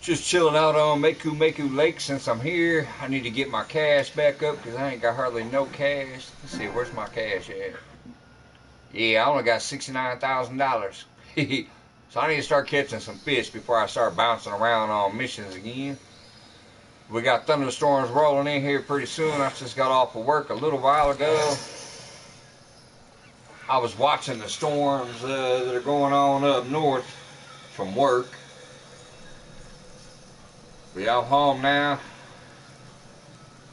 Just chilling out on Meku Lake since I'm here. I need to get my cash back up because I ain't got hardly no cash. Let's see, where's my cash at? Yeah, I only got $69,000. So I need to start catching some fish before I start bouncing around on missions again. We got thunderstorms rolling in here pretty soon. I just got off of work a little while ago. I was watching the storms that are going on up north from work. We out home now.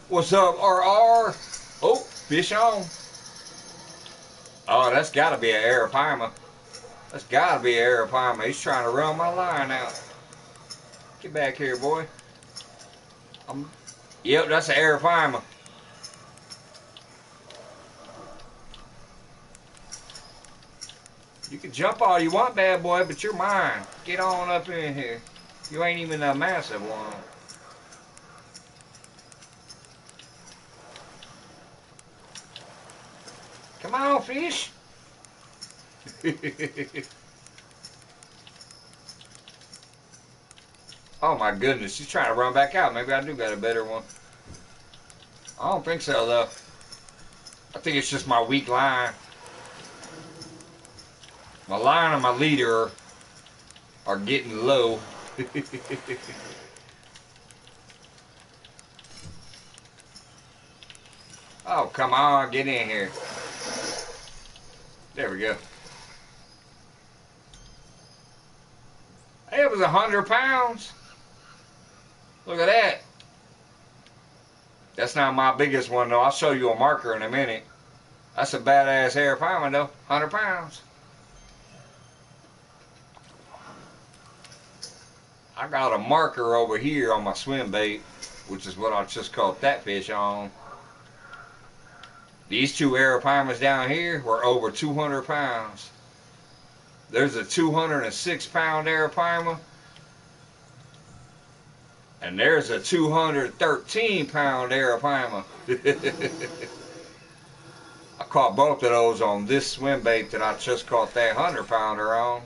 What's up, RR? Oh, fish on. Oh, that's got to be an Arapaima. That's got to be an Arapaima. He's trying to run my line out. Get back here, boy. Yep, that's an Arapaima. You can jump all you want, bad boy, but you're mine. Get on up in here. You ain't even a massive one. Come on, fish. Oh my goodness, she's trying to run back out. Maybe I do got a better one. I don't think so though. I think it's just my weak line. My line and my leader are getting low. Oh, come on, get in here. There we go. Hey, it was 100 pounds. Look at that. That's not my biggest one though. I'll show you a marker in a minute. That's a badass Arapaima though. 100 pounds. I got a marker over here on my swim bait, which is what I just caught that fish on. These two Arapaimas down here were over 200 pounds. There's a 206 pound Arapaima. And there's a 213 pound Arapaima. I caught both of those on this swim bait that I just caught that 100 pounder on.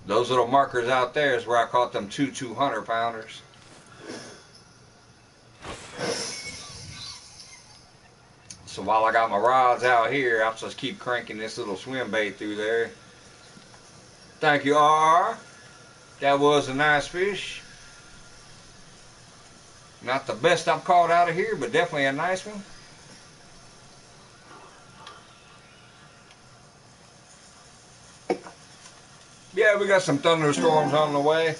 Those little markers out there is where I caught them two 200 pounders. So while I got my rods out here, I'll just keep cranking this little swim bait through there. Thank you, R. That was a nice fish. Not the best I've caught out of here, but definitely a nice one. Yeah, we got some thunderstorms on the way.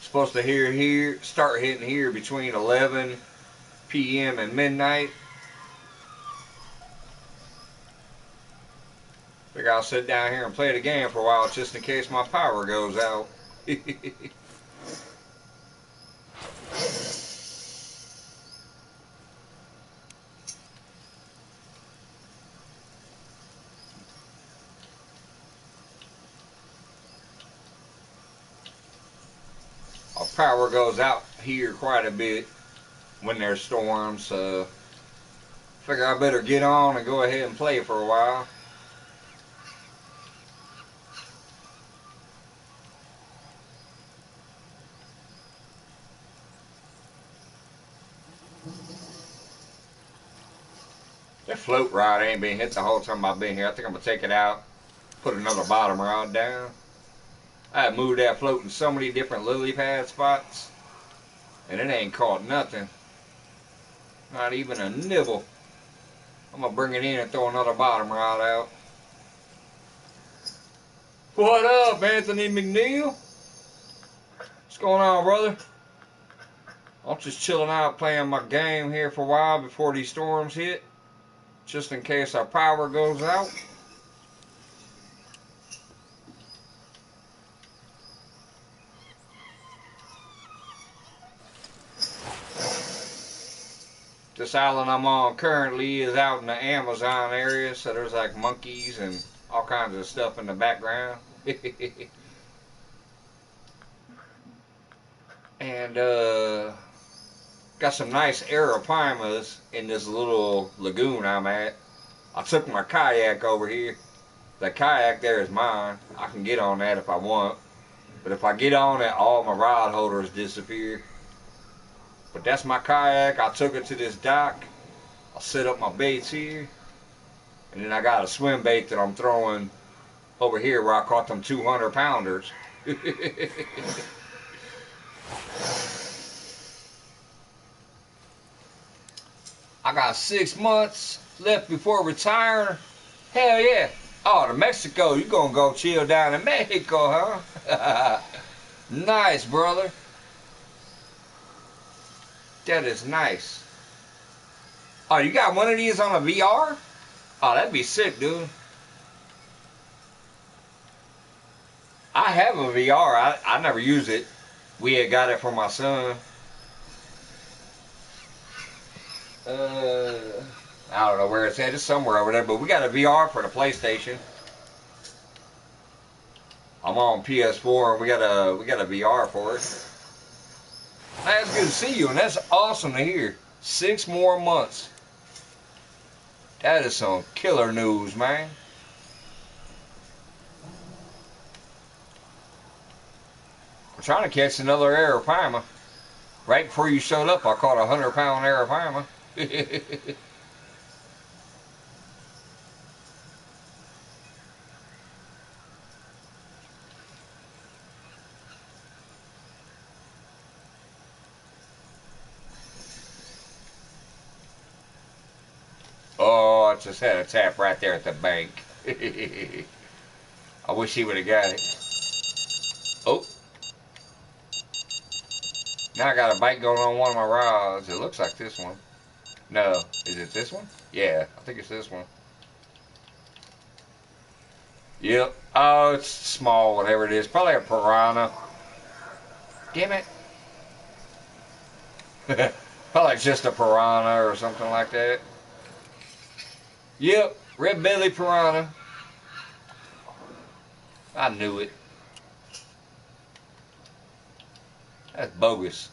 Supposed to start hitting here between 11 p.m. and midnight. Figure I'll sit down here and play the game for a while just in case my power goes out. Our power goes out here quite a bit when there's storms, so figure I better get on and go ahead and play for a while. That float rod ain't been hit the whole time I've been here. I think I'm going to take it out, put another bottom rod down. I have moved that float in so many different lily pad spots, and it ain't caught nothing. Not even a nibble. I'm going to bring it in and throw another bottom rod out. What up, Anthony McNeil? What's going on, brother? I'm just chilling out playing my game here for a while before these storms hit, just in case our power goes out. This island I'm on currently is out in the Amazon area, so there's like monkeys and all kinds of stuff in the background. And got some nice Arapaimas in this little lagoon I'm at. I took my kayak over here. The kayak there is mine. I can get on that if I want. But if I get on it, all my rod holders disappear. But that's my kayak. I took it to this dock. I'll set up my baits here. And then I got a swim bait that I'm throwing over here where I caught them 200 pounders. I got 6 months left before retiring. Hell yeah. Oh, to Mexico. You gonna go chill down in Mexico, huh? Nice, brother. That is nice. Oh, you got one of these on a VR? Oh, that'd be sick, dude. I have a VR. I never use it. We had got it for my son. I don't know where it's at. It's somewhere over there. But we got a VR for the PlayStation. I'm on PS4 and we got a VR for it. That's good to see you, and that's awesome to hear. 6 more months. That is some killer news, man. I'm trying to catch another arapaima. Right before you showed up, I caught a 100-pound arapaima. Oh, I just had a tap right there at the bank. I wish he would have got it. Oh. Now I got a bite going on one of my rods. It looks like this one. No. Is it this one? Yeah, I think it's this one. Yep. Oh, it's small, whatever it is. Probably a piranha. Damn it. Probably just a piranha or something like that. Yep, red belly piranha. I knew it. That's bogus.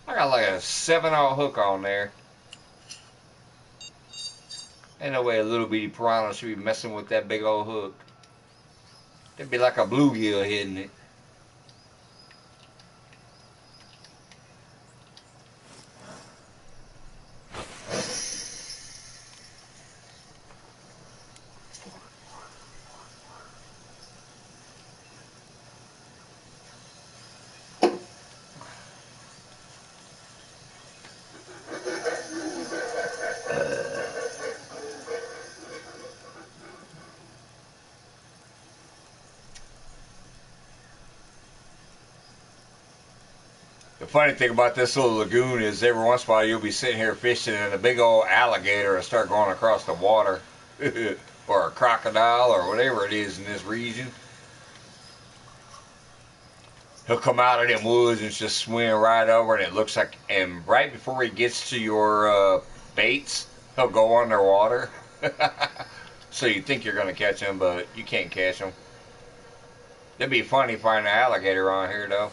I got like a 7/0 hook on there. Ain't no way a little bitty piranha should be messing with that big old hook. That'd be like a bluegill hitting it. The funny thing about this little lagoon is every once in a while you'll be sitting here fishing and a big old alligator will start going across the water. Or a crocodile or whatever it is in this region. He'll come out of them woods and just swim right over, and it looks like, and right before he gets to your baits, he'll go underwater. So you think you're going to catch him, but you can't catch him. It'd be funny finding an alligator on here, though.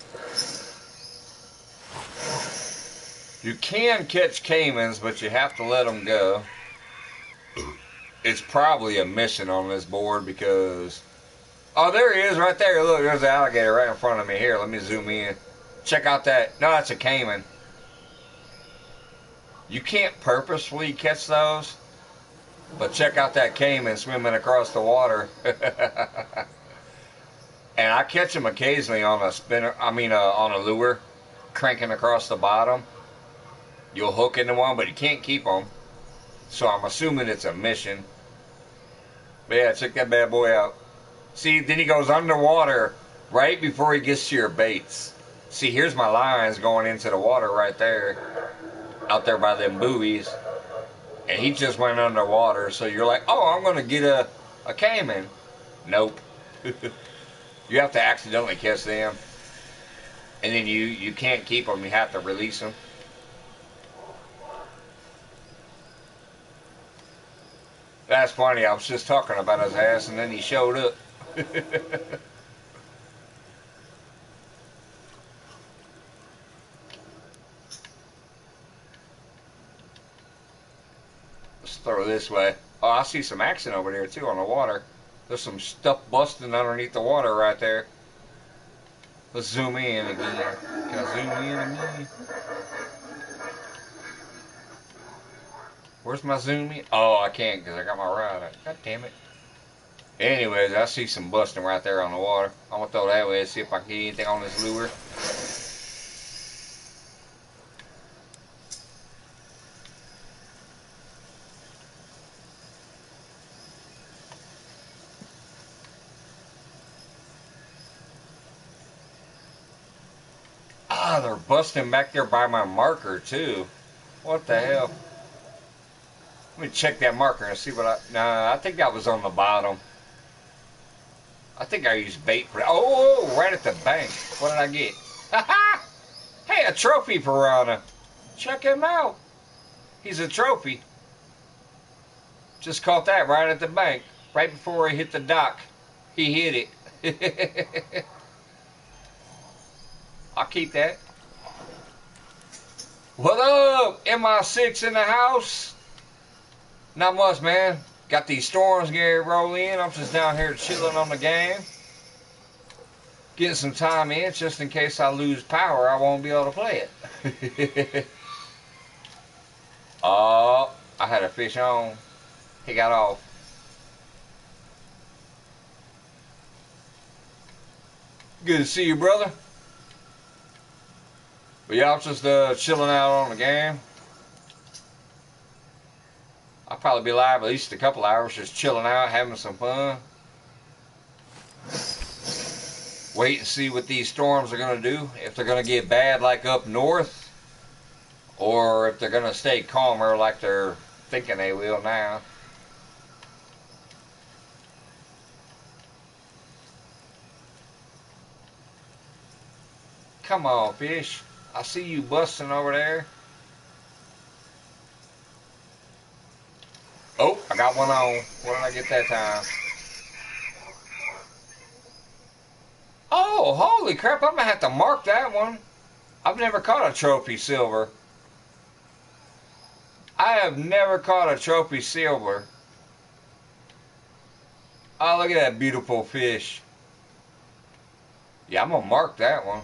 You can catch caimans, but you have to let them go. It's probably a mission on this board because... Oh, there he is right there. Look, there's an alligator right in front of me. Here, let me zoom in. Check out that. No, that's a caiman. You can't purposefully catch those, but check out that caiman swimming across the water. And I catch them occasionally on a spinner. On a lure, cranking across the bottom. You'll hook into one, but you can't keep them. So I'm assuming it's a mission. But yeah, check that bad boy out. See, then he goes underwater right before he gets to your baits. See, here's my lines going into the water right there. Out there by them buoys. And he just went underwater. So you're like, oh, I'm going to get a caiman. Nope. You have to accidentally catch them. And then you can't keep them. You have to release them. That's funny. I was just talking about his ass, and then he showed up. Let's throw it this way. Oh, I see some action over there too on the water. There's some stuff busting underneath the water right there. Let's zoom in again. Can I zoom in again? Where's my zoom in? Oh, I can't because I got my rod out. God damn it. Anyways, I see some busting right there on the water. I'm going to throw that way and see if I can get anything on this lure. Ah, they're busting back there by my marker too. What the hell? Let me check that marker and see what Nah, I think that was on the bottom. I think I used bait for that. Oh, right at the bank. What did I get? Hey, a trophy piranha. Check him out. He's a trophy. Just caught that right at the bank. Right before he hit the dock. He hit it. I'll keep that. What up? MI6 in the house? Not much, man. Got these storms getting roll in. I'm just down here chilling on the game. Getting some time in just in case I lose power. I won't be able to play it. Oh, I had a fish on. He got off. Good to see you, brother. But yeah, I'm just chilling out on the game. I'll probably be live at least a couple hours just chilling out, having some fun. Wait and see what these storms are going to do. If they're going to get bad like up north, or if they're going to stay calmer like they're thinking they will now. Come on, fish. I see you busting over there. Oh, I got one on. What did I get that time? Oh, holy crap. I'm going to have to mark that one. I've never caught a trophy silver. I have never caught a trophy silver. Oh, look at that beautiful fish. Yeah, I'm going to mark that one.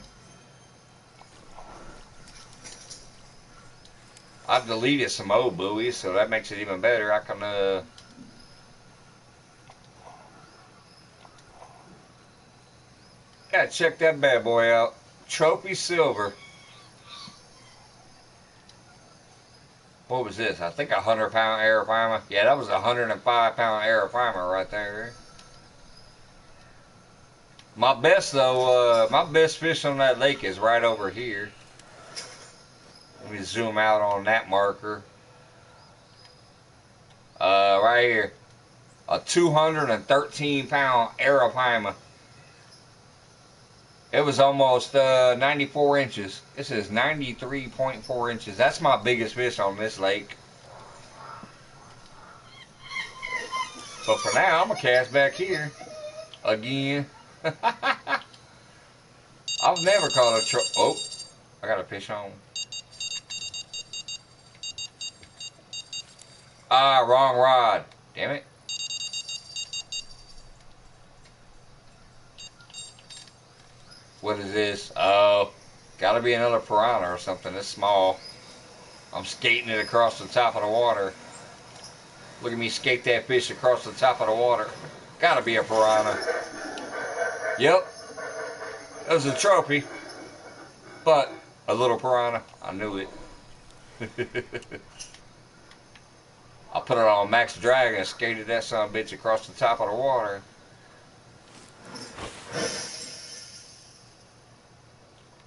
I've deleted some old buoys, so that makes it even better. I can, gotta check that bad boy out. Trophy silver. What was this? I think a 100-pound Arapaima. Yeah, that was a 105-pound Arapaima right there. My best, though, my best fish on that lake is right over here. Let me zoom out on that marker. Right here. A 213-pound Arapaima. It was almost 94 inches. This is 93.4 inches. That's my biggest fish on this lake. But for now, I'm going to cast back here. Again. I've never caught a oh, I got a fish on. Ah, wrong rod. Damn it. What is this? Oh, gotta be another piranha or something. It's small. I'm skating it across the top of the water. Look at me skate that fish across the top of the water. Gotta be a piranha. Yep. That was a trophy. But a little piranha. I knew it. I put it on max drag and skated that son of a bitch across the top of the water.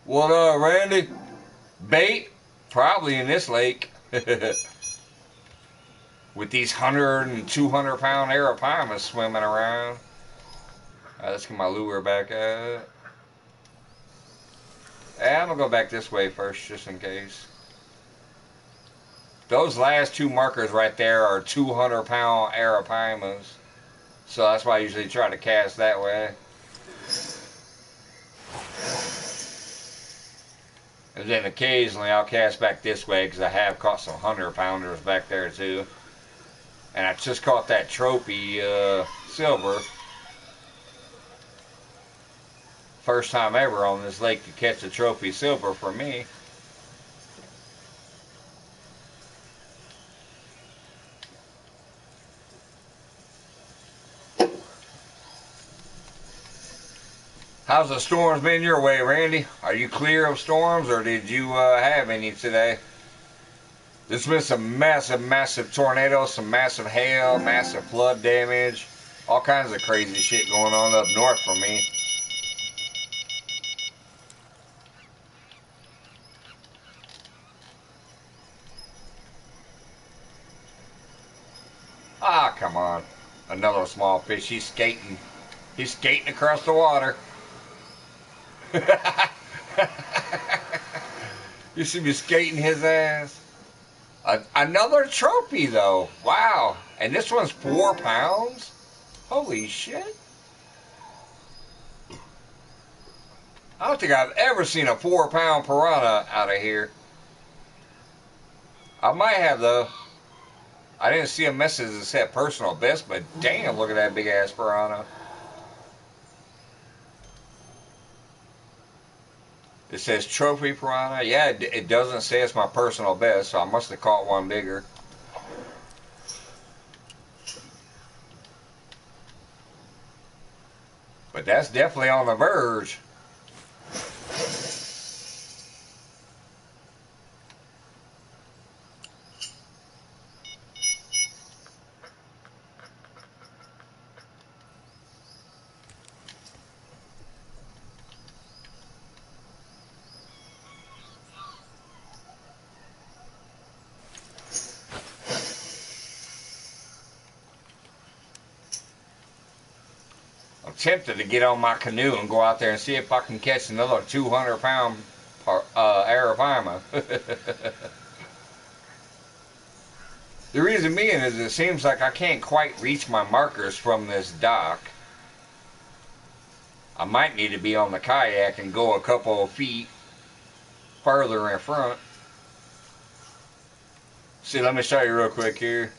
What up, Randy? Bait? Probably in this lake. With these 100 and 200-pound Arapaimas swimming around. Alright, let's get my lure back up. I'm going to go back this way first, just in case. Those last two markers right there are 200-pound Arapaimas. So that's why I usually try to cast that way. And then occasionally I'll cast back this way because I have caught some 100-pounders back there too. And I just caught that trophy silver. First time ever on this lake to catch a trophy silver for me. How's the storms been your way, Randy? Are you clear of storms, or did you have any today? There's been some massive, massive tornadoes, some massive hail, massive flood damage, all kinds of crazy shit going on up north for me. Ah, come on. Another small fish. He's skating. He's skating across the water. You see me skating his ass. Another trophy, though. Wow. And this one's 4 pounds? Holy shit. I don't think I've ever seen a 4-pound piranha out of here. I might have, though. I didn't see a message that said personal best, but damn, look at that big ass piranha. It says trophy piranha. Yeah, it doesn't say it's my personal best, so I must have caught one bigger. But that's definitely on the verge. I'm tempted to get on my canoe and go out there and see if I can catch another 200-pound Arapaima. The reason being is it seems like I can't quite reach my markers from this dock. I might need to be on the kayak and go a couple of feet further in front. See, let me show you real quick here.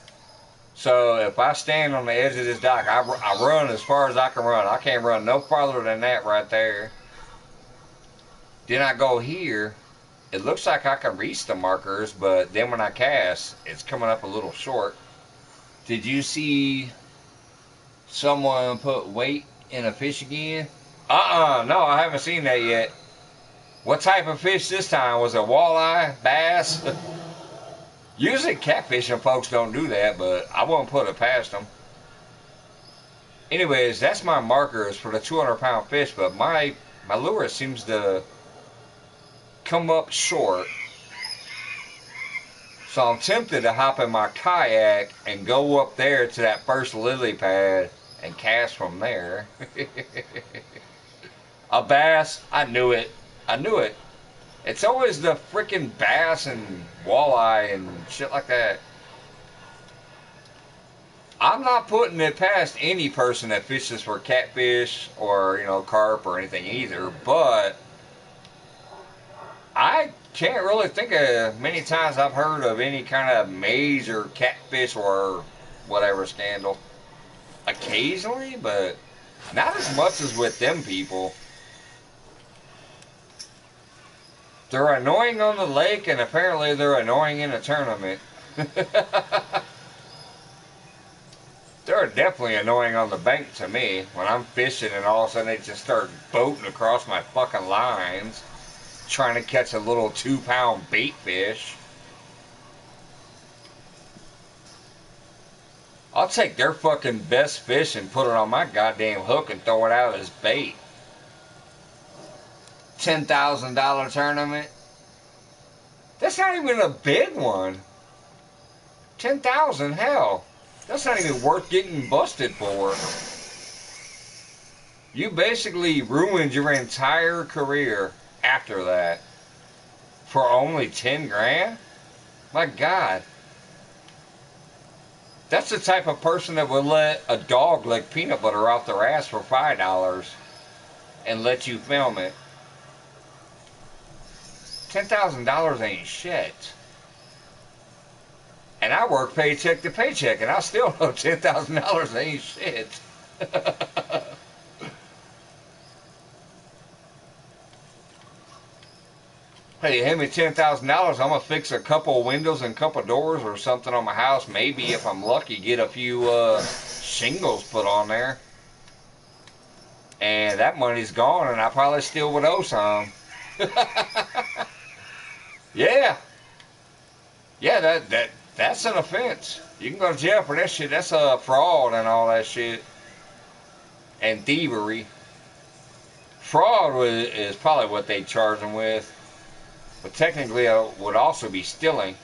So if I stand on the edge of this dock, I run as far as I can run. I can't run no farther than that right there. Then I go here. It looks like I can reach the markers, but then when I cast, it's coming up a little short. Did you see someone put weight in a fish again? No, I haven't seen that yet. What type of fish this time? Was it walleye, bass? Usually catfishing folks don't do that, but I won't put it past them. Anyways, that's my markers for the 200-pound fish, but my lure seems to come up short. So I'm tempted to hop in my kayak and go up there to that first lily pad and cast from there. A bass? I knew it. I knew it. It's always the freaking bass and walleye and shit like that. I'm not putting it past any person that fishes for catfish or, carp or anything either, but I can't really think of many times I've heard of any kind of major catfish or whatever scandal. Occasionally, but not as much as with them people. They're annoying on the lake, and apparently they're annoying in a tournament. They're definitely annoying on the bank to me. When I'm fishing and all of a sudden they just start boating across my fucking lines, trying to catch a little 2-pound bait fish. I'll take their fucking best fish and put it on my goddamn hook and throw it out as bait. $10,000 tournament. That's not even a big one. 10,000, hell. That's not even worth getting busted for. You basically ruined your entire career after that for only 10 grand? My God. That's the type of person that would let a dog lick peanut butter off their ass for $5 and let you film it. $10,000 ain't shit. And And I work paycheck to paycheck, and I still know $10,000 ain't shit. Hey, hand me $10,000, I'm gonna fix a couple of windows and a couple of doors or something on my house. Maybe if I'm lucky, get a few shingles put on there. And that money's gone, and I probably still would owe some. Yeah, yeah, that's an offense. You can go to jail for that shit. That's a fraud and all that shit, and thievery. Fraud is probably what they charge them with, but technically it would also be stealing.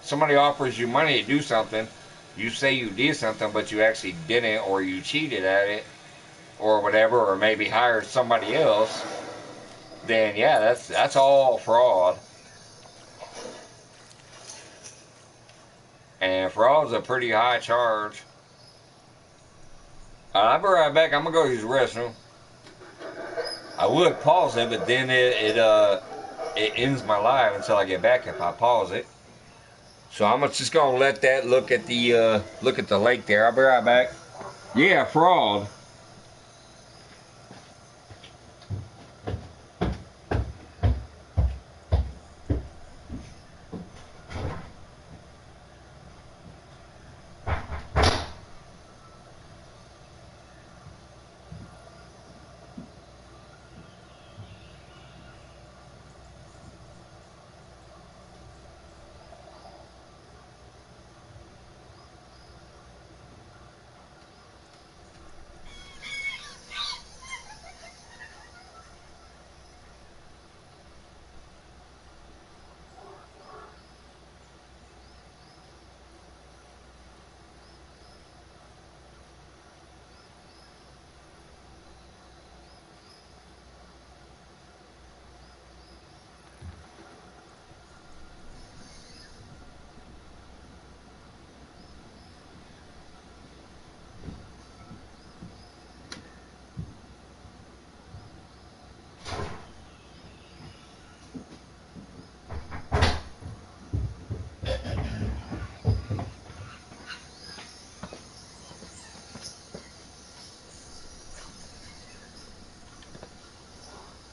Somebody offers you money to do something, you say you did something, but you actually didn't, or you cheated at it, or whatever, or maybe hired somebody else. Then yeah, that's all fraud. And fraud's a pretty high charge. I'll be right back. I'm gonna go use the restroom. I would pause it, but then it ends my live until I get back if I pause it. So I'm just gonna let that look at the lake there. I'll be right back. Yeah, fraud.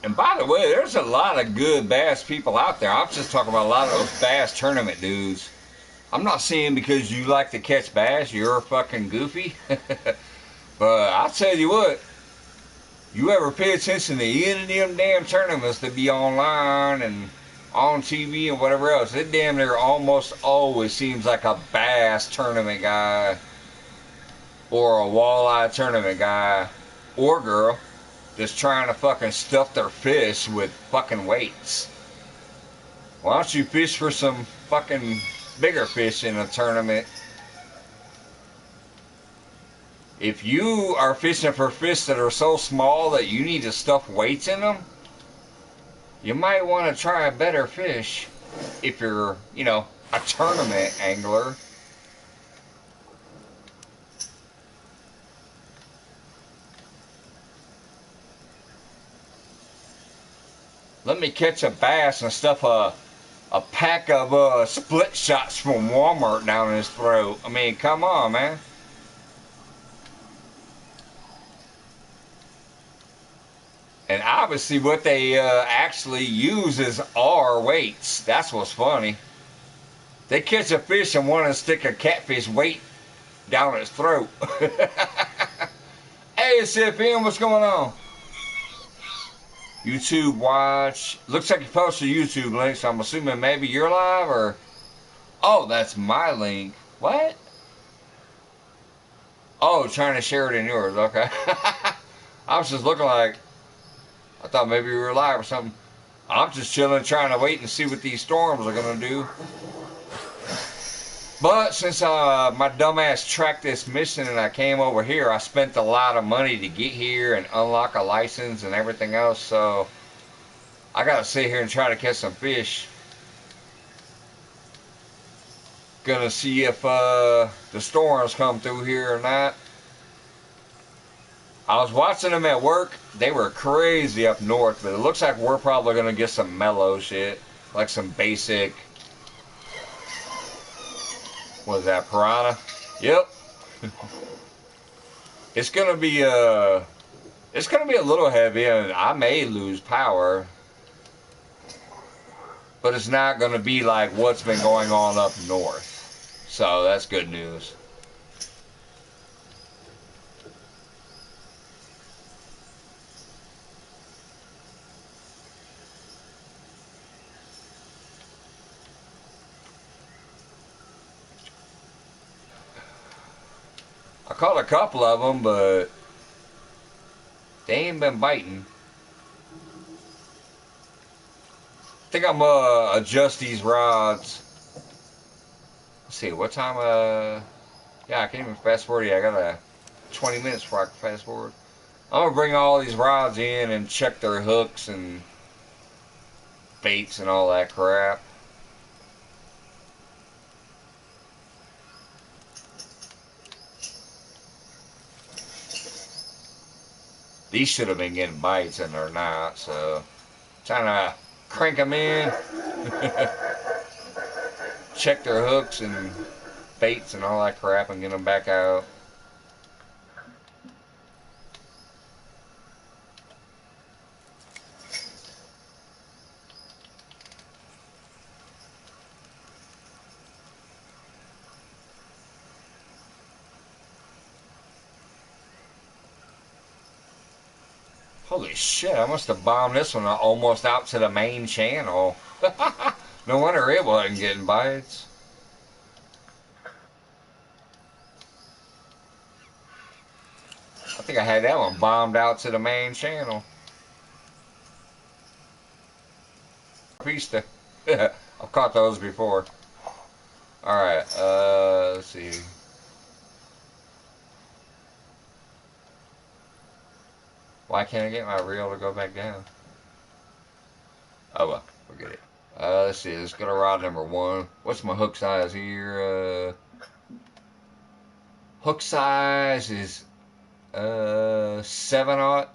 And by the way, there's a lot of good bass people out there. I'm just talking about a lot of those bass tournament dudes. I'm not saying because you like to catch bass, you're fucking goofy. But I'll tell you what, you ever pay attention to any of them damn tournaments that be online and on TV and whatever else, it damn near almost always seems like a bass tournament guy or a walleye tournament guy or girl just trying to fucking stuff their fish with fucking weights. Why don't you fish for some fucking bigger fish in a tournament? If you are fishing for fish that are so small that you need to stuff weights in them, you might want to try a better fish if you're, a tournament angler. Let me catch a bass and stuff a pack of split shots from Walmart down his throat. I mean, come on, man. And obviously what they actually use is our weights. That's what's funny. They catch a fish and want to stick a catfish weight down its throat. Hey, CFM, what's going on? YouTube watch. Looks like you posted a YouTube link, so I'm assuming maybe you're live, or... Oh, that's my link. What? Oh, trying to share it in yours. Okay. I was just looking like... I thought maybe you were live or something. I'm just chilling, trying to wait and see what these storms are going to do. But since my dumbass tracked this mission and I came over here, I spent a lot of money to get here and unlock a license and everything else, so I gotta sit here and try to catch some fish. Gonna see if the storms come through here or not. I was watching them at work. They were crazy up north, but it looks like we're probably gonna get some mellow shit, like some basic What is that, piranha? Yep. It's gonna be it's gonna be a little heavy, and I may lose power, but it's not gonna be like what's been going on up north. So that's good news. I caught a couple of them, but they ain't been biting. I think I'm adjust these rods. Let's see, what time yeah, I can't even fast forward yet. I got 20 minutes before I can fast forward. I'm gonna bring all these rods in and check their hooks and baits and all that crap. These should have been getting bites and they're not, so trying to crank them in, check their hooks and baits and all that crap and get them back out. Holy shit, I must have bombed this one almost out to the main channel. No wonder it wasn't getting bites. I think I had that one bombed out to the main channel. Pista. I've caught those before. Alright, let's see. Why can't I get my reel to go back down? Oh well, forget it. Let's see, let's go to rod number 1. What's my hook size here? Hook size is 7/0.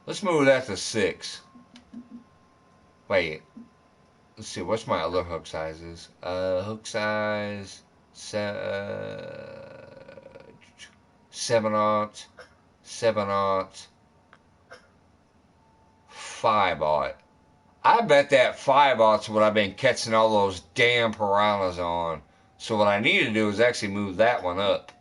Let's move that to 6. Wait, let's see, what's my other hook sizes? Hook size 7/0, 7/0, 5/0. I bet that 5/0's what I've been catching all those damn piranhas on. So what I need to do is actually move that one up.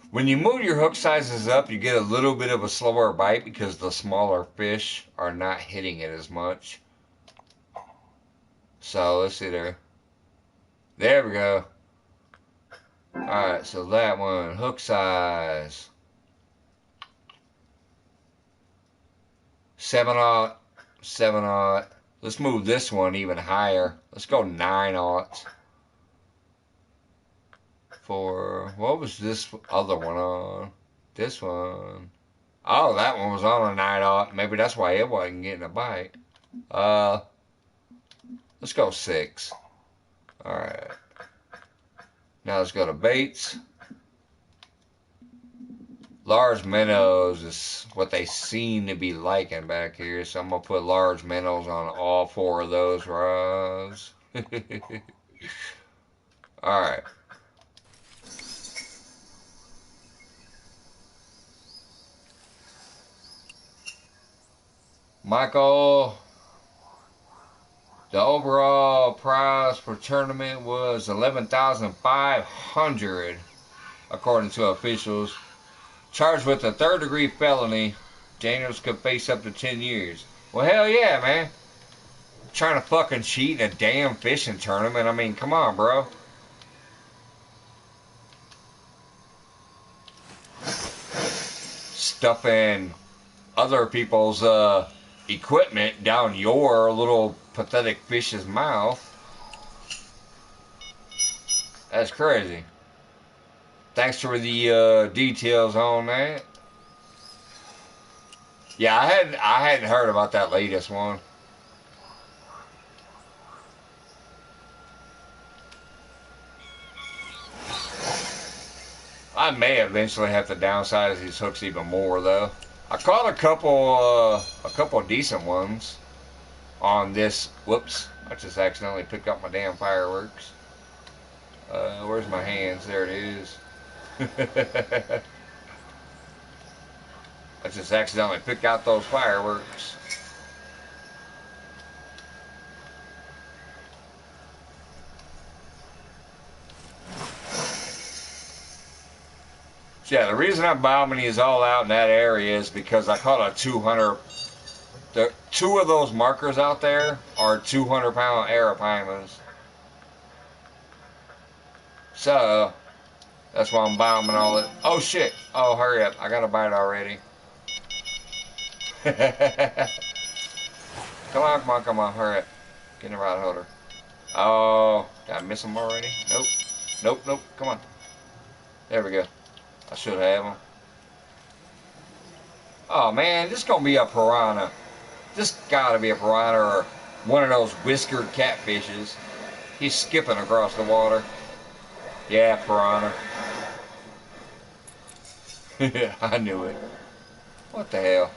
When you move your hook sizes up, you get a little bit of a slower bite because the smaller fish are not hitting it as much. So let's see there. There we go. Alright, so that one, hook size 7/0, 7/0. Let's move this one even higher. Let's go 9/0. For, what was this other one on? This one. Oh, that one was on a 9/0. Maybe that's why it wasn't getting a bite. Let's go 6. Alright. Now let's go to baits. Large minnows is what they seem to be liking back here, so I'm going to put large minnows on all 4 of those rods. Alright. Michael, the overall prize for tournament was $11,500, according to officials. Charged with a 3rd-degree felony, Daniels could face up to 10 years. Well, hell yeah, man. Trying to fucking cheat in a damn fishing tournament. I mean, come on, bro. Stuffing other people's equipment down your little pathetic fish's mouth. That's crazy. Thanks for the details on that. Yeah, I hadn't heard about that latest one. I may eventually have to downsize these hooks even more, though. I caught a couple decent ones on this. Whoops, I just accidentally picked up my damn fireworks. Where's my hands? There it is. I just accidentally picked out those fireworks. So yeah, the reason I'm bombing these all out in that area is because I caught a 200. The two of those markers out there are 200-pound arapaimas. So that's why I'm bombing all it. Oh shit! Oh, hurry up! I got a bite already. Come on, come on, come on! Hurry up! Get in the rod holder. Oh, did I miss them already? Nope. Nope, nope. Come on. There we go. I should have them. Oh man, this is gonna be a piranha. This gotta be a piranha or one of those whiskered catfishes. He's skipping across the water. Yeah, piranha. I knew it. What the hell?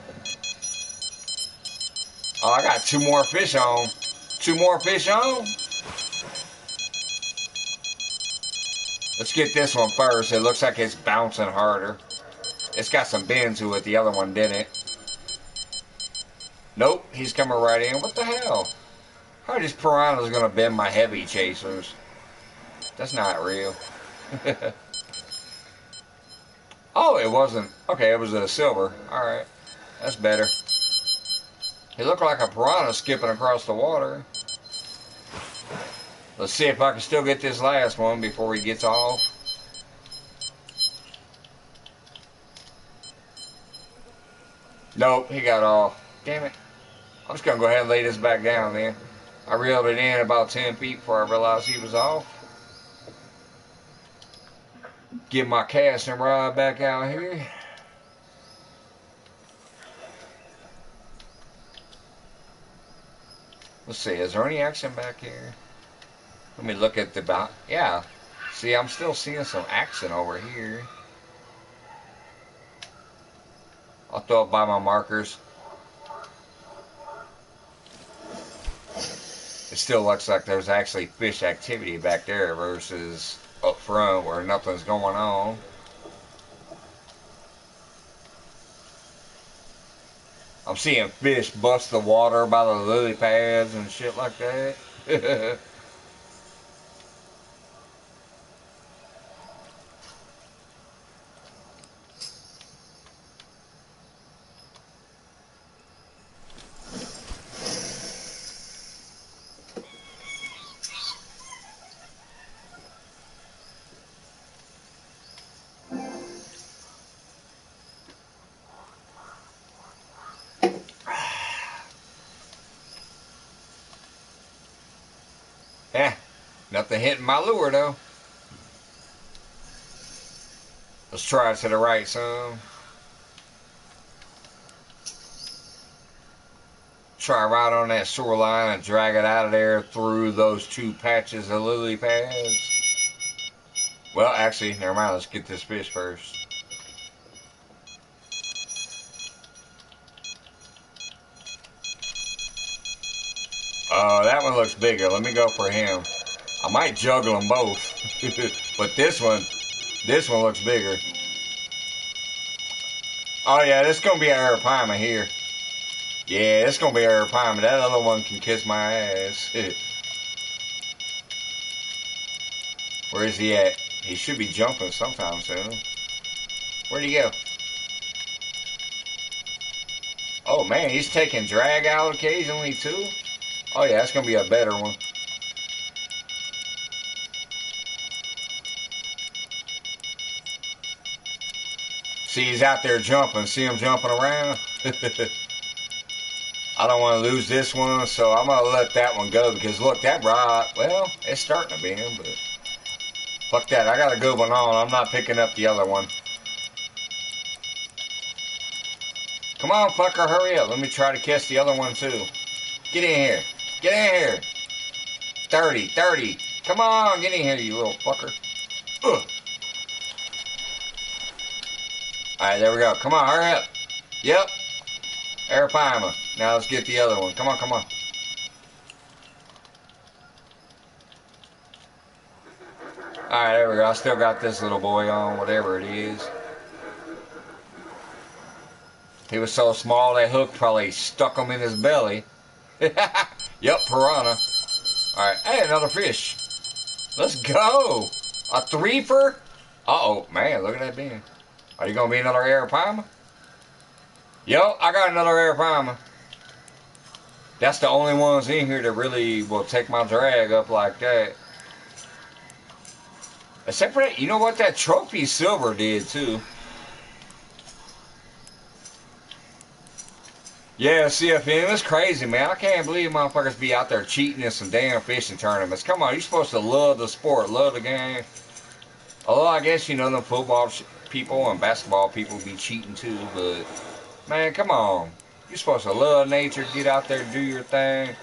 Oh, I got two more fish on. Two more fish on? Let's get this one first. It looks like it's bouncing harder. It's got some bend to it. The other one didn't. Nope, he's coming right in. What the hell? How are these piranhas gonna bend my heavy chasers? That's not real. Oh, it wasn't. Okay, it was a silver. Alright, that's better. He looked like a piranha skipping across the water. Let's see if I can still get this last one before he gets off. Nope, he got off. Damn it. I'm just going to go ahead and lay this back down then. I reeled it in about 10 feet before I realized he was off. Get my casting rod back out here. Let's see, is there any action back here? Let me look at the... Yeah. See, I'm still seeing some action over here. I'll throw it by my markers. It still looks like there's actually fish activity back there versus up front where nothing's going on. I'm seeing fish bust the water by the lily pads and shit like that. Yeah, nothing hitting my lure though. Let's try it to the right some. Try right on that shoreline and drag it out of there through those two patches of lily pads. Well, actually, never mind. Let's get this fish first. Oh, that one looks bigger. Let me go for him. I might juggle them both. But this one looks bigger. Oh yeah, this is going to be an arapaima here. Yeah, it's going to be an arapaima. That other one can kiss my ass. Where is he at? He should be jumping sometime soon. Where'd he go? Oh man, he's taking drag out occasionally too. Oh yeah, that's going to be a better one. See, he's out there jumping. See him jumping around? I don't want to lose this one, so I'm going to let that one go because look, that rod, well, it's starting to bend, but fuck that. I got a good one on. I'm not picking up the other one. Come on, fucker, hurry up. Let me try to catch the other one too. Get in here. Get in here. 30, 30. Come on, get in here, you little fucker. Ugh. Alright, there we go. Come on, hurry up. Yep. Arapaima. Now let's get the other one. Come on, come on. Alright, there we go. I still got this little boy on, whatever it is. He was so small that hook probably stuck him in his belly. Yep, piranha. Alright, hey, another fish. Let's go. A threefer? Uh-oh, man, look at that being. Are you going to be another arapaima? Yo, I got another arapaima. That's the only ones in here that really will take my drag up like that. Except for that, you know what? That trophy silver did, too. Yeah, CFM, it's crazy, man. I can't believe motherfuckers be out there cheating in some damn fishing tournaments. Come on, you're supposed to love the sport, love the game. Although I guess, you know, the football people and basketball people be cheating too, but, man, come on. You're supposed to love nature, get out there, do your thing,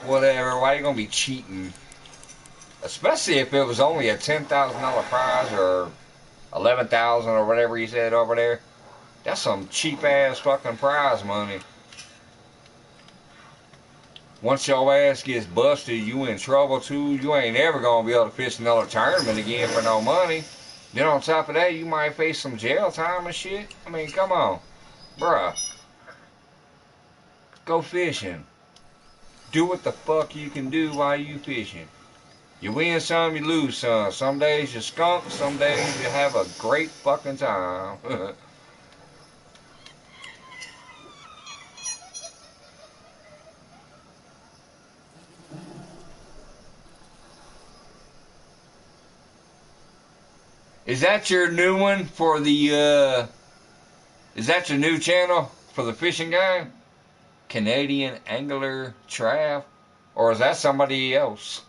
whatever. Why are you going to be cheating? Especially if it was only a $10,000 prize or $11,000 or whatever he said over there. That's some cheap-ass fucking prize money. Once your ass gets busted, you in trouble too. You ain't ever gonna be able to fish another tournament again for no money. Then on top of that, you might face some jail time and shit. I mean, come on. Bruh. Go fishing. Do what the fuck you can do while you fishing. You win some, you lose some. Some days you skunk, some days you have a great fucking time. Is that your new one for the, is that your new channel for the fishing guy? Canadian Angler Trav? Or is that somebody else?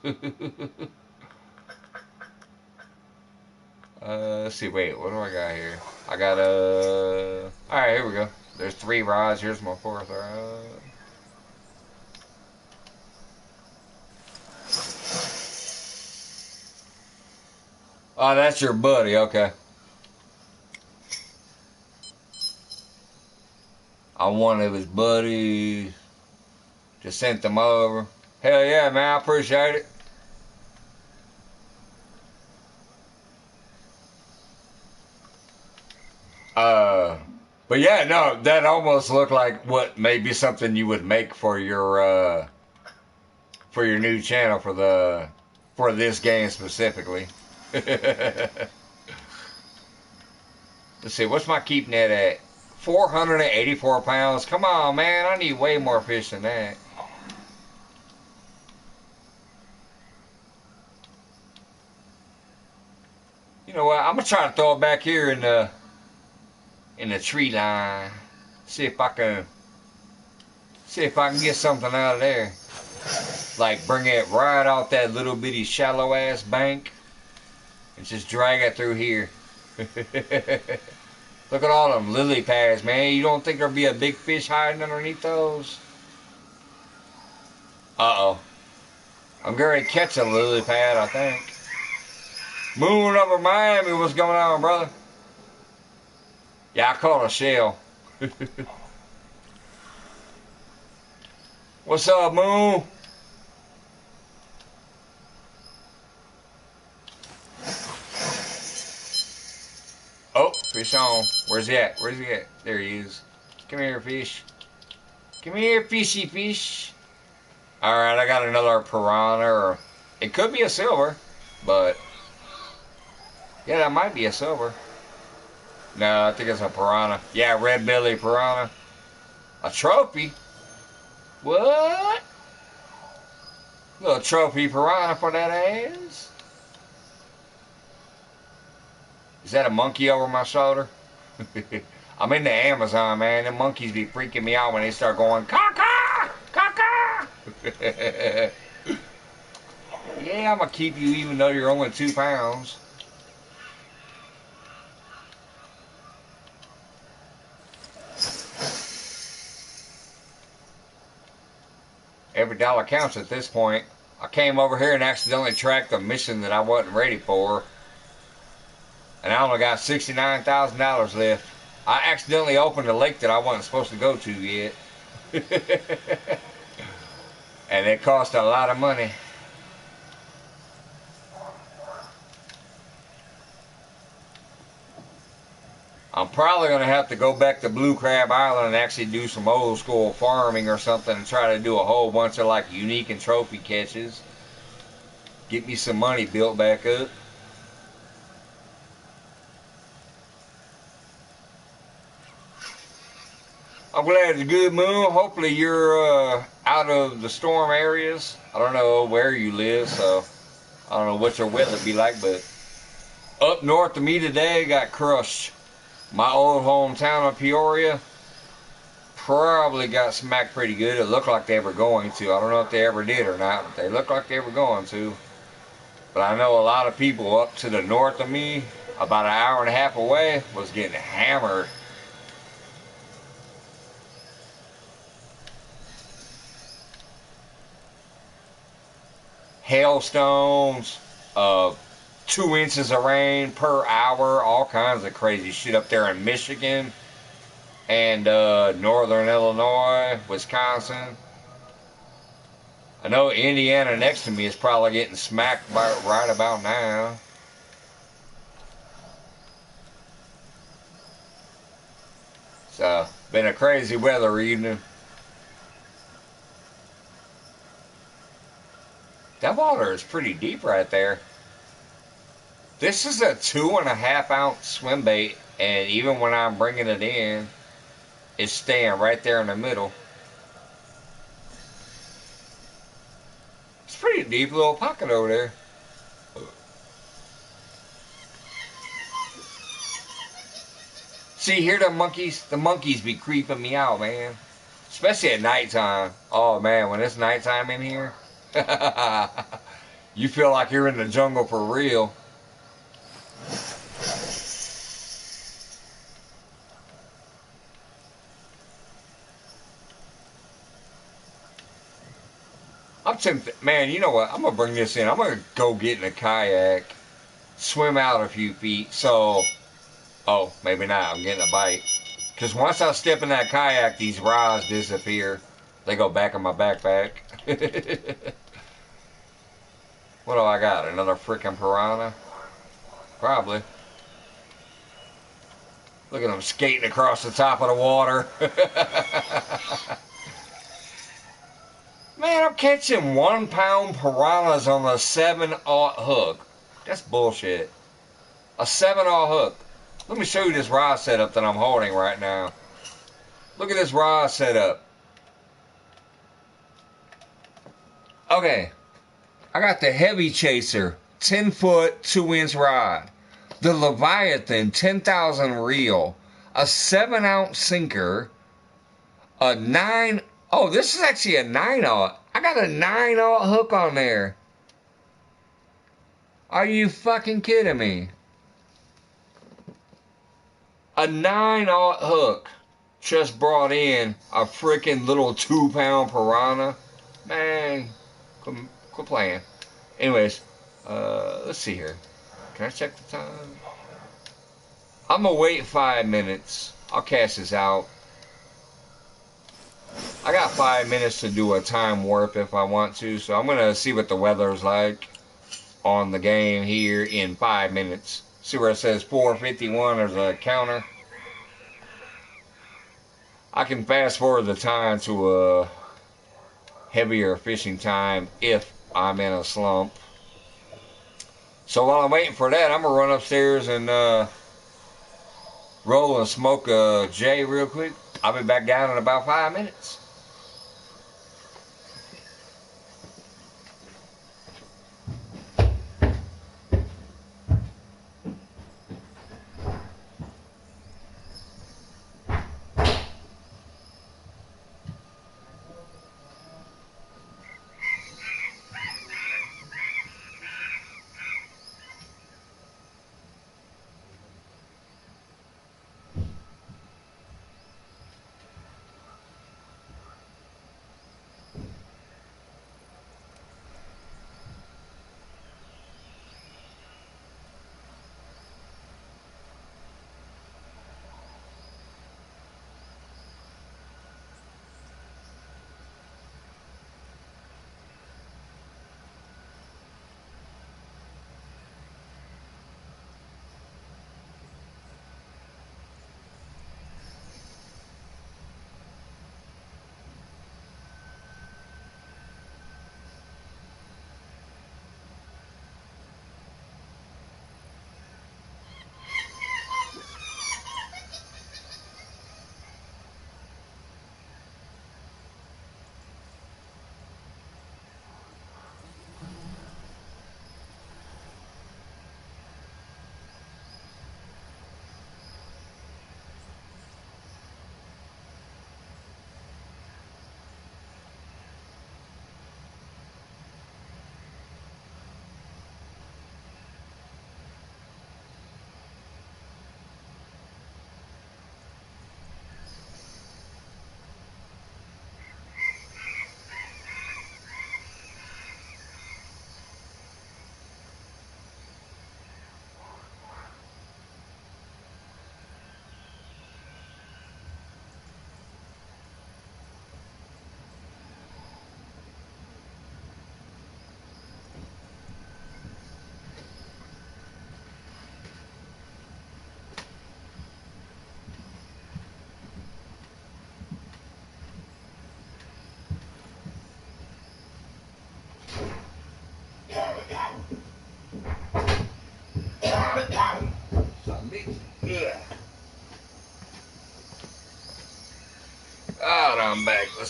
Let's see, wait, what do I got here? I got alright, here we go. There's 3 rods, here's my 4th rod. Oh, that's your buddy, okay. One of his buddies just sent them over. Hell yeah, man, I appreciate it. But yeah, no, that almost looked like what maybe something you would make for your new channel for this game specifically. Let's see, what's my keep net at? 484 pounds. Come on, man, I need way more fish than that. You know what? I'm gonna try to throw it back here in the tree line. See if I can get something out of there. Like bring it right off that little bitty shallow ass bank and just drag it through here. Look at all them lily pads, man. You don't think there'll be a big fish hiding underneath those? Uh-oh. I'm going to catch a lily pad, I think. Moon over Miami, what's going on, brother? Yeah, I caught a shell. What's up, Moon? Oh, fish on. Where's he at? Where's he at? There he is. Come here, fish. Come here, fishy fish. Alright, I got another piranha. Or it could be a silver, but yeah, that might be a silver. No, I think it's a piranha. Yeah, red belly piranha. A trophy? What? Little trophy piranha for that ass? Is that a monkey over my shoulder? I'm in the Amazon, man. Them monkeys be freaking me out when they start going, caw-caw! Caw-caw! Yeah, I'm going to keep you even though you're only 2 pounds. Every dollar counts at this point. I came over here and accidentally tracked a mission that I wasn't ready for. And I only got $69,000 left. I accidentally opened a lake that I wasn't supposed to go to yet. And it cost a lot of money. I'm probably going to have to go back to Blue Crab Island and actually do some old school farming or something and try to do a whole bunch of like unique and trophy catches. Get me some money built back up. I'm glad it's a good moon. Hopefully you're out of the storm areas. I don't know where you live, so I don't know what your weather be like, but up north of me today got crushed. My old hometown of Peoria probably got smacked pretty good. It looked like they were going to. I don't know if they ever did or not, but they looked like they were going to. But I know a lot of people up to the north of me, about an hour and a half away, was getting hammered. Hailstones, 2 inches of rain per hour, all kinds of crazy shit up there in Michigan and northern Illinois, Wisconsin. I know Indiana next to me is probably getting smacked right about now. So, been a crazy weather evening. That water is pretty deep right there. This is a 2.5 ounce swim bait, and even when I'm bringing it in, it's staying right there in the middle. It's a pretty deep little pocket over there. See, here the monkeys be creeping me out, man. Especially at nighttime. Oh man, when it's nighttime in here, you feel like you're in the jungle for real. I'm tempted, man. You know what? I'm gonna bring this in. I'm gonna go get in a kayak, swim out a few feet. So, oh, maybe not. I'm getting a bite. Cause once I step in that kayak, these rods disappear. They go back in my backpack. What do I got? Another freaking piranha? Probably. Look at them skating across the top of the water. Man, I'm catching 1 pound piranhas on a 7/0 hook. That's bullshit. A 7/0 hook. Let me show you this rod setup that I'm holding right now. Look at this rod setup. Okay, I got the Heavy Chaser 10-foot 2-inch rod. The Leviathan 10,000 reel. A 7-ounce sinker. A 9. Oh, this is actually a 9/0. I got a 9/0 hook on there. Are you fucking kidding me? A 9/0 hook just brought in a freaking little 2-pound piranha. Man, quit playing. Anyways, let's see here. Can I check the time? I'm gonna wait 5 minutes. I'll cast this out. I got 5 minutes to do a time warp if I want to, so I'm gonna see what the weather's like on the game here in 5 minutes. See where it says 4:51, there's a counter. I can fast forward the time to a heavier fishing time if I'm in a slump. So while I'm waiting for that, I'm gonna run upstairs and roll and smoke a J real quick. I'll be back down in about 5 minutes.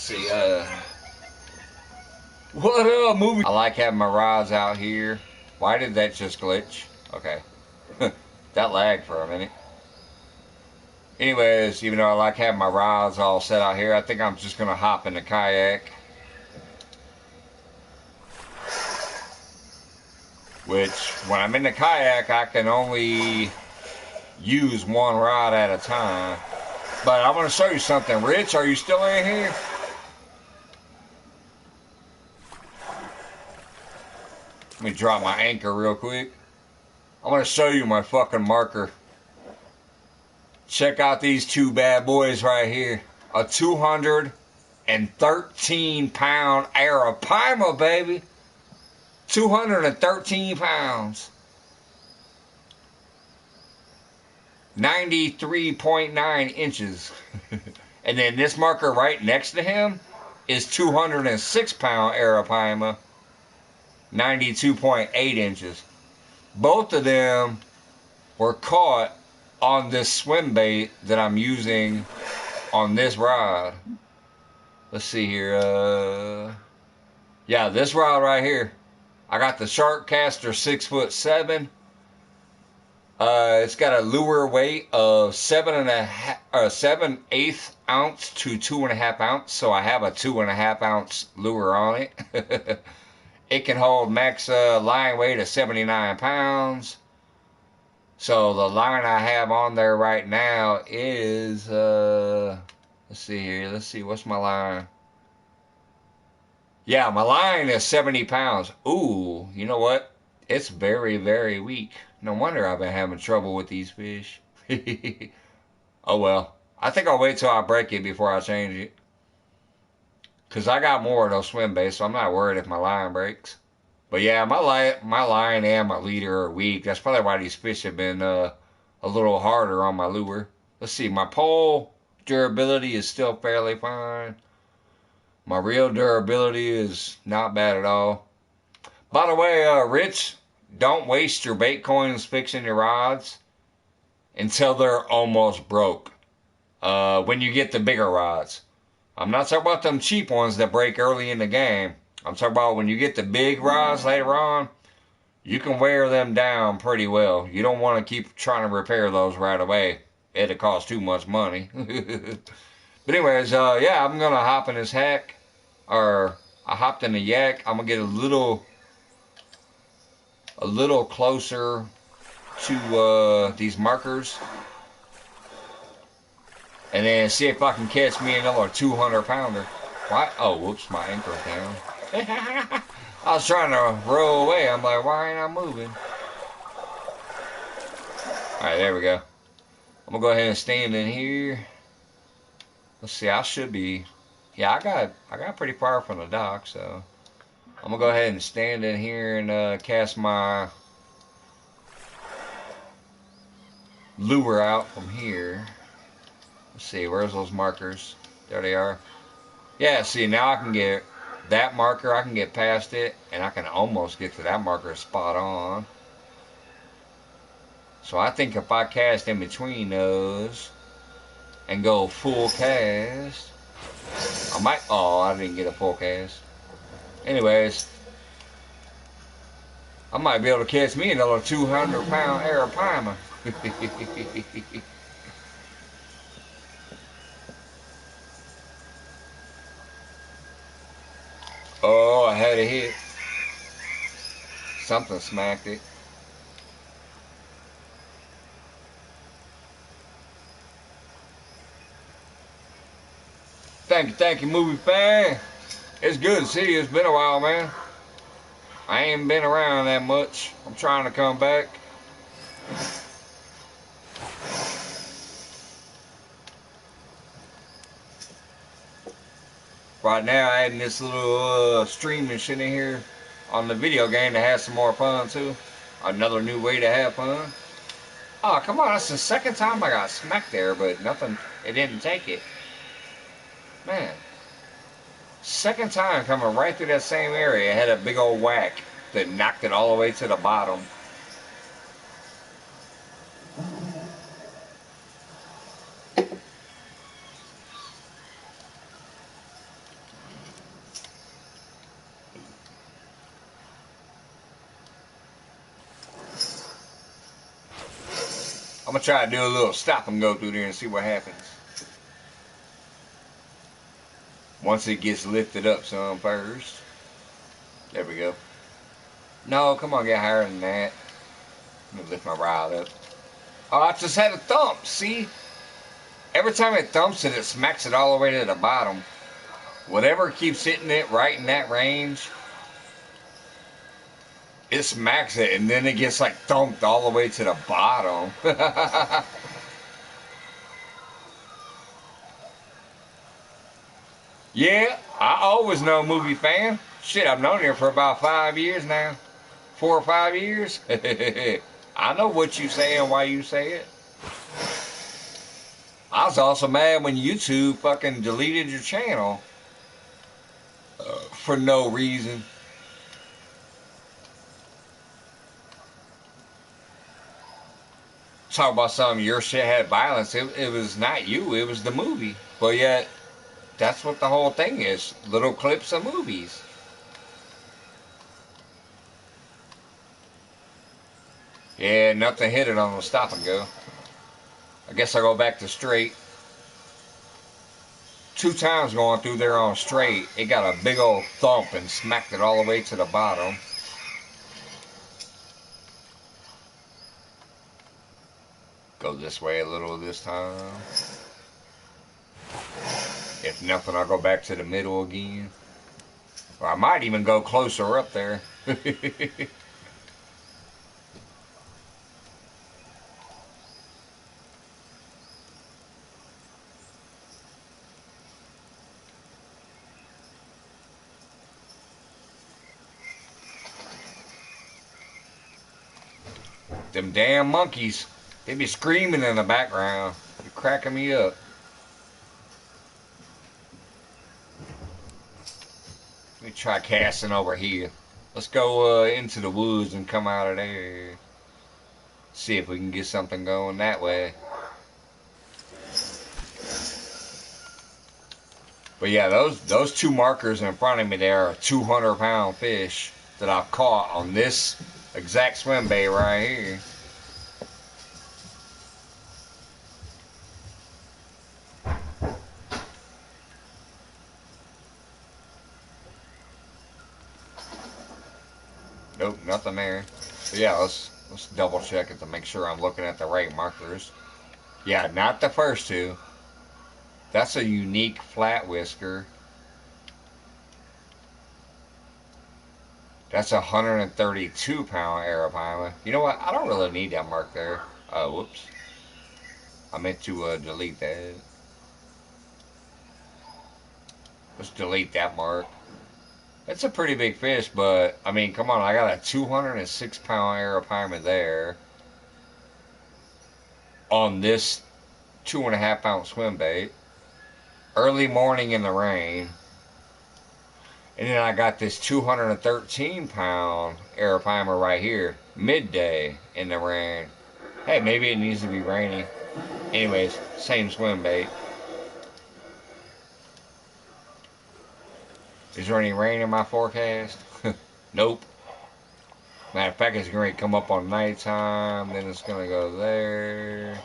see, what up, movie? I like having my rods out here. Why did that just glitch? Okay. That lagged for a minute. Anyways, even though I like having my rods all set out here, I think I'm just going to hop in the kayak. Which, when I'm in the kayak, I can only use one rod at a time. But I want to show you something. Rich, are you still in here? Let me drop my anchor real quick. I want to show you my fucking marker. Check out these two bad boys right here. A 213 pound Arapaima, baby. 213 pounds. 93.9 inches. And then this marker right next to him is 206 pound Arapaima. 92.8 inches. Both of them were caught on this swim bait that I'm using on this rod. Let's see here. Yeah, this rod right here. I got the Sharkcaster 6'7". It's got a lure weight of 7/8 ounce to 2.5 ounce. So I have a 2.5 ounce lure on it. It can hold max line weight of 79 pounds. So the line I have on there right now is, let's see here. Let's see, what's my line? Yeah, my line is 70 pounds. Ooh, you know what? It's very, very weak. No wonder I've been having trouble with these fish. Oh well. I think I'll wait till I break it before I change it. Because I got more of those swim baits, so I'm not worried if my line breaks. But yeah, my line and my leader are weak. That's probably why these fish have been a little harder on my lure. Let's see, my pole durability is still fairly fine. My reel durability is not bad at all. By the way, Rich, don't waste your bait coins fixing your rods until they're almost broke. When you get the bigger rods. I'm not talking about them cheap ones that break early in the game. I'm talking about when you get the big rods later on, you can wear them down pretty well. You don't want to keep trying to repair those right away. It'll cost too much money. But anyways, yeah, I'm going to hop in this hack. Or I hopped in the yak. I'm going to get a little closer to these markers. And then see if I can catch me another 200 pounder. Why? Oh, whoops, my anchor's down. I was trying to row away. I'm like, why ain't I moving? Alright, there we go. I'm gonna go ahead and stand in here. Let's see, I should be. Yeah, I got pretty far from the dock, so I'm gonna go ahead and stand in here and cast my lure out from here. Let's see, where's those markers? There they are. Yeah, see, now I can get that marker, I can get past it, and I can almost get to that marker spot on. So I think if I cast in between those and go full cast, I might, oh, I didn't get a full cast. Anyways, I might be able to catch me another 200-pound Arapaima. Oh, I had a hit. Something smacked it. Thank you, movie fan. It's good to see you. It's been a while, man. I ain't been around that much. I'm trying to come back. Right now, adding this little streaming shit in here on the video game to have some more fun too. Another new way to have fun. Oh, come on, that's the second time I got smacked there, but nothing, it didn't take it. Man. Second time coming right through that same area, it had a big old whack that knocked it all the way to the bottom. I'm gonna try to do a little stop and go through there and see what happens. Once it gets lifted up some first. There we go. No, come on, get higher than that. Let me lift my rod up. Oh, I just had a thump, see? Every time it thumps it, it smacks it all the way to the bottom. Whatever keeps hitting it right in that range, it smacks it, and then it gets like thumped all the way to the bottom. Yeah, I always know movie fan. Shit, I've known her for about 5 years now. 4 or 5 years. I know what you say and why you say it. I was also mad when YouTube fucking deleted your channel for no reason. Talk about some your shit had violence. It was not you, it was the movie. But yet, that's what the whole thing is. Little clips of movies. Yeah, nothing hit it on the stop and go. I guess I'll go back to straight. 2 times going through there on straight, it got a big old thump and smacked it all the way to the bottom. Go this way a little this time. If nothing, I'll go back to the middle again. Or I might even go closer up there. Them damn monkeys. They be screaming in the background. They're cracking me up. Let me try casting over here. Let's go into the woods and come out of there. See if we can get something going that way. But yeah, those 2 markers in front of me there are 200-pound fish that I've caught on this exact swim bait right here. Nope, nothing there. But yeah, let's double check it to make sure I'm looking at the right markers. Yeah, not the first 2. That's a unique flat whisker. That's a 132-pound arapaima. You know what? I don't really need that mark there. Oh, whoops. I meant to delete that. Let's delete that mark. It's a pretty big fish, but, I mean, come on. I got a 206-pound arapaima there on this 2.5-pound swim bait. Early morning in the rain. And then I got this 213-pound arapaima right here, midday in the rain. Hey, maybe it needs to be rainy. Anyways, same swim bait. Is there any rain in my forecast? Nope. Matter of fact, it's going to come up on nighttime. Then it's going to go there.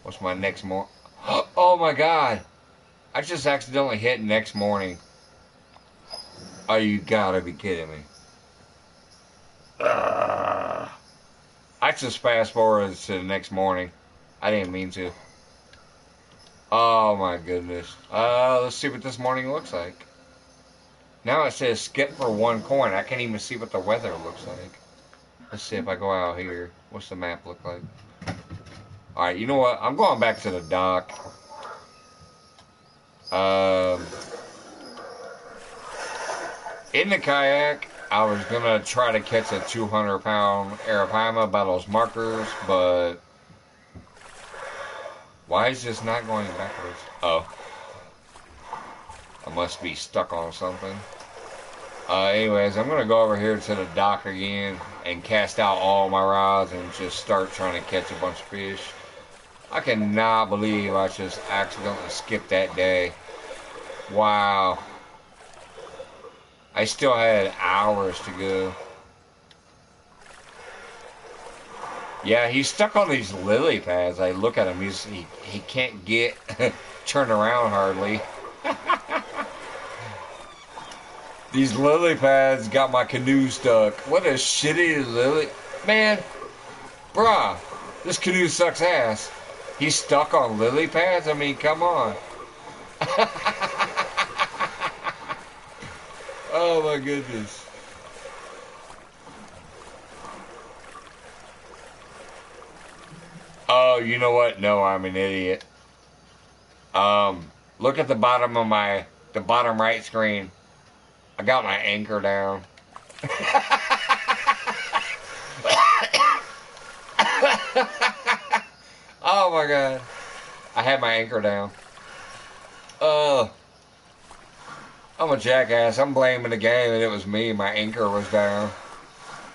What's my next morning? Oh my God. I just accidentally hit next morning. Oh, you gotta be kidding me. I just fast forwarded to the next morning. I didn't mean to. Oh my goodness. Let's see what this morning looks like. Now it says skip for 1 coin. I can't even see what the weather looks like. Let's see if I go out here. What's the map look like? Alright, you know what? I'm going back to the dock. In the kayak, I was gonna try to catch a 200-pound arapaima by those markers, but why is this not going backwards? Oh, I must be stuck on something. Anyways, I'm gonna go over here to the dock again and cast out all my rods and just start trying to catch a bunch of fish. I cannot believe I just accidentally skipped that day. Wow. I still had hours to go. Yeah, he's stuck on these lily pads. I look at him. He can't get turn around hardly. These lily pads got my canoe stuck. What a shitty lily man, bruh. This canoe sucks ass. He's stuck on lily pads. I mean, come on. Oh my goodness. Oh, you know what? No, I'm an idiot. Look at the bottom of the bottom right screen. I got my anchor down. Oh my god. I had my anchor down. Uh, I'm a jackass. I'm blaming the game and it was me. My anchor was down.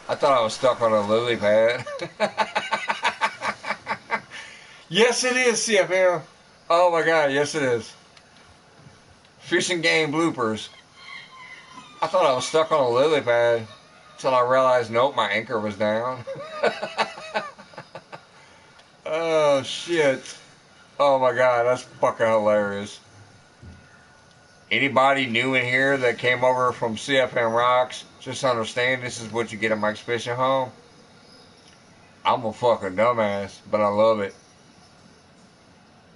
I thought I was stuck on a lily pad. Yes, it is, CFM. Oh my god, yes it is. Fishing game bloopers. I thought I was stuck on a lily pad until I realized, nope, my anchor was down. Oh shit. Oh my god, that's fucking hilarious. Anybody new in here that came over from CFM Rocks, just understand this is what you get at Mike's Fishing Home. I'm a fucking dumbass, but I love it.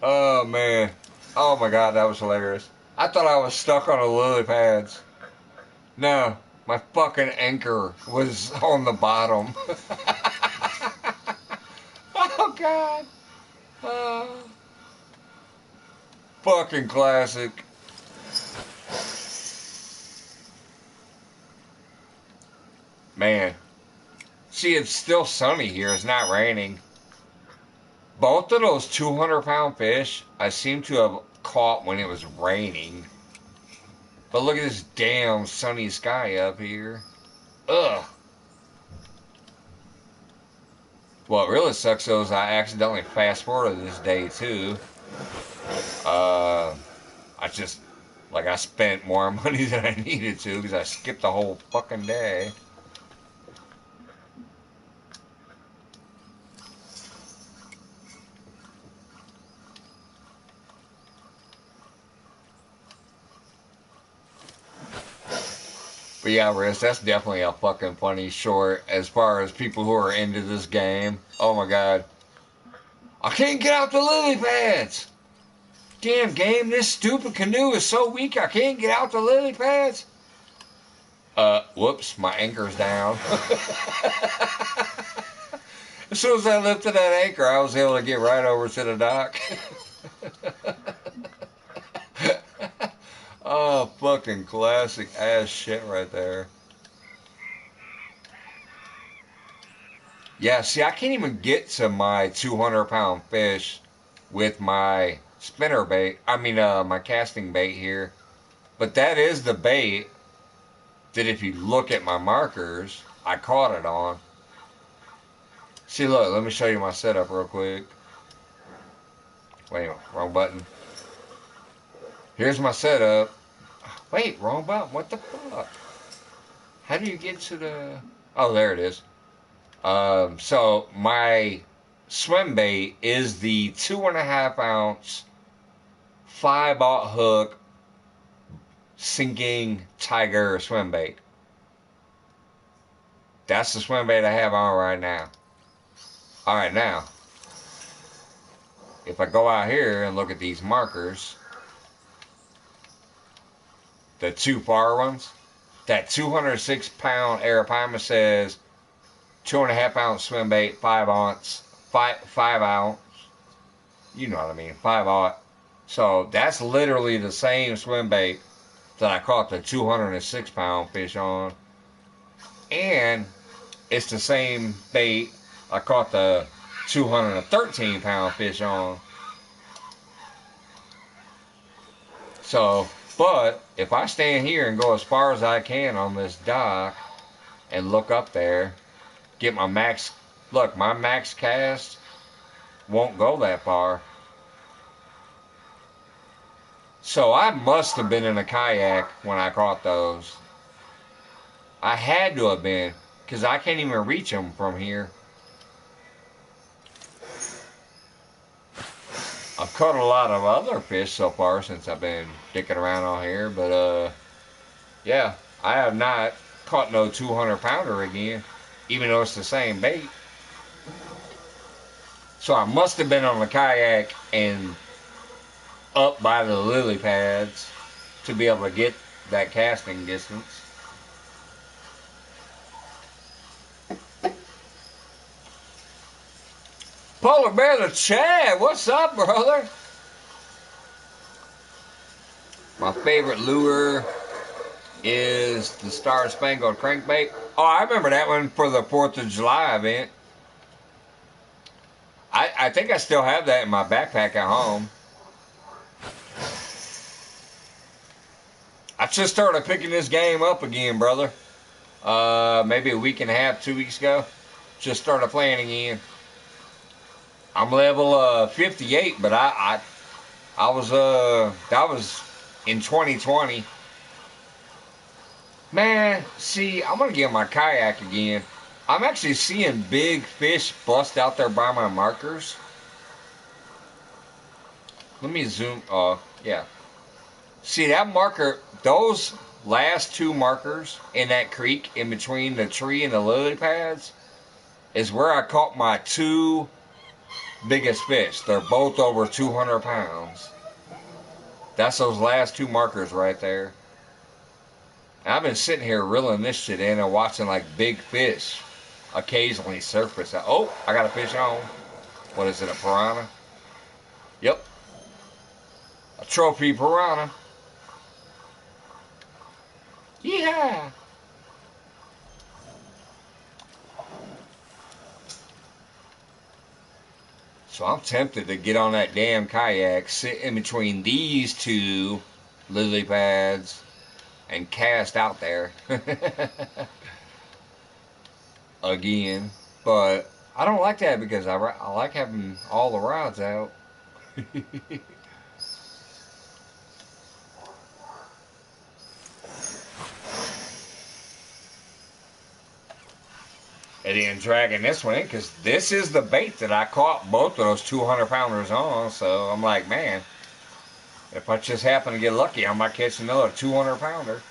Oh man. Oh my god, that was hilarious. I thought I was stuck on the lily pads. No, my fucking anchor was on the bottom. Oh god. Oh, fucking classic. Man. See, it's still sunny here. It's not raining. Both of those 200-pound fish I seem to have caught when it was raining. But look at this damn sunny sky up here. Ugh. What really sucks though is I accidentally fast forwarded this day too. Uh, I just, like, I spent more money than I needed to because I skipped the whole fucking day. But yeah, Riz, that's definitely a fucking funny short as far as people who are into this game. Oh my god. I can't get out the lily pads! Damn game, this stupid canoe is so weak I can't get out the lily pads. Whoops, my anchor's down. As soon as I lifted that anchor, I was able to get right over to the dock. Oh, fucking classic ass shit right there. Yeah, see, I can't even get to my 200-pound fish with my spinner bait. I mean, my casting bait here. But that is the bait that if you look at my markers, I caught it on. See, look, let me show you my setup real quick. Wait, wrong button. Here's my setup. Wait, wrong button. What the fuck? How do you get to the... Oh, there it is. So my swim bait is the 2.5-ounce 5/0 hook sinking tiger swim bait. That's the swim bait I have on right now. All right, now, if I go out here and look at these markers, the two far ones, that 206-pound Arapaima says 2.5-ounce swim bait, 5 ounce. You know what I mean, 5/0. So that's literally the same swim bait that I caught the 206-pound fish on, and it's the same bait I caught the 213-pound fish on. So, but if I stand here and go as far as I can on this dock and look up there, get my max, look, my max cast won't go that far. So I must have been in a kayak when I caught those. I had to have been, because I can't even reach them from here. I've caught a lot of other fish so far since I've been dicking around on here, but yeah, I have not caught no 200 pounder again, even though it's the same bait. So I must have been on the kayak and up by the lily pads to be able to get that casting distance. Polar Bear the Chad, what's up, brother? My favorite lure is the Star Spangled Crankbait. Oh, I remember that one for the 4th of July event. I think I still have that in my backpack at home. I just started picking this game up again, brother. Maybe a week and a half, 2 weeks ago. Just started playing again. I'm level 58, but I was that was in 2020. Man, see, I'm gonna get my kayak again. I'm actually seeing big fish bust out there by my markers. Let me zoom. Yeah. See that marker? Those last two markers in that creek in between the tree and the lily pads is where I caught my two biggest fish. They're both over 200 pounds. That's those last two markers right there. And I've been sitting here reeling this shit in and watching like big fish occasionally surface. Oh, I got a fish on. What is it, a piranha? Yep, a trophy piranha. Yeah. So I'm tempted to get on that damn kayak, sit in between these two lily pads, and cast out there again. But I don't like that because I like having all the rods out. And then dragging this one in because this is the bait that I caught both of those 200 pounders on. So I'm like, man, if I just happen to get lucky, I might catch another 200 pounder.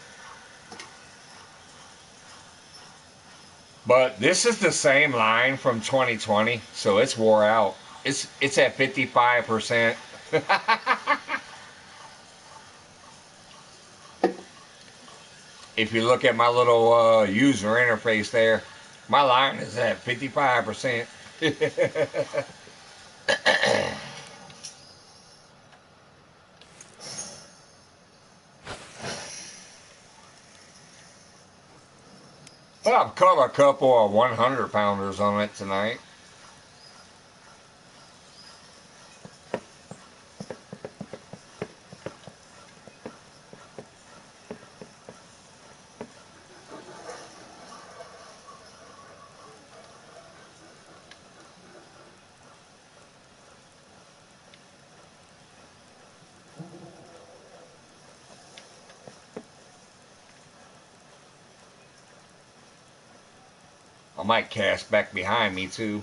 But this is the same line from 2020, so it's wore out. It's at 55%. If you look at my little user interface there, my line is at 55%. But I've caught a couple of 100 pounders on it tonight. I might cast back behind me too.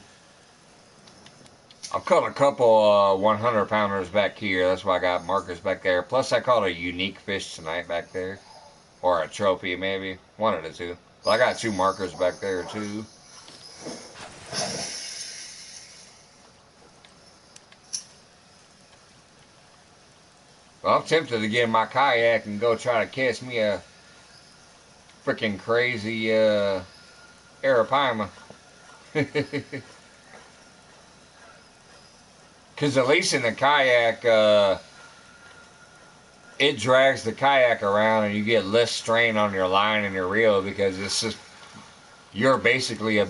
I've caught a couple 100 pounders back here. That's why I got markers back there. Plus, I caught a unique fish tonight back there. Or a trophy, maybe. One of the two. But I got two markers back there, too. Well, I'm tempted to get in my kayak and go try to catch me a freaking crazy arapaima. Because at least in the kayak, it drags the kayak around and you get less strain on your line and your reel because it's just, you're basically a,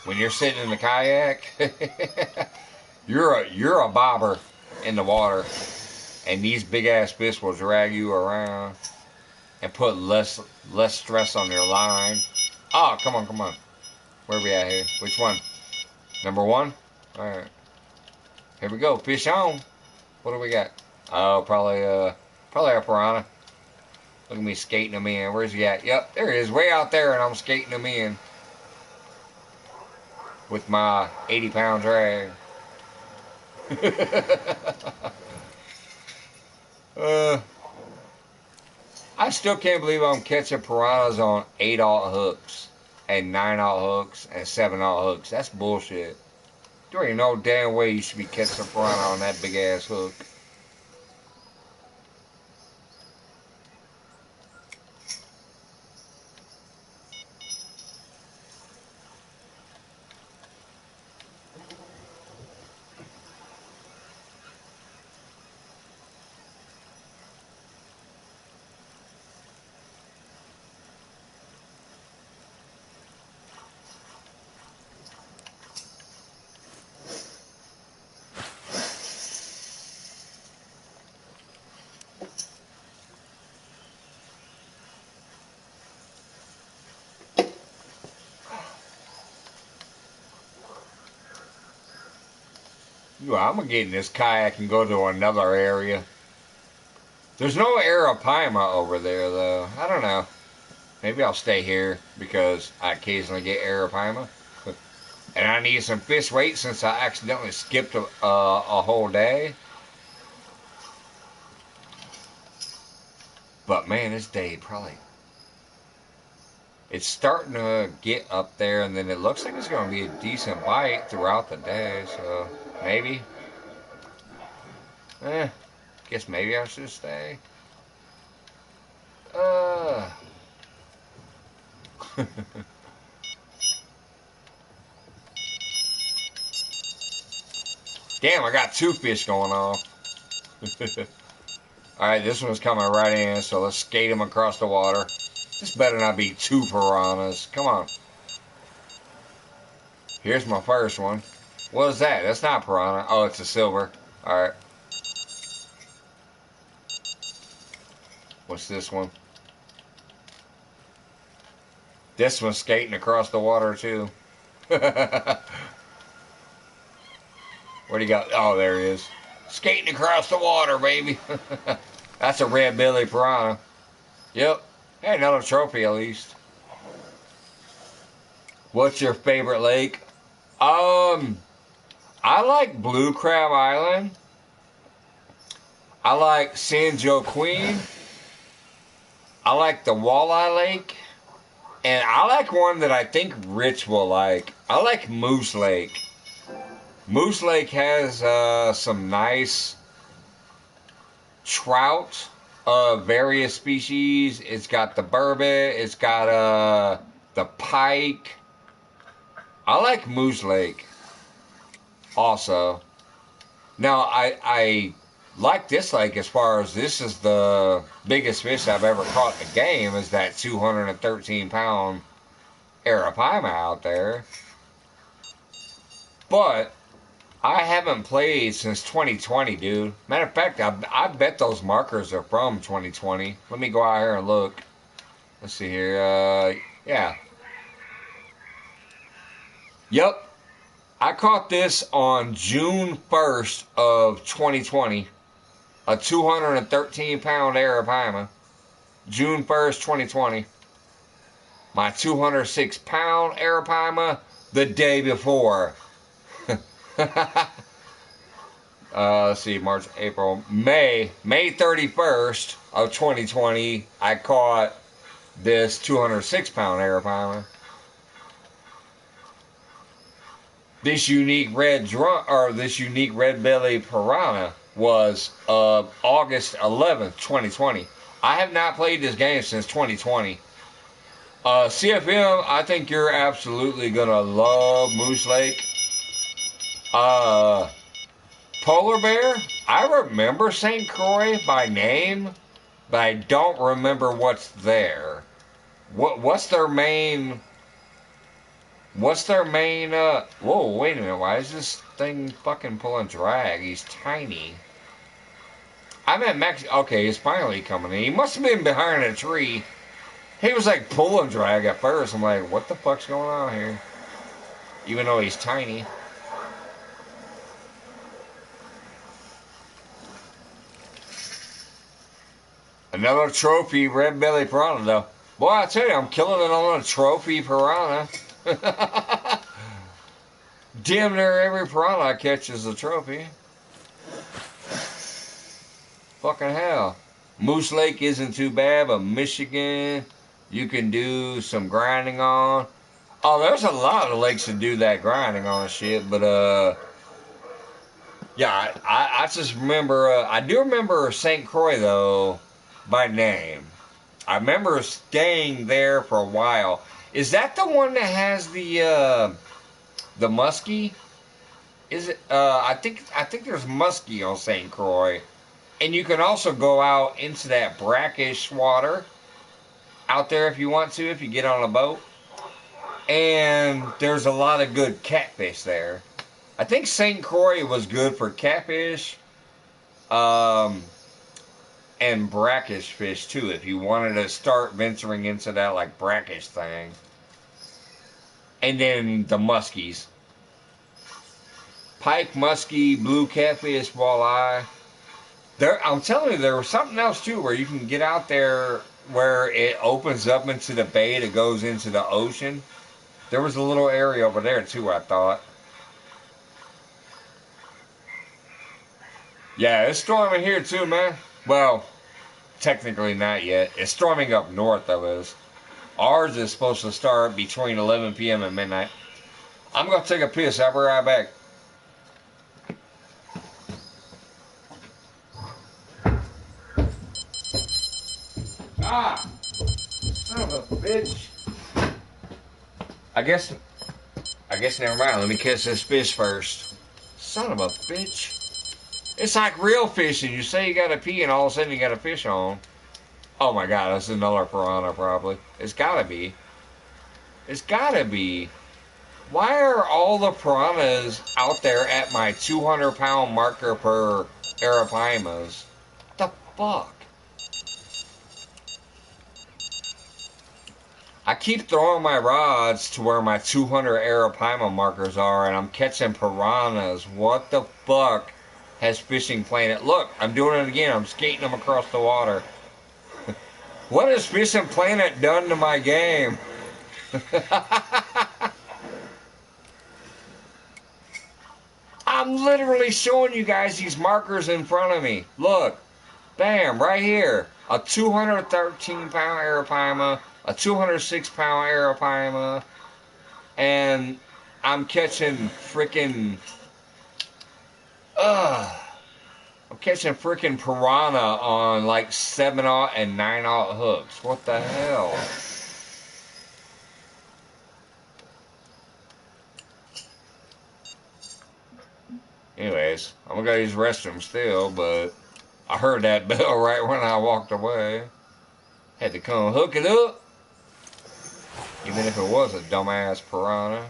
when you're sitting in the kayak, you're a bobber in the water, and these big ass fish will drag you around and put less stress on your line. Oh, come on, come on. Where we at here? Which one? Number one? Alright. Here we go. Fish on. What do we got? Oh, probably a piranha. Look at me skating him in. Where's he at? Yep, there he is. Way out there, and I'm skating him in with my 80-pound drag. uh, I still can't believe I'm catching piranhas on 8-aught hooks and 9-aught hooks and 7-aught hooks. That's bullshit. There ain't no damn way you should be catching a piranha on that big ass hook. Well, I'm gonna get in this kayak and go to another area. There's no arapaima over there though. I don't know. Maybe I'll stay here because I occasionally get arapaima. And I need some fish weight since I accidentally skipped a whole day. But man, this day probably it's starting to get up there, and then it looks like it's going to be a decent bite throughout the day. So maybe, guess maybe I should stay. Damn, I got two fish going off. Alright, this one's coming right in, so let's skate him across the water. This better not be two piranhas. Come on. Here's my first one. What is that? That's not piranha. Oh, it's a silver. Alright. What's this one? This one's skating across the water, too. Where'd he go? Oh, there he is. Skating across the water, baby. That's a red belly piranha. Yep. Hey, another trophy at least. What's your favorite lake? I like Blue Crab Island. I like San Joaquin. I like the Walleye Lake. And I like one that I think Rich will like. I like Moose Lake. Moose Lake has some nice trout of various species. It's got the burbot. It's got the pike. I like Moose Lake also. Now, I like this lake as far as this is the biggest fish I've ever caught in the game is that 213-pound arapaima out there. But I haven't played since 2020, dude. Matter of fact, I bet those markers are from 2020. Let me go out here and look. Let's see here. Yeah. Yep. I caught this on June 1st of 2020. A 213-pound arapaima. June 1st, 2020. My 206-pound arapaima the day before. Let's see, March, April, May 31st of 2020, I caught this 206-pound arapaima. This unique red belly piranha was August 11th, 2020. I have not played this game since 2020. CFM, I think you're absolutely gonna love Moose Lake. Polar Bear, I remember St. Croix by name, but I don't remember what's there. What's their main... Whoa, wait a minute, why is this thing fucking pulling drag? He's tiny. I'm at Mex... Okay, he's finally coming in. He must have been behind a tree. He was like pulling drag at first. I'm like, what the fuck's going on here? Even though he's tiny. Another trophy red belly piranha though. Boy, I tell you, I'm killing it on a trophy piranha. Damn near every piranha I catch is a trophy. Fucking hell. Moose Lake isn't too bad, but Michigan, you can do some grinding on. Oh, there's a lot of lakes to do that grinding on and shit, but yeah, I just remember, I do remember St. Croix though, by name. I remember staying there for a while. Is that the one that has the muskie? Is it? I think there's muskie on St. Croix, and you can also go out into that brackish water out there if you want to, if you get on a boat. And there's a lot of good catfish there. I think St. Croix was good for catfish, um, and brackish fish too. If you wanted to start venturing into that like brackish thing, and then the muskies, pike, muskie, blue catfish, walleye. There, I'm telling you, there was something else too where you can get out there where it opens up into the bay that goes into the ocean. There was a little area over there too, I thought. Yeah, it's storming here too, man. Well, technically not yet. It's storming up north of us. Ours is supposed to start between 11 p.m. and midnight. I'm going to take a piss. I'll be right back. Ah! Son of a bitch. I guess never mind. Let me catch this fish first. Son of a bitch. It's like real fishing. You say you got to pee and all of a sudden you got a fish on. Oh my god, that's another piranha probably. It's gotta be. It's gotta be. Why are all the piranhas out there at my 200-pound marker per arapimas? What the fuck? I keep throwing my rods to where my 200 arapaima markers are and I'm catching piranhas. What the fuck has Fishing Planet? Look, I'm doing it again. I'm skating them across the water. What has Fishing Planet done to my game? I'm literally showing you guys these markers in front of me. Look. Bam, right here. A 213-pound arapaima, a 206-pound arapaima, and I'm catching freaking, I'm catching freaking piranha on like 7/0 and 9/0 hooks. What the hell? Anyways, I'm gonna go use the restroom still, but I heard that bell right when I walked away. Had to come hook it up, even if it was a dumbass piranha.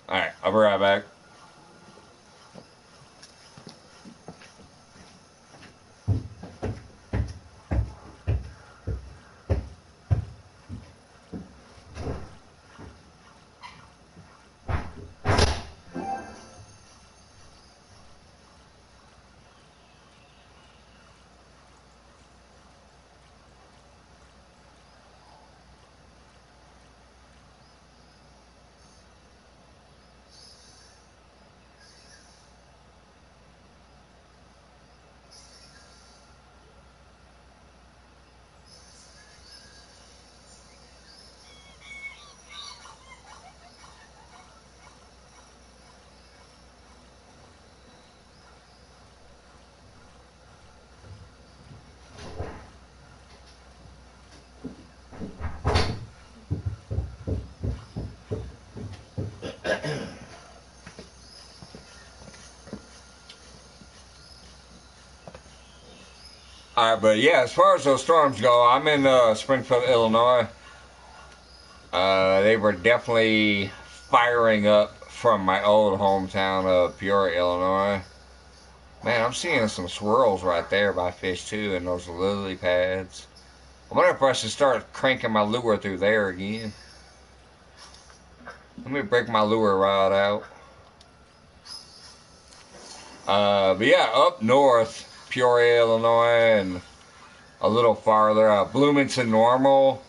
Alright, I'll be right back. Alright, but yeah, as far as those storms go, I'm in Springfield, Illinois. They were definitely firing up from my old hometown of Peoria, Illinois. Man, I'm seeing some swirls right there by fish too in those lily pads. I wonder if I should start cranking my lure through there again. Let me break my lure rod out. But yeah, up north, Peoria, Illinois, and a little farther, Bloomington, Normal,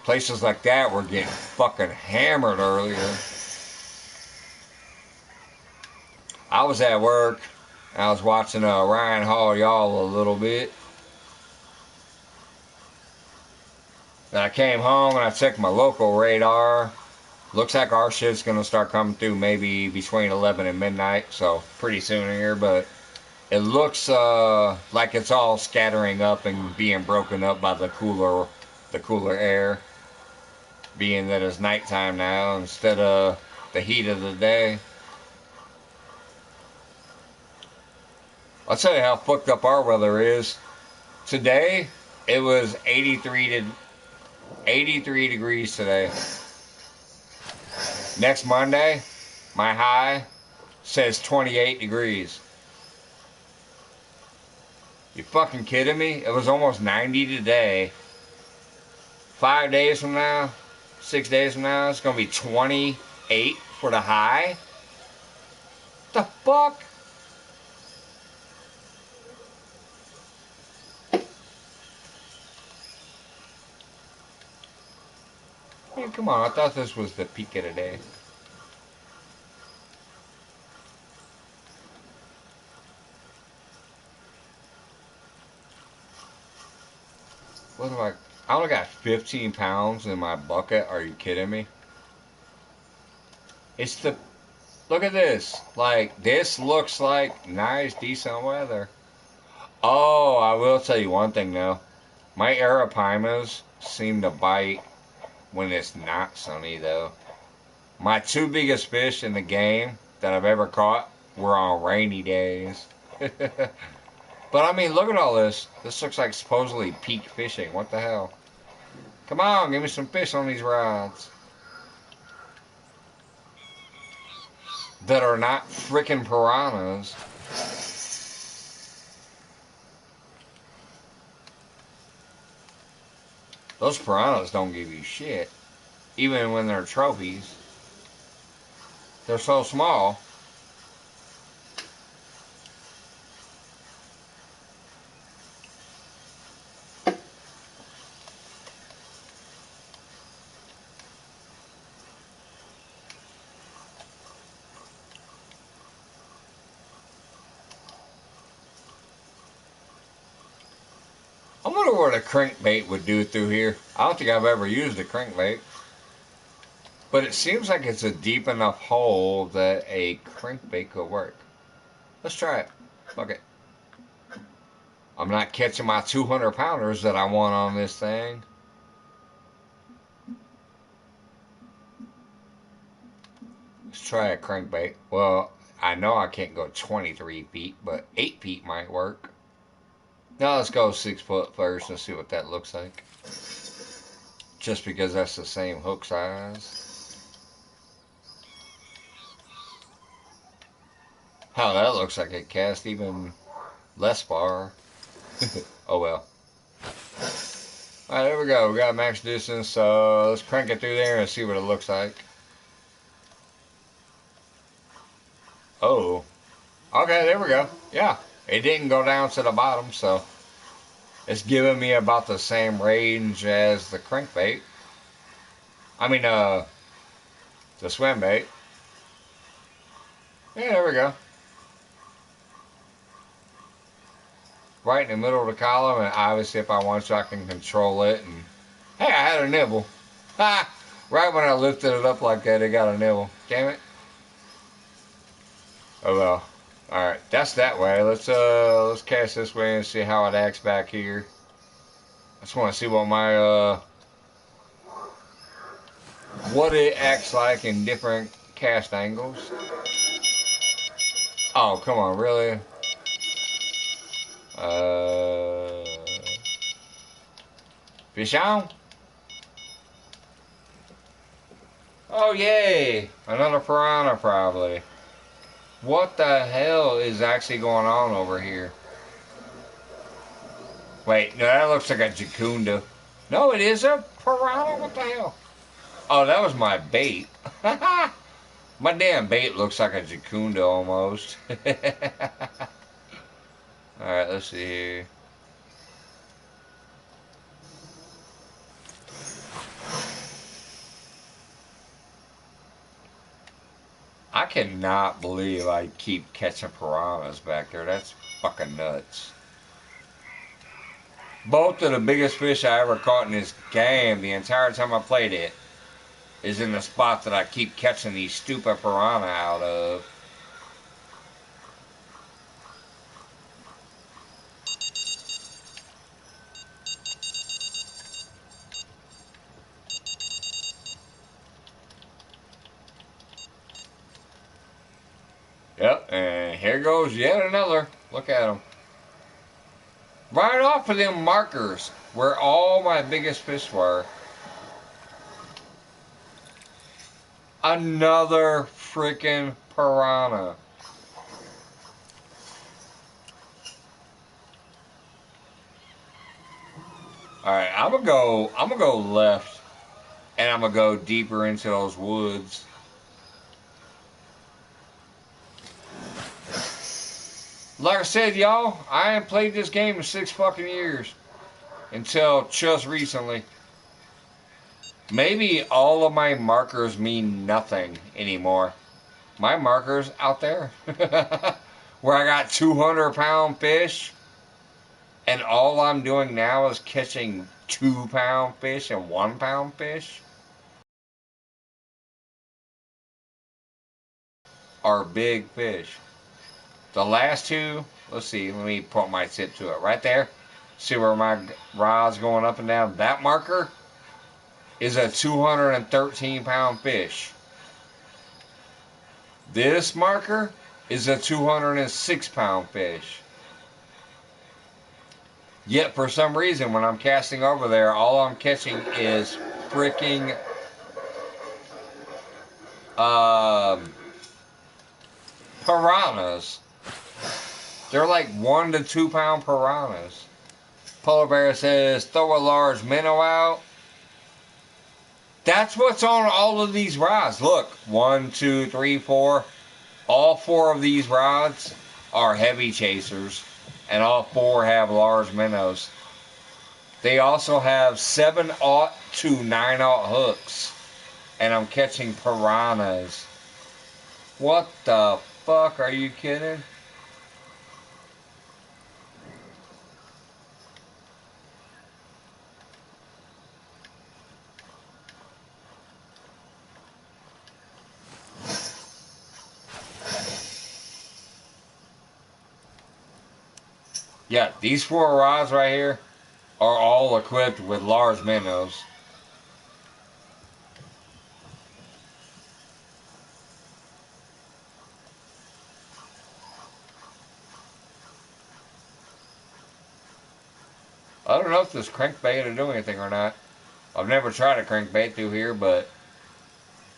places like that were getting fucking hammered earlier. I was at work. I was watching Ryan Hall y'all a little bit. Then I came home and I checked my local radar. Looks like our shit's gonna start coming through maybe between 11 and midnight, so pretty soon here. But it looks like it's all scattering up and being broken up by the cooler air. Being that it's nighttime now instead of the heat of the day. I'll tell you how fucked up our weather is. Today it was 83 degrees today. Next Monday, my high says 28 degrees. You fucking kidding me? It was almost 90 today. 5 days from now, 6 days from now, it's gonna be 28 for the high. What the fuck? Man, come on, I thought this was the peak of the day. What do I only got 15 pounds in my bucket. Are you kidding me? It's the, look at this. Like, this looks like nice, decent weather. Oh, I will tell you one thing though. My arapimas seem to bite when it's not sunny though. My two biggest fish in the game that I've ever caught were on rainy days. But I mean, look at all this. This looks like supposedly peak fishing. What the hell? Come on, give me some fish on these rods. That are not freaking piranhas. Those piranhas don't give you shit. Even when they're trophies. They're so small. I wonder what a crankbait would do through here. I don't think I've ever used a crankbait. But it seems like it's a deep enough hole that a crankbait could work. Let's try it. Fuck it. I'm not catching my 200 pounders that I want on this thing. Let's try a crankbait. Well, I know I can't go 23 feet, but 8 feet might work. Now let's go 6 foot first and see what that looks like. Just because that's the same hook size. How that looks like it cast even less far. Oh well. Alright, there we go. We got max distance, so let's crank it through there and see what it looks like. Oh. Okay, there we go. Yeah. It didn't go down to the bottom, so it's giving me about the same range as the crankbait. I mean, the swim bait. Yeah, there we go. Right in the middle of the column, and obviously if I want to, I can control it. And hey, I had a nibble. Ha! Right when I lifted it up like that, it got a nibble. Damn it. Oh well. Alright, that's that way. Let's cast this way and see how it acts back here. I just want to see what my what it acts like in different cast angles. Oh, come on, really? Fish on? Oh, yay! Another piranha, probably. What the hell is actually going on over here? Wait, no, that looks like a jacunda. No, it is a piranha. What the hell? Oh, that was my bait. My damn bait looks like a jacunda almost. Alright, let's see here. I cannot believe I keep catching piranhas back there. That's fucking nuts. Both of the biggest fish I ever caught in this game, the entire time I played it, is in the spot that I keep catching these stupid piranha out of. Yep, and here goes yet another. Look at them. Right off of them markers where all my biggest fish were. Another freaking piranha. Alright, I'm gonna go left and I'm gonna go deeper into those woods. Like I said, y'all, I ain't played this game in 6 fucking years. Until just recently. Maybe all of my markers mean nothing anymore. My markers out there, where I got 200-pound fish, and all I'm doing now is catching 2-pound fish and 1-pound fish, are big fish. The last two, let's see, let me put my tip to it right there. See where my rod's going up and down? That marker is a 213-pound fish. This marker is a 206-pound fish. Yet for some reason, when I'm casting over there, all I'm catching is freaking piranhas. They're like 1 to 2 pound piranhas. Polar Bear says, throw a large minnow out. That's what's on all of these rods. Look, 1, 2, 3, 4. All 4 of these rods are heavy chasers, and all 4 have large minnows. They also have 7/0 to 9/0 hooks, and I'm catching piranhas. What the fuck? Are you kidding? Yeah, these 4 rods right here are all equipped with large minnows. I don't know if this crankbait will do anything or not. I've never tried a crankbait through here, but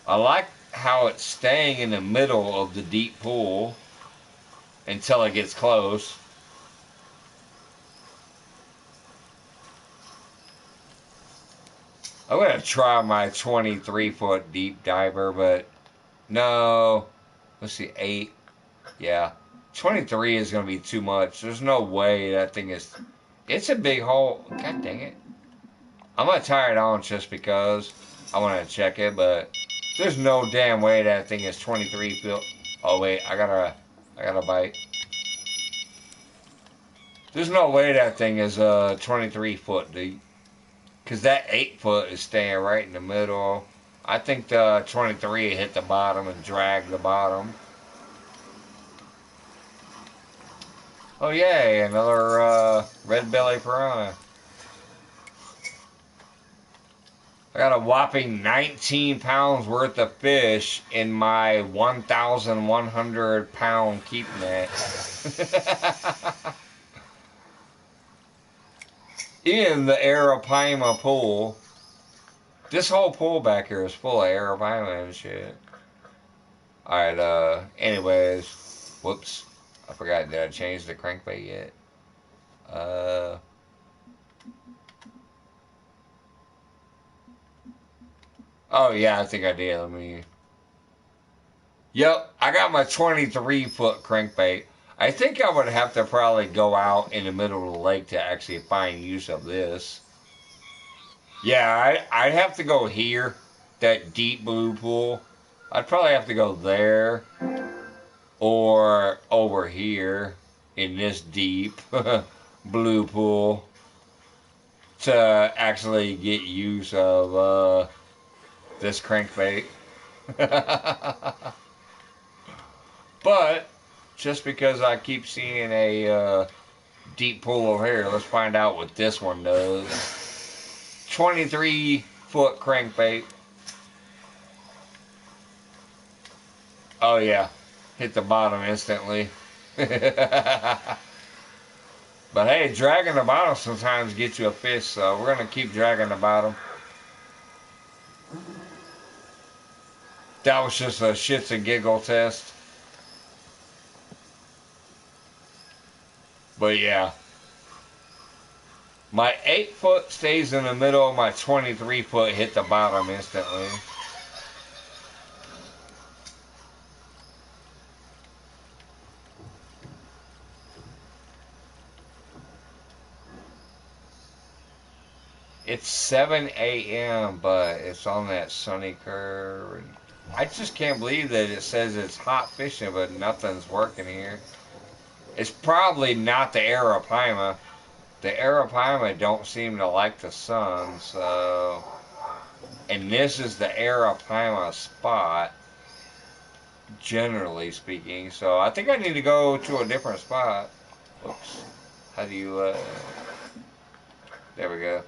I like how it's staying in the middle of the deep pool until it gets close. I'm going to try my 23-foot deep diver, but no. Let's see, 8. Yeah. 23 is going to be too much. There's no way that thing is... It's a big hole. God dang it. I'm going to tie it on just because I want to check it, but there's no damn way that thing is 23 feet. Oh, wait. I got a bite. There's no way that thing is 23 foot deep. Because that 8 foot is staying right in the middle. I think the 23 hit the bottom and dragged the bottom. Oh yay, another red belly piranha. I got a whopping 19 pounds worth of fish in my 1,100 pound keep net. In the Arapaima pool. This whole pool back here is full of Arapaima and shit. Alright, anyways. Whoops. I forgot, did I change the crankbait yet? Oh yeah, I think I did. Let me... Yep, I got my 23-foot crankbait. I think I would have to probably go out in the middle of the lake to actually find use of this. Yeah, I'd have to go here, that deep blue pool, I'd probably have to go there or over here in this deep blue pool to actually get use of this crankbait. But just because I keep seeing a deep pool over here, let's find out what this one does. 23-foot crankbait. Oh yeah, hit the bottom instantly. But hey, dragging the bottom sometimes gets you a fish, so we're going to keep dragging the bottom. That was just a shits and giggle test. But yeah. My 8-foot stays in the middle, my 23-foot hit the bottom instantly. It's 7 a.m., but it's on that sunny curve. I just can't believe that it says it's hot fishing, but nothing's working here. It's probably not the Arapaima. The Arapaima don't seem to like the sun, so... And this is the Arapaima spot, generally speaking. So I think I need to go to a different spot. Oops. How do you, There we go.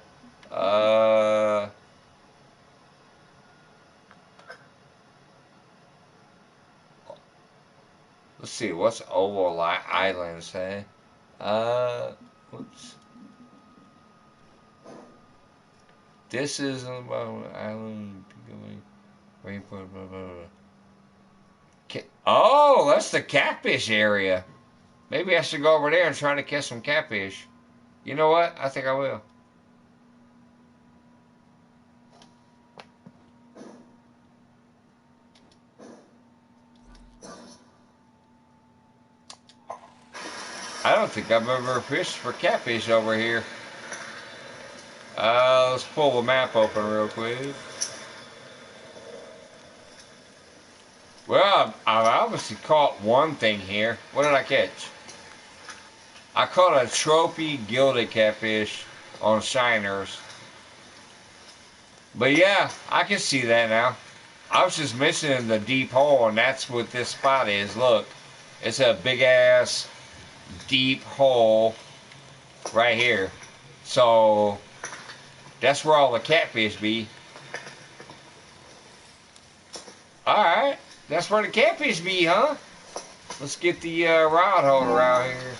Let's see, what's Oval Island say? Oops. This is island rainbow. Blah, blah, blah. Oh, that's the catfish area. Maybe I should go over there and try to catch some catfish. You know what? I think I will. I don't think I've ever fished for catfish over here. Let's pull the map open real quick. Well, I've obviously caught one thing here. What did I catch? I caught a trophy gilded catfish on shiners. But yeah, I can see that now. I was just missing the deep hole, and that's what this spot is. Look, it's a big ass deep hole right here. So that's where all the catfish be. Alright, that's where the catfish be, huh? Let's get the rod holder out here.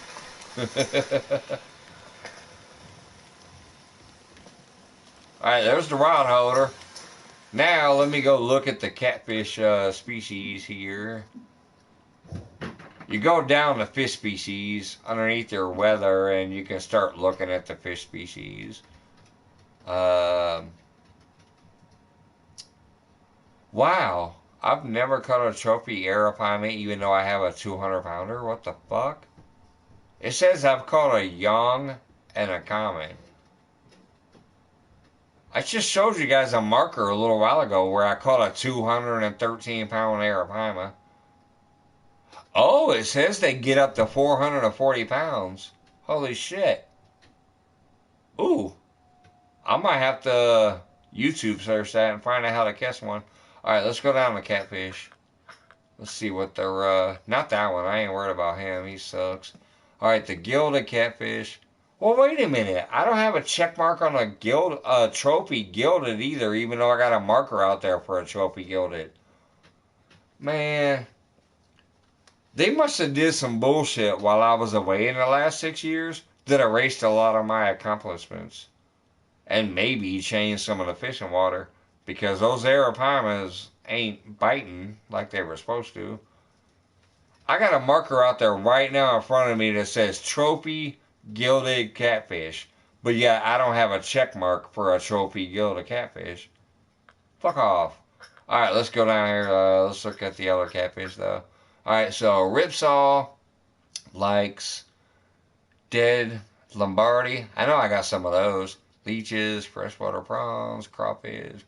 Alright, there's the rod holder. Now let me go look at the catfish species here. You go down to fish species underneath their weather, and you can start looking at the fish species. Wow, I've never caught a trophy Arapaima even though I have a 200-pounder. What the fuck? It says I've caught a young and a common. I just showed you guys a marker a little while ago where I caught a 213-pound Arapaima. Oh, it says they get up to 440 pounds. Holy shit. Ooh. I might have to YouTube search that and find out how to catch one. Alright, let's go down to catfish. Let's see what they're, not that one. I ain't worried about him. He sucks. Alright, the gilded catfish. Well, wait a minute. I don't have a check mark on a trophy gilded either, even though I got a marker out there for a trophy gilded. Man. They must have did some bullshit while I was away in the last 6 years that erased a lot of my accomplishments. And maybe changed some of the fishing water. Because those Arapaimas ain't biting like they were supposed to. I got a marker out there right now in front of me that says trophy gilded catfish. But yeah, I don't have a check mark for a trophy gilded catfish. Fuck off. Alright, let's go down here. Let's look at the other catfish though. Alright, so Ripsaw likes dead Lombardi. I know I got some of those. Leeches, freshwater prawns, crawfish.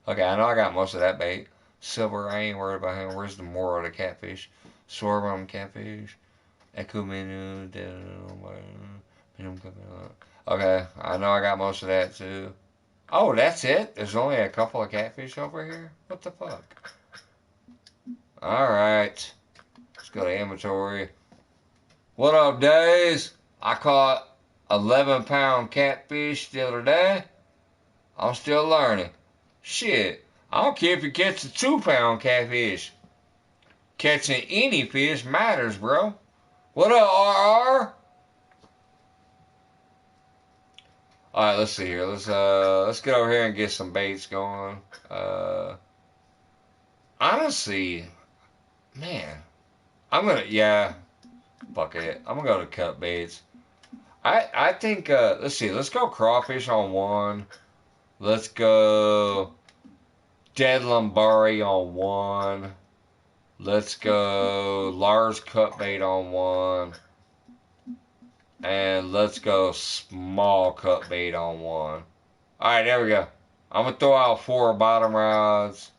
Okay, I know I got most of that bait. Silver, I ain't worried about him. Where's the more of the catfish? Sorghum catfish. Echo menu. Okay, I know I got most of that too. Oh, that's it? There's only a couple of catfish over here? What the fuck? Alright. Let's go to inventory. What up, Days? I caught 11-pound catfish the other day. I'm still learning. Shit, I don't care if you catch a 2-pound catfish. Catching any fish matters, bro. What up, RR? Alright, let's see here. Let's get over here and get some baits going. Honestly, man, yeah, fuck it. I'm gonna go to cut baits. I think, let's see, let's go crawfish on one. Let's go dead lambari on one. Let's go Lars cut bait on one. And let's go small cut bait on one. Alright, there we go. I'm gonna throw out 4 bottom rods.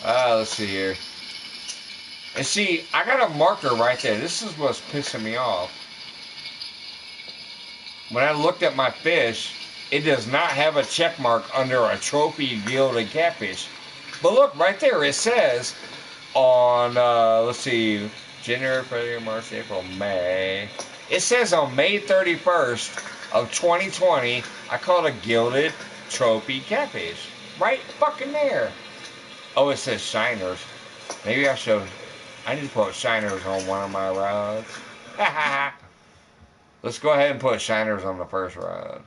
Let's see here. And see, I got a marker right there. This is what's pissing me off. When I looked at my fish, it does not have a check mark under a trophy gilded catfish. But look, right there, it says on, let's see, January, February, March, April, May. It says on May 31st of 2020, I caught a gilded trophy catfish. Right fucking there. Oh, it says shiners. Maybe I need to put shiners on one of my rods. Let's go ahead and put shiners on the first rod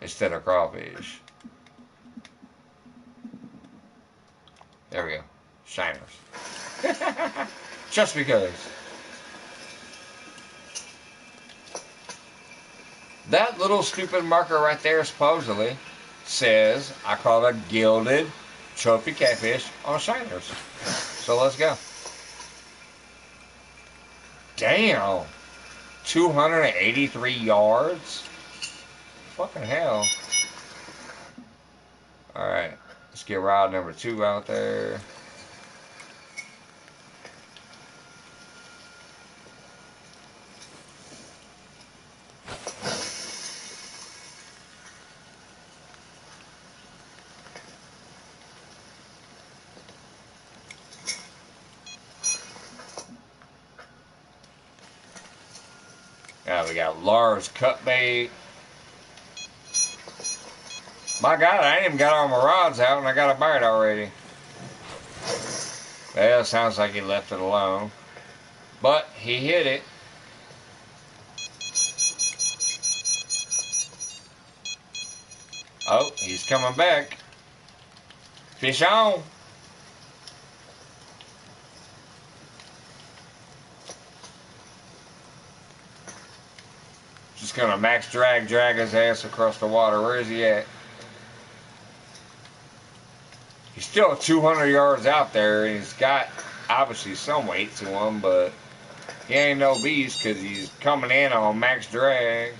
instead of crawfish. There we go. Shiners. Just because. That little stupid marker right there supposedly says I caught a gilded trophy catfish on shiners. So let's go. Damn. 283 yards? Fucking hell. Alright. Let's get rod number 2 out there. We got Lars cut bait. My God, I ain't even got all my rods out and I got a bite already. Well, sounds like he left it alone. But he hit it. Oh, he's coming back. Fish on. Just gonna max drag his ass across the water. Where is he at? He's still 200 yards out there, and he's got obviously some weight to him, but he ain't no beast because he's coming in on max drag.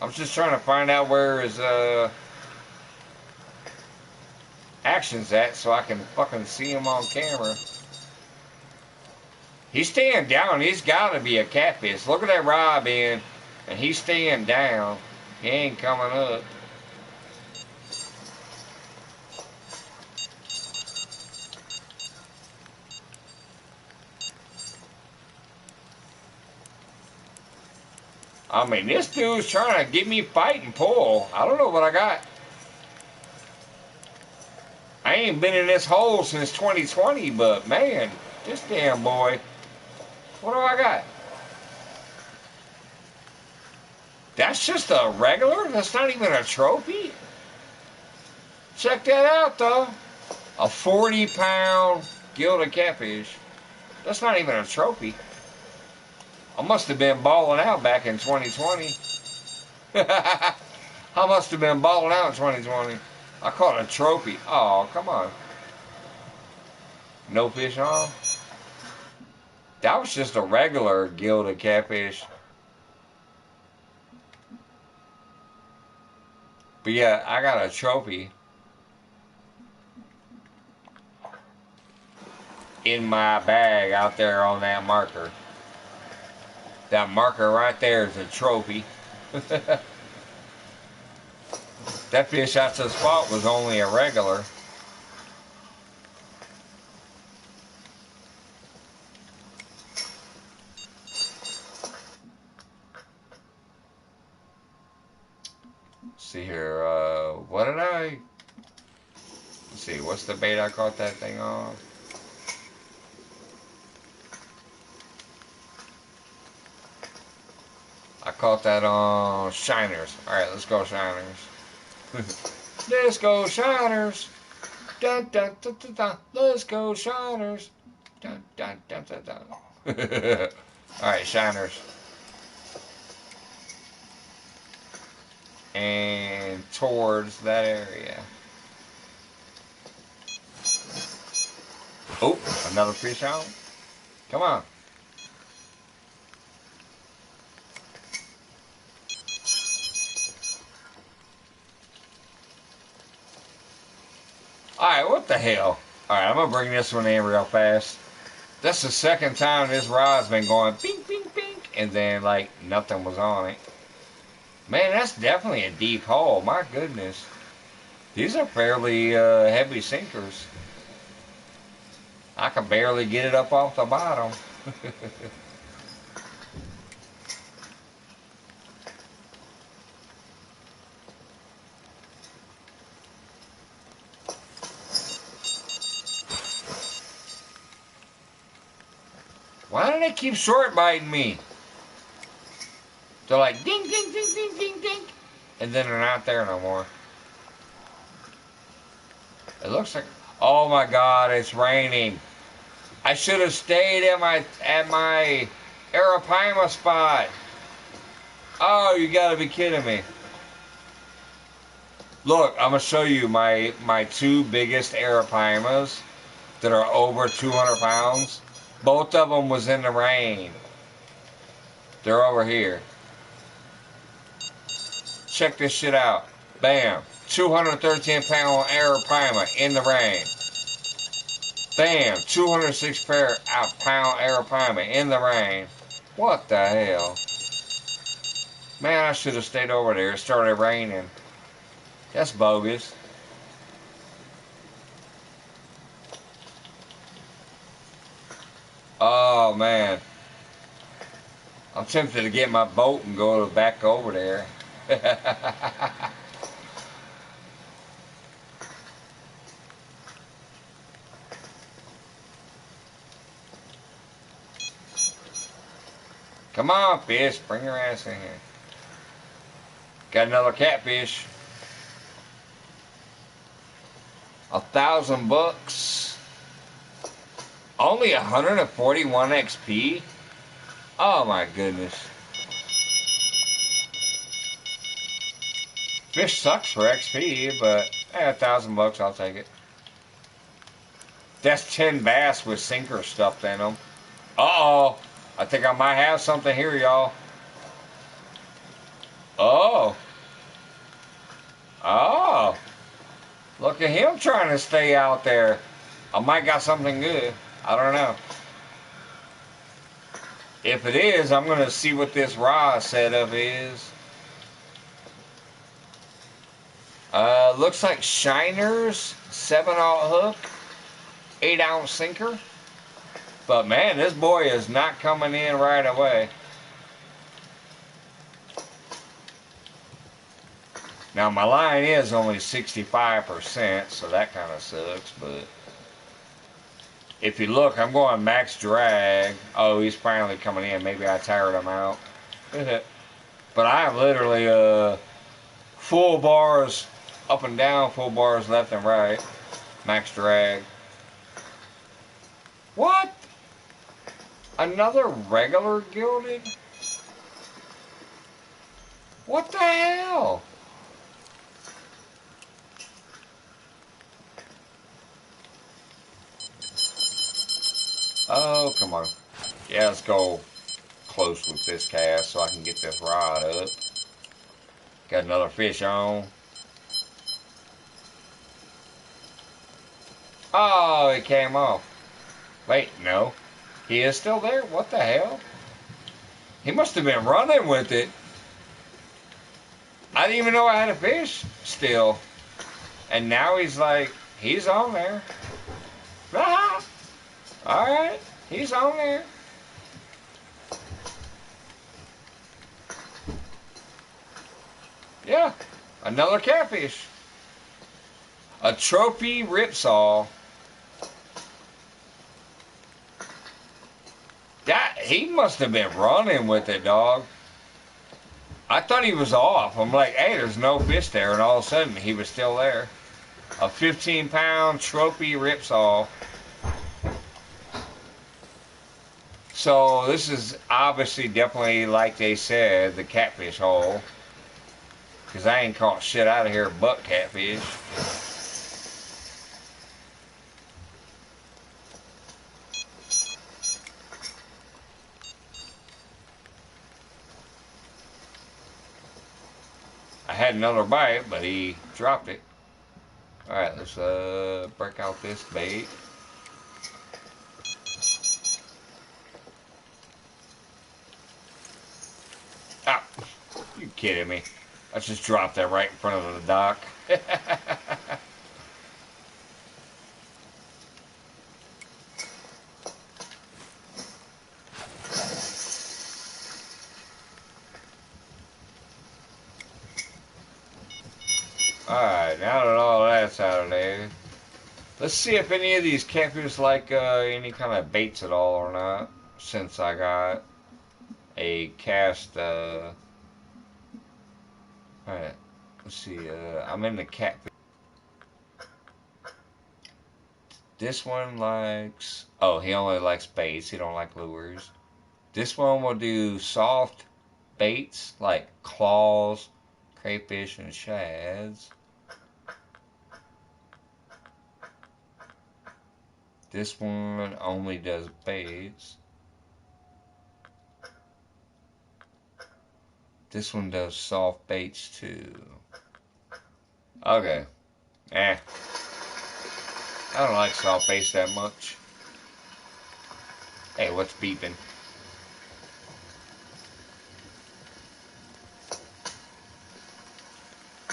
I'm just trying to find out where his action's at so I can fucking see him on camera. He's staying down. He's got to be a catfish. Look at that rod bend, and he's staying down. He ain't coming up. I mean, this dude's trying to get me fight and pull. I don't know what I got. I ain't been in this hole since 2020, but man, this damn boy. What do I got? That's just a regular? That's not even a trophy? Check that out, though. A 40-pound gilded catfish. That's not even a trophy. I must have been balling out back in 2020. I must have been balling out in 2020. I caught a trophy. Oh, come on. No fish on? That was just a regular gilded catfish. But yeah, I got a trophy in my bag out there on that marker. That marker right there is a trophy. That fish out to the spot was only a regular. See here, what did I? Let's see, what's the bait I caught that thing on? I caught that on Shiners. Alright, let's go Shiners. Let's go Shiners. Dun, dun, dun, dun, dun. Let's go Shiners. Dun, dun, dun, dun, dun. Alright, Shiners. And towards that area. Oh, another fish out. Come on. Alright, what the hell? Alright, I'm going to bring this one in real fast. That's the second time this rod's been going pink, pink, pink, and then, like, nothing was on it. Man, that's definitely a deep hole. My goodness. These are fairly heavy sinkers. I can barely get it up off the bottom. Why do they keep short biting me? They're like ding, ding, ding, ding, ding, ding, and then they're not there no more. It looks like, oh my God, it's raining. I should have stayed at my Arapaima spot. Oh, you gotta be kidding me. Look, I'm gonna show you my two biggest Arapaimas that are over 200 pounds. Both of them was in the rain. They're over here. Check this shit out. Bam. 213-pound Arapaima in the rain. Bam. 206-pound Arapaima in the rain. What the hell? Man, I should have stayed over there. It started raining. That's bogus. Oh, man. I'm tempted to get my boat and go back over there. Come on, fish. Bring your ass in here. Got another catfish. $1,000. Only 141 XP? Oh my goodness. Fish sucks for XP, but $1,000, I'll take it. That's 10 bass with sinker stuffed in them. Uh-oh. I think I might have something here, y'all. Oh. Oh. Look at him trying to stay out there. I might got something good. I don't know. If it is, I'm going to see what this rod setup is. Looks like Shiners, 7/0 hook, 8-ounce sinker. But man, this boy is not coming in right away. Now my line is only 65%, so that kind of sucks, but if you look, I'm going max drag. Oh, he's finally coming in. Maybe I tired him out. But I am literally full bars up and down, full bars left and right. Max drag. What? Another regular gilded? What the hell? Oh, come on. Yeah, let's go close with this cast so I can get this rod up. Got another fish on. Oh, it came off. Wait, no. He is still there? What the hell? He must have been running with it. I didn't even know I had a fish still. And now he's like, he's on there. Ah! Alright, he's on there. Yeah, another catfish. A trophy ripsaw. That, he must have been running with it, dog. I thought he was off. I'm like, hey, there's no fish there. And all of a sudden, he was still there. A 15-pound trophy ripsaw. So this is obviously definitely, like they said, the catfish hole. Because I ain't caught shit out of here but catfish. I had another bite, but he dropped it. Alright, let's break out this bait. Ah, you kidding me? I just dropped that right in front of the dock. Alright, now that all that's out of there, let's see if any of these catfish like any kind of baits at all or not, since I got a cast, alright, let's see, I'm in the catfish. This one likes, oh, he only likes baits, he don't like lures. This one will do soft baits like claws, crayfish, and shads. This one only does baits. This one does soft baits too. Okay. I don't like soft baits that much. Hey, what's beeping?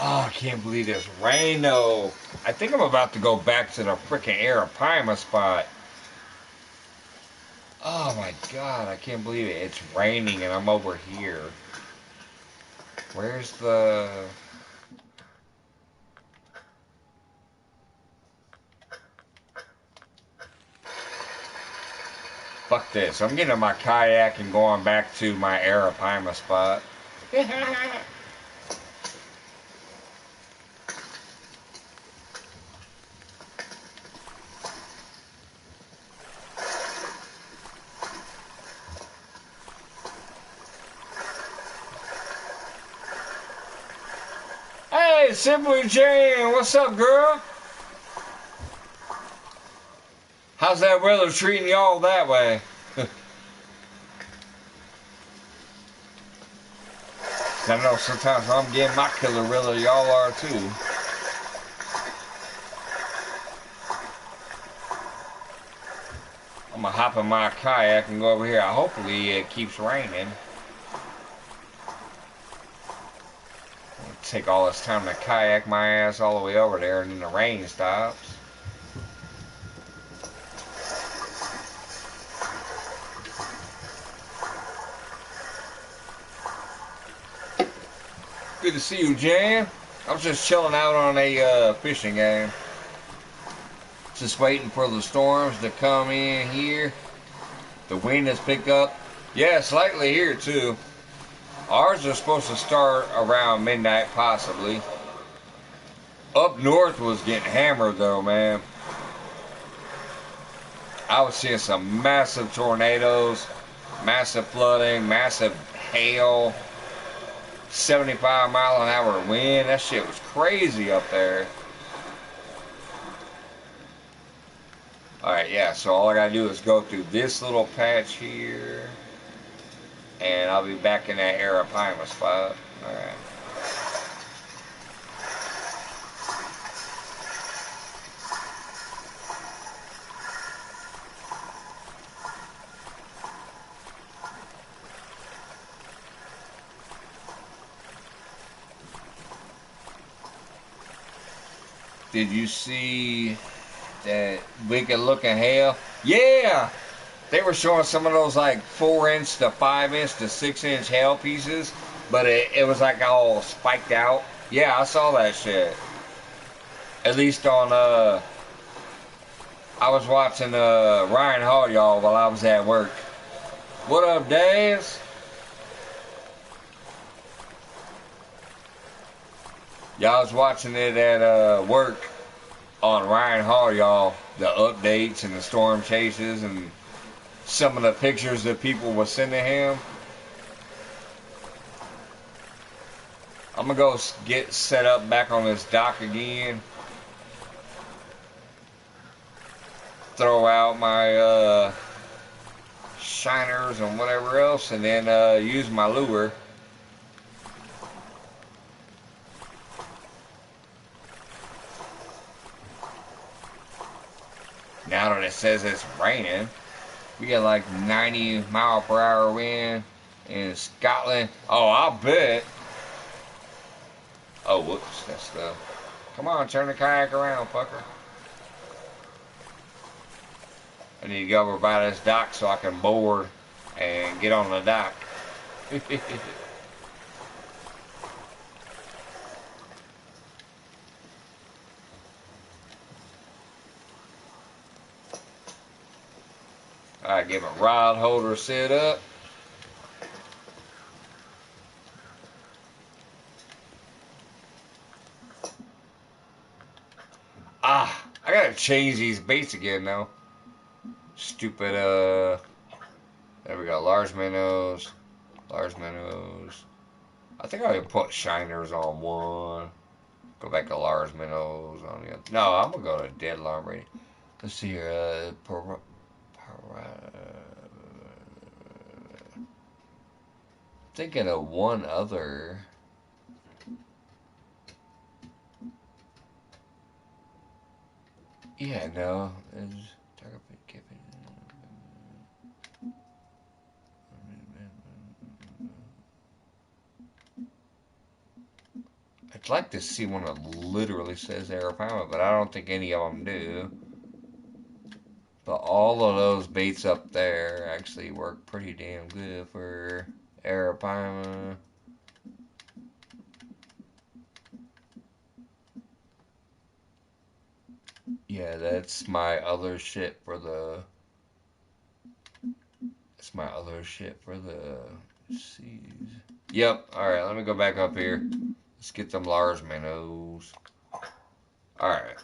Oh, I can't believe this rain though. I think I'm about to go back to the freaking Arapaima spot. Oh my god, I can't believe it. It's raining and I'm over here. Where's the... Fuck this. I'm getting in my kayak and going back to my Arapaima spot. Hey, Simply Jane, what's up, girl? How's that weather treating y'all that way? I know sometimes I'm getting my killer rilla, y'all are too. I'm gonna hop in my kayak and go over here. Hopefully it keeps raining. It'll take all this time to kayak my ass all the way over there and then the rain stops. Good to see you, Jan. I was just chilling out on a fishing game. Just waiting for the storms to come in here. The wind has picked up. Yeah, slightly here too. Ours are supposed to start around midnight, possibly. Up north was getting hammered though, man. I was seeing some massive tornadoes, massive flooding, massive hail. 75-mile-an-hour wind. That shit was crazy up there. Alright, yeah, so all I gotta do is go through this little patch here. And I'll be back in that Arapaima spot. Alright. Did you see that wicked looking hail? Yeah! They were showing some of those like 4-inch to 5-inch to 6-inch hail pieces, but it was like all spiked out. Yeah, I saw that shit. At least on, I was watching Ryan Hall, y'all, while I was at work. What up, Daz? Y'all was watching it at work on Ryan Hall, y'all. The updates and the storm chases and some of the pictures that people were sending him. I'm gonna go get set up back on this dock again. Throw out my shiners and whatever else, and then use my lure. Now that it says it's raining, we got like 90-mile-per-hour wind in Scotland. Oh, I'll bet. Oh, whoops, that's the. Come on, turn the kayak around, fucker. I need to go over by this dock so I can board and get on the dock. Alright, get my rod holder set up. Ah, I gotta change these baits again though. Stupid, there we go, large minnows. Large minnows. I think I can put shiners on one. Go back to large minnows on the other. No, I'm gonna go to dead long rating. Let's see here, thinking of one other. Yeah, no. I'd like to see one that literally says Arapaima, but I don't think any of them do. But all of those baits up there actually work pretty damn good for Arapaima. Yeah, that's my other shit for the. That's my other shit for the seas. Yep. All right. Let me go back up here. Let's get them large minnows. All right.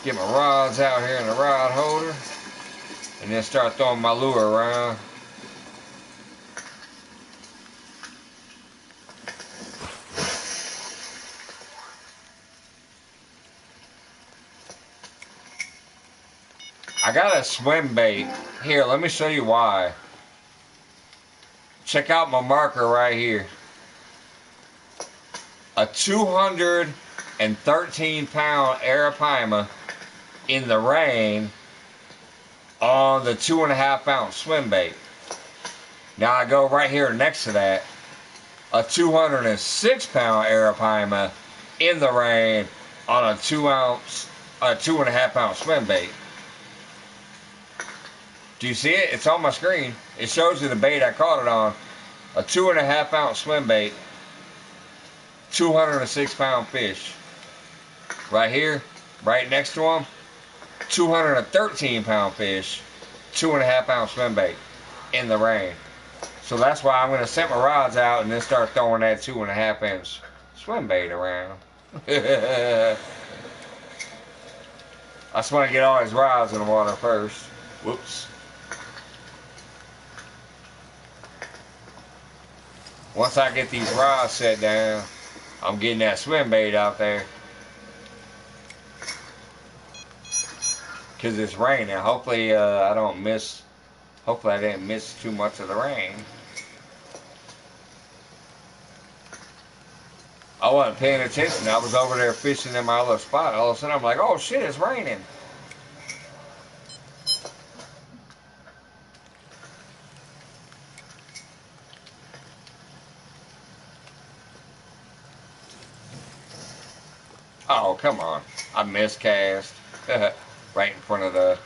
Get my rods out here in the rod holder, and then start throwing my lure around. I got a swim bait. Here, let me show you why. Check out my marker right here. A 213-pound Arapaima in the rain on the 2.5-ounce swim bait. Now I go right here next to that. A 206-pound Arapaima in the rain on a 2.5-ounce swim bait. Do you see it? It's on my screen. It shows you the bait I caught it on. A 2.5-ounce swim bait. 206-pound fish. Right here, right next to him, 213-pound fish. 2.5-ounce swim bait in the rain. So that's why I'm going to set my rods out and then start throwing that 2.5-inch swim bait around. I just want to get all his rods in the water first. Whoops. Once I get these rods set down, I'm getting that swim bait out there. Because it's raining. Hopefully I don't miss, hopefully I didn't miss too much of the rain. I wasn't paying attention. I was over there fishing in my other spot. All of a sudden I'm like, oh shit, it's raining. Oh, come on. I miscast. Right in front of the...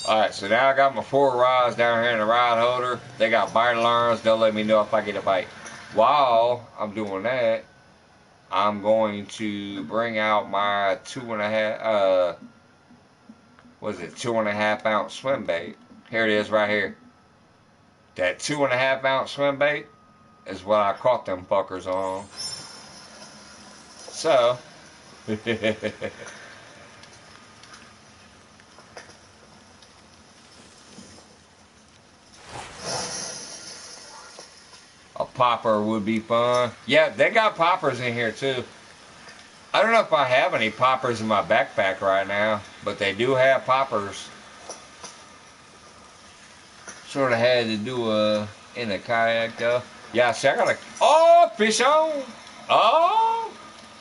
Alright, so now I got my 4 rods down here in the rod holder. They got bite alarms. They'll let me know if I get a bite. While I'm doing that, I'm going to bring out my 2.5, what is it, 2.5 ounce swim bait. Here it is right here. That 2.5 ounce swim bait is what I caught them fuckers on. So, a popper would be fun. Yeah, they got poppers in here too. I don't know if I have any poppers in my backpack right now, but they do have poppers. Sort of had to do in a kayak though. Yeah, see, I got a... Oh, fish on! Oh!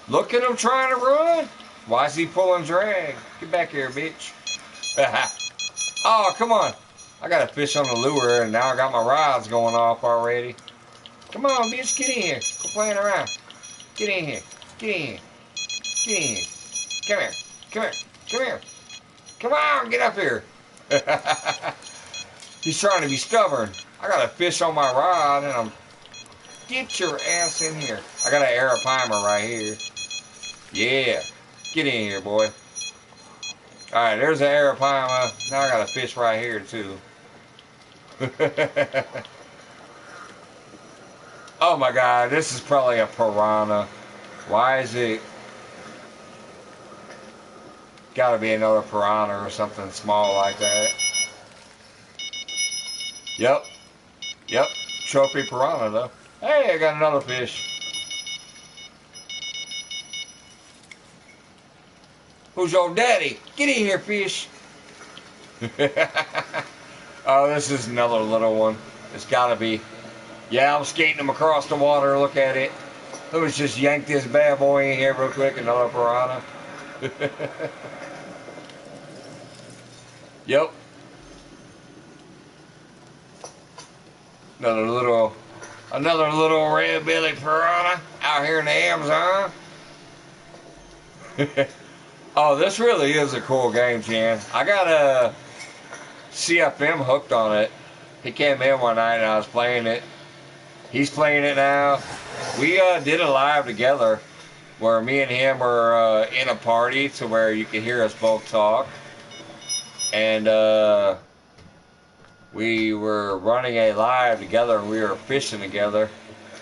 Look at him trying to run. Why is he pulling drag? Get back here, bitch. Oh, come on. I got a fish on the lure, and now I got my rods going off already. Come on, bitch, get in here. Quit playing around. Get in here. Get in here. Get in here. Come here. Come here. Come here. Come on, get up here. He's trying to be stubborn. I got a fish on my rod, and I'm... Get your ass in here. I got an arapaima right here. Yeah. Get in here, boy. Alright, there's an arapaima. Now I got a fish right here, too. Oh my god, this is probably a piranha. Why is it... Gotta be another piranha or something small like that. Yep. Yep. Trophy piranha, though. Hey, I got another fish. Who's your daddy? Get in here, fish. Oh, this is another little one. It's gotta be. Yeah, I'm skating them across the water. Look at it. Let me just yank this bad boy in here real quick. Another piranha. Yep. Another little red-bellied piranha out here in the Amazon. Oh, this really is a cool game, Chan. I got a CFM hooked on it. He came in one night and I was playing it. He's playing it now. We did a live together where me and him were in a party to where you could hear us both talk. And we were running a live together and we were fishing together.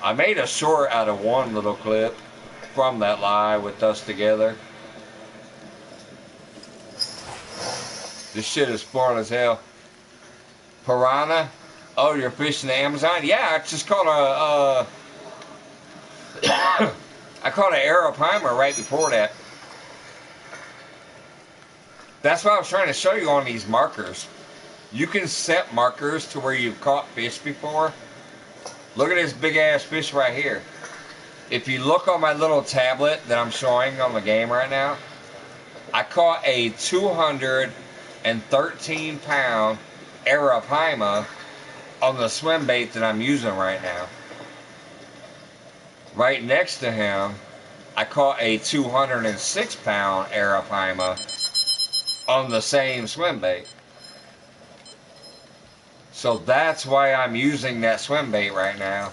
I made a short out of one little clip from that live with us together. This shit is fun as hell. Piranha? Oh, you're fishing the Amazon? Yeah, I just caught a I caught an arapaima right before that. That's what I was trying to show you on these markers. You can set markers to where you've caught fish before. Look at this big ass fish right here. If you look on my little tablet that I'm showing on the game right now, I caught a 213 pound arapaima on the swim bait that I'm using right now. Right next to him, I caught a 206 pound arapaima on the same swim bait. So that's why I'm using that swim bait right now.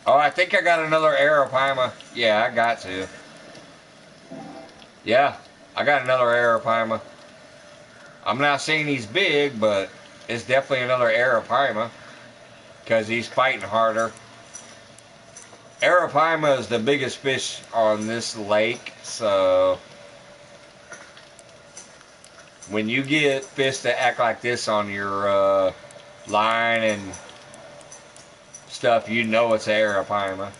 Oh, I think I got another arapaima. Yeah, I got to. Yeah, I got another arapaima. I'm not saying he's big, but it's definitely another arapaima because he's fighting harder. Arapaima is the biggest fish on this lake, so when you get fish that act like this on your line and stuff, you know it's an arapaima.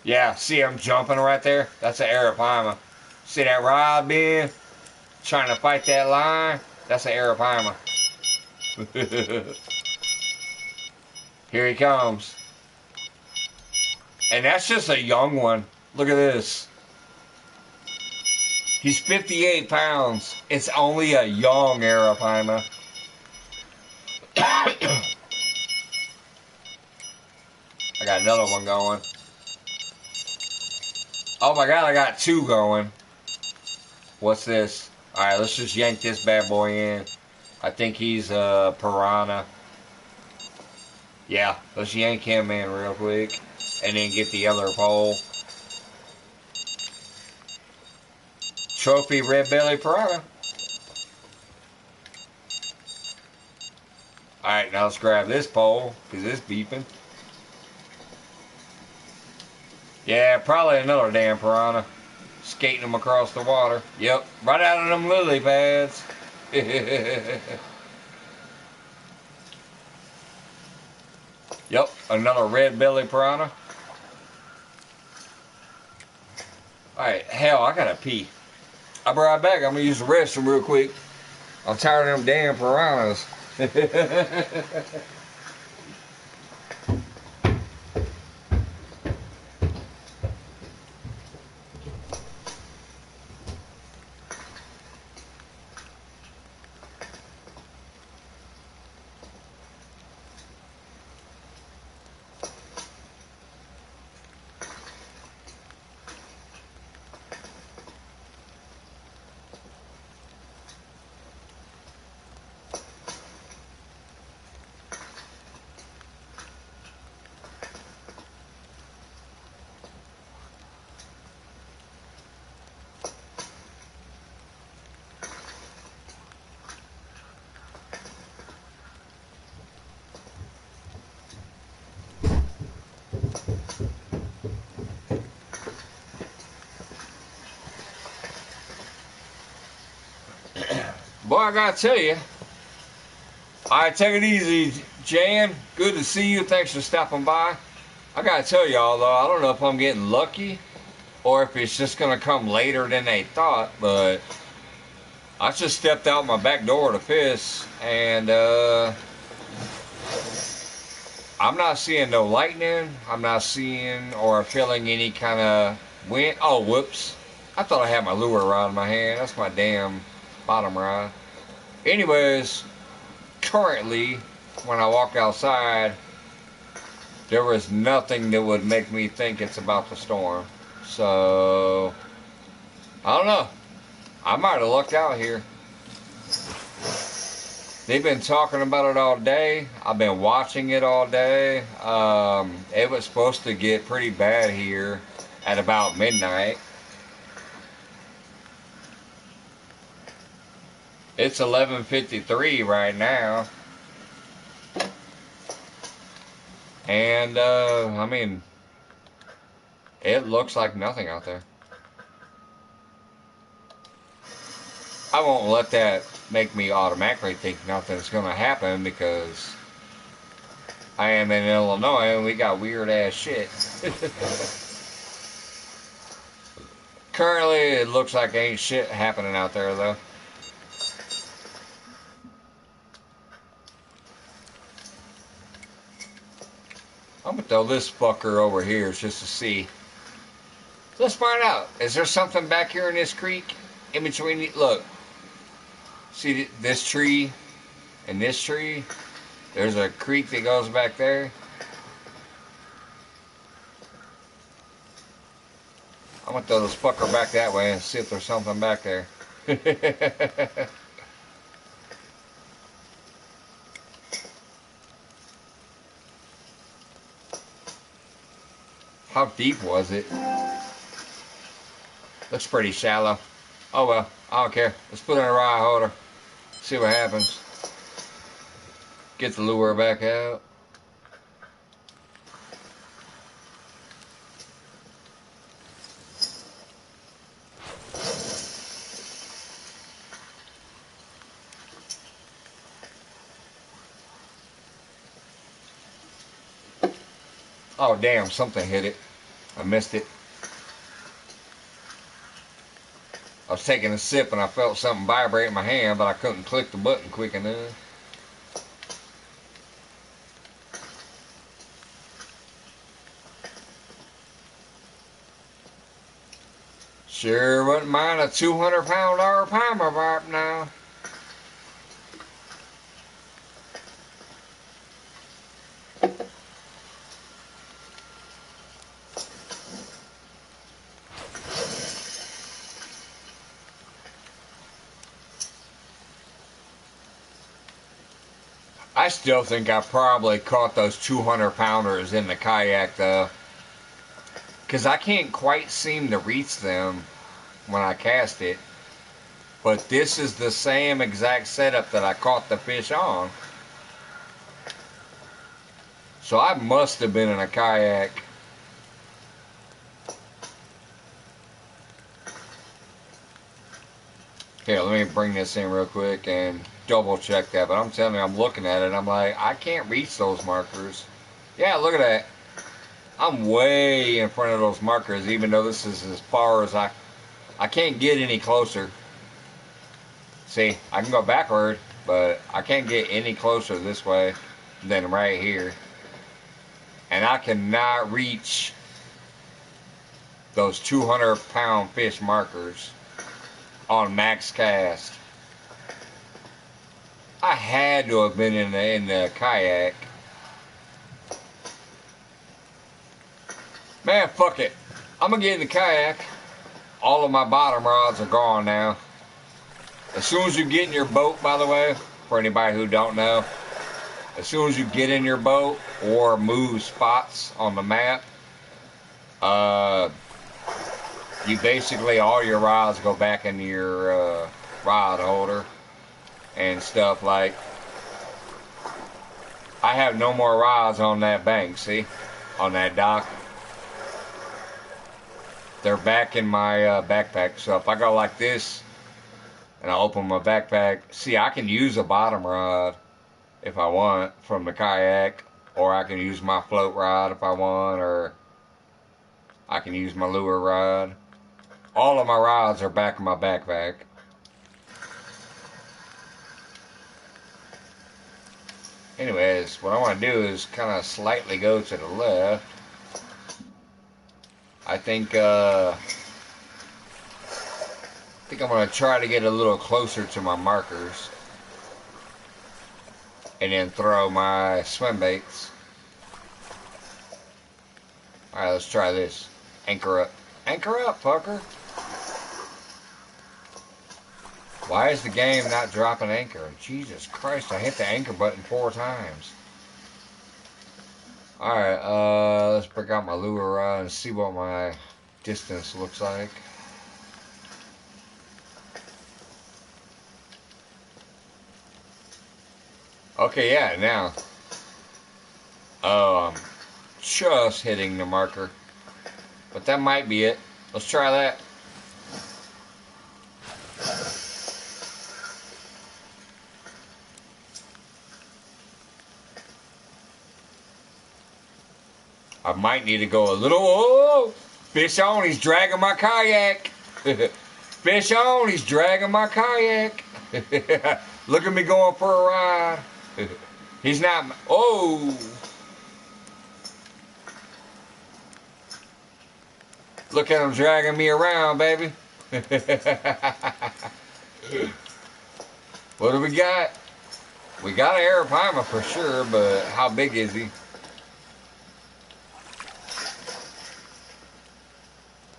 Yeah, see him jumping right there? That's an arapaima. See that rod bend? Trying to fight that line? That's an arapaima. Here he comes. And that's just a young one. Look at this. He's 58 pounds. It's only a young Arapaima. I got another one going. Oh my god, I got two going. What's this? Alright, let's just yank this bad boy in. I think he's a piranha. Yeah, let's yank him in real quick. And then get the other pole. Trophy red belly piranha. Alright, now let's grab this pole, because it's beeping. Yeah, probably another damn piranha. Skating them across the water. Yep, right out of them lily pads. Yep, another red belly piranha. Alright, hell, I gotta pee. I'll be right back. I'm gonna use the restroom real quick. I'm tired of them damn piranhas. Boy, I gotta tell you. Alright, take it easy, Jan. Good to see you. Thanks for stopping by. I gotta tell y'all, though, I don't know if I'm getting lucky or if it's just gonna come later than they thought, but I just stepped out my back door to piss, and I'm not seeing no lightning. I'm not seeing or feeling any kind of wind. Oh, whoops. I thought I had my lure rod in my hand. That's my damn bottom rod. Anyways, currently, when I walk outside, there was nothing that would make me think it's about to storm. So, I don't know. I might have lucked out here. They've been talking about it all day. I've been watching it all day. It was supposed to get pretty bad here at about midnight. It's 11:53 right now. And, I mean, it looks like nothing out there. I won't let that make me automatically think nothing's going to happen, because I am in Illinois and we got weird ass shit. Currently, it looks like ain't shit happening out there, though. I'm gonna throw this fucker over here just to see. Let's find out. Is there something back here in this creek? In between, look. See this tree and this tree? There's a creek that goes back there. I'm gonna throw this fucker back that way and see if there's something back there. How deep was it? Looks pretty shallow. Oh well, I don't care. Let's put it in a rod holder. See what happens. Get the lure back out. Oh damn, something hit it. I missed it. I was taking a sip and I felt something vibrate in my hand, but I couldn't click the button quick enough. Sure wouldn't mind a 200-pound palmer barb now. I still think I probably caught those 200-pounders in the kayak though, because I can't quite seem to reach them when I cast it. But this is the same exact setup that I caught the fish on. So I must have been in a kayak. Here, let me bring this in real quick and double check that. But I'm telling you, I'm looking at it, I'm like, I can't reach those markers. Yeah, look at that. I'm way in front of those markers, even though this is as far as I can't get any closer. See, I can go backward, but I can't get any closer this way than right here. And I cannot reach those 200-pound fish markers on max cast. I had to have been in the kayak. Man, fuck it. I'm gonna get in the kayak. All of my bottom rods are gone now. As soon as you get in your boat, by the way, for anybody who don't know, as soon as you get in your boat or move spots on the map, you basically, all your rods go back into your rod holder and stuff. Like, I have no more rods on that bank, see, on that dock. They're back in my backpack. So if I go like this and I open my backpack, see, I can use a bottom rod if I want from the kayak, or I can use my float rod if I want, or I can use my lure rod. All of my rods are back in my backpack. Anyways, what I want to do is kind of slightly go to the left. I think I'm going to try to get a little closer to my markers and then throw my swim baits. Alright, let's try this. Anchor up. Anchor up, fucker. Why is the game not dropping anchor? Jesus Christ, I hit the anchor button 4 times. Alright, let's break out my lure rod and see what my distance looks like. Okay, yeah, now. Oh, I'm just hitting the marker. But that might be it. Let's try that. I might need to go a little. Oh, fish on, he's dragging my kayak. Fish on, he's dragging my kayak. Look at me going for a ride. He's not. Oh. Look at him dragging me around, baby. What do we got? We got an arapaima for sure, but how big is he?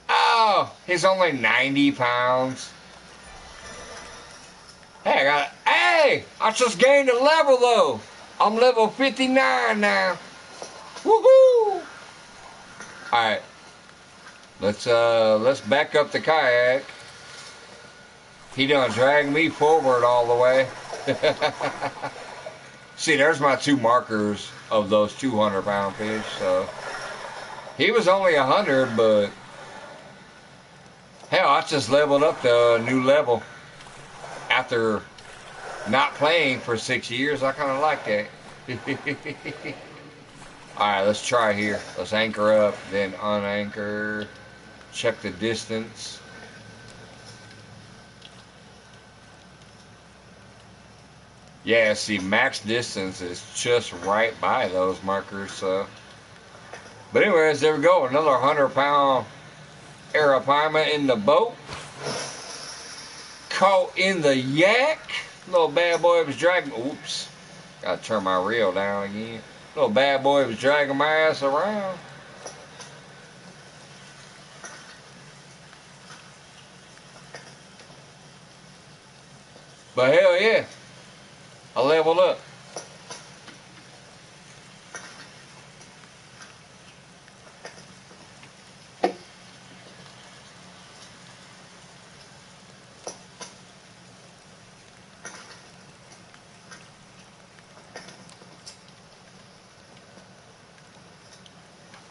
Oh, he's only 90 pounds. Hey, I just gained a level though. I'm level 59 now. Woohoo! Alright. Let's back up the kayak. He done dragged me forward all the way. See, there's my 2 markers of those 200-pound fish. So he was only 100, but hell, I just leveled up to a new level after not playing for 6 years. I kind of like that. Alright, let's try here. Let's anchor up, then unanchor. Check the distance. Yeah, see, max distance is just right by those markers. So, but anyways, there we go. Another 100-pound Arapaima in the boat. Caught in the yak. Little bad boy was dragging. Oops. Gotta turn my reel down again. Little bad boy was dragging my ass around. But hell yeah, I leveled up.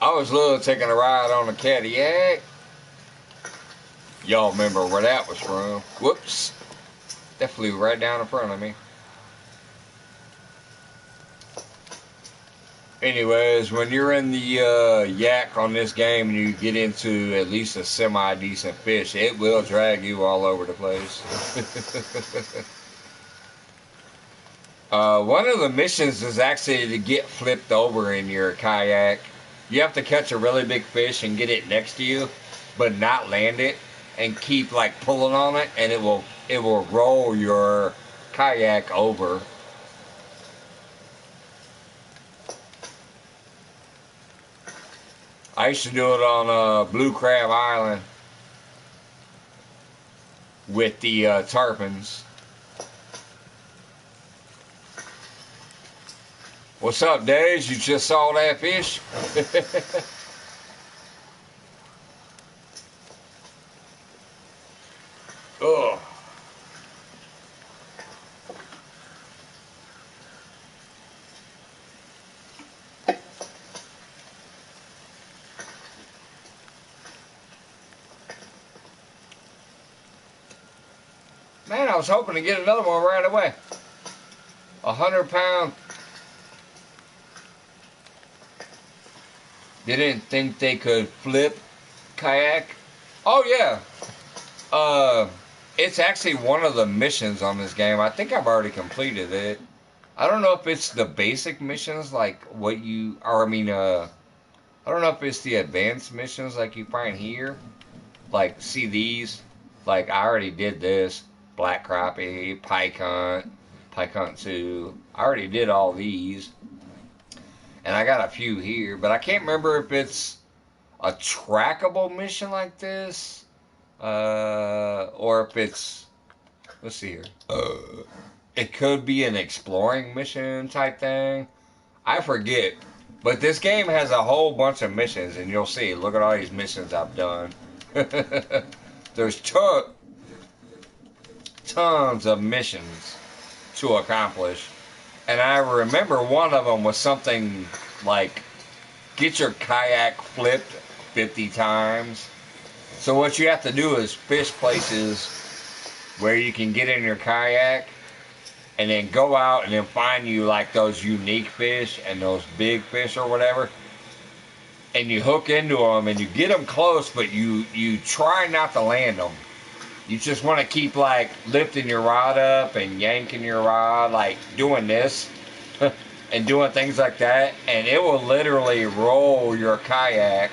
I was little taking a ride on a Cadillac. Y'all remember where that was from. Whoops. That flew right down in front of me. Anyways, when you're in the yak on this game and you get into at least a semi-decent fish, it will drag you all over the place. One of the missions is actually to get flipped over in your kayak. You have to catch a really big fish and get it next to you, but not land it, and keep like pulling on it, and it will roll your kayak over. I used to do it on Blue Crab Island with the tarpons. What's up, Days? You just saw that fish? Ugh. Man, I was hoping to get another one right away. 100-pound. They didn't think they could flip kayak. Oh yeah. It's actually one of the missions on this game. I think I've already completed it. I don't know if it's the basic missions like what you, or I mean, I don't know if it's the advanced missions like you find here. Like, see these? Like, I already did this. Black crappie, pike hunt 2. I already did all these. And I got a few here, but I can't remember if it's a trackable mission like this, or if it's, let's see here. It could be an exploring mission type thing. I forget. But this game has a whole bunch of missions, and you'll see. Look at all these missions I've done. There's tons of missions to accomplish. And I remember one of them was something like, get your kayak flipped 50 times. So what you have to do is fish places where you can get in your kayak and then go out and then find you like those unique fish and those big fish or whatever. And you hook into them and you get them close, but you try not to land them. You just want to keep like lifting your rod up and yanking your rod, like doing this and doing things like that, and it will literally roll your kayak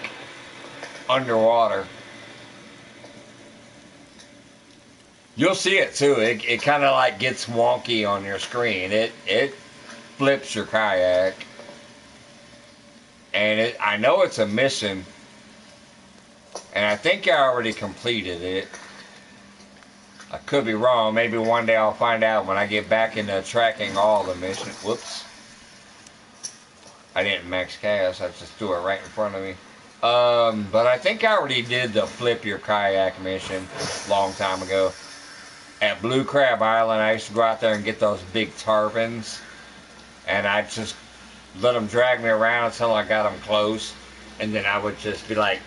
underwater. You'll see it too. It kind of like gets wonky on your screen. It flips your kayak, and I know it's a mission, and I think I already completed it. I could be wrong. Maybe one day I'll find out when I get back into tracking all the missions. Whoops. I didn't max cast. I just threw it right in front of me. But I think I already did the flip your kayak mission a long time ago. At Blue Crab Island, I used to go out there and get those big tarpons. And I'd just let them drag me around until I got them close. And then I would just be like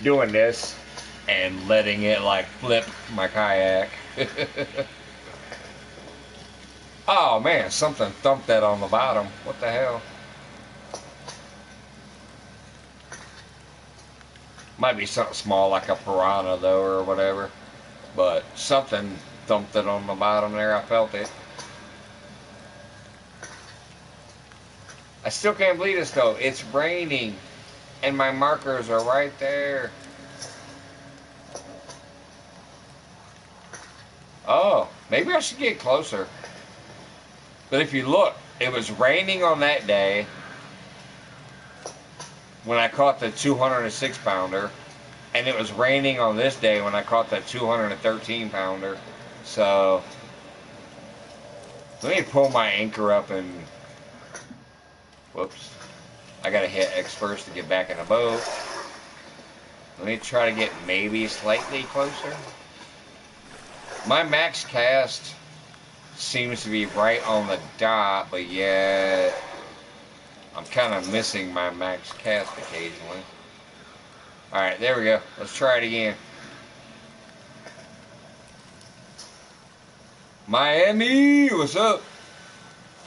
doing this and letting it like flip my kayak. Oh man, something thumped that on the bottom. What the hell? Might be something small like a piranha though or whatever. But something thumped it on the bottom there. I felt it. I still can't believe this though. It's raining and my markers are right there. Oh, maybe I should get closer. But if you look, it was raining on that day when I caught the 206 pounder, and it was raining on this day when I caught that 213 pounder. So let me pull my anchor up and whoops. I gotta hit X first to get back in the boat. Let me try to get maybe slightly closer. My max cast seems to be right on the dot, but yet I'm kind of missing my max cast occasionally. Alright, there we go. Let's try it again. Miami, what's up?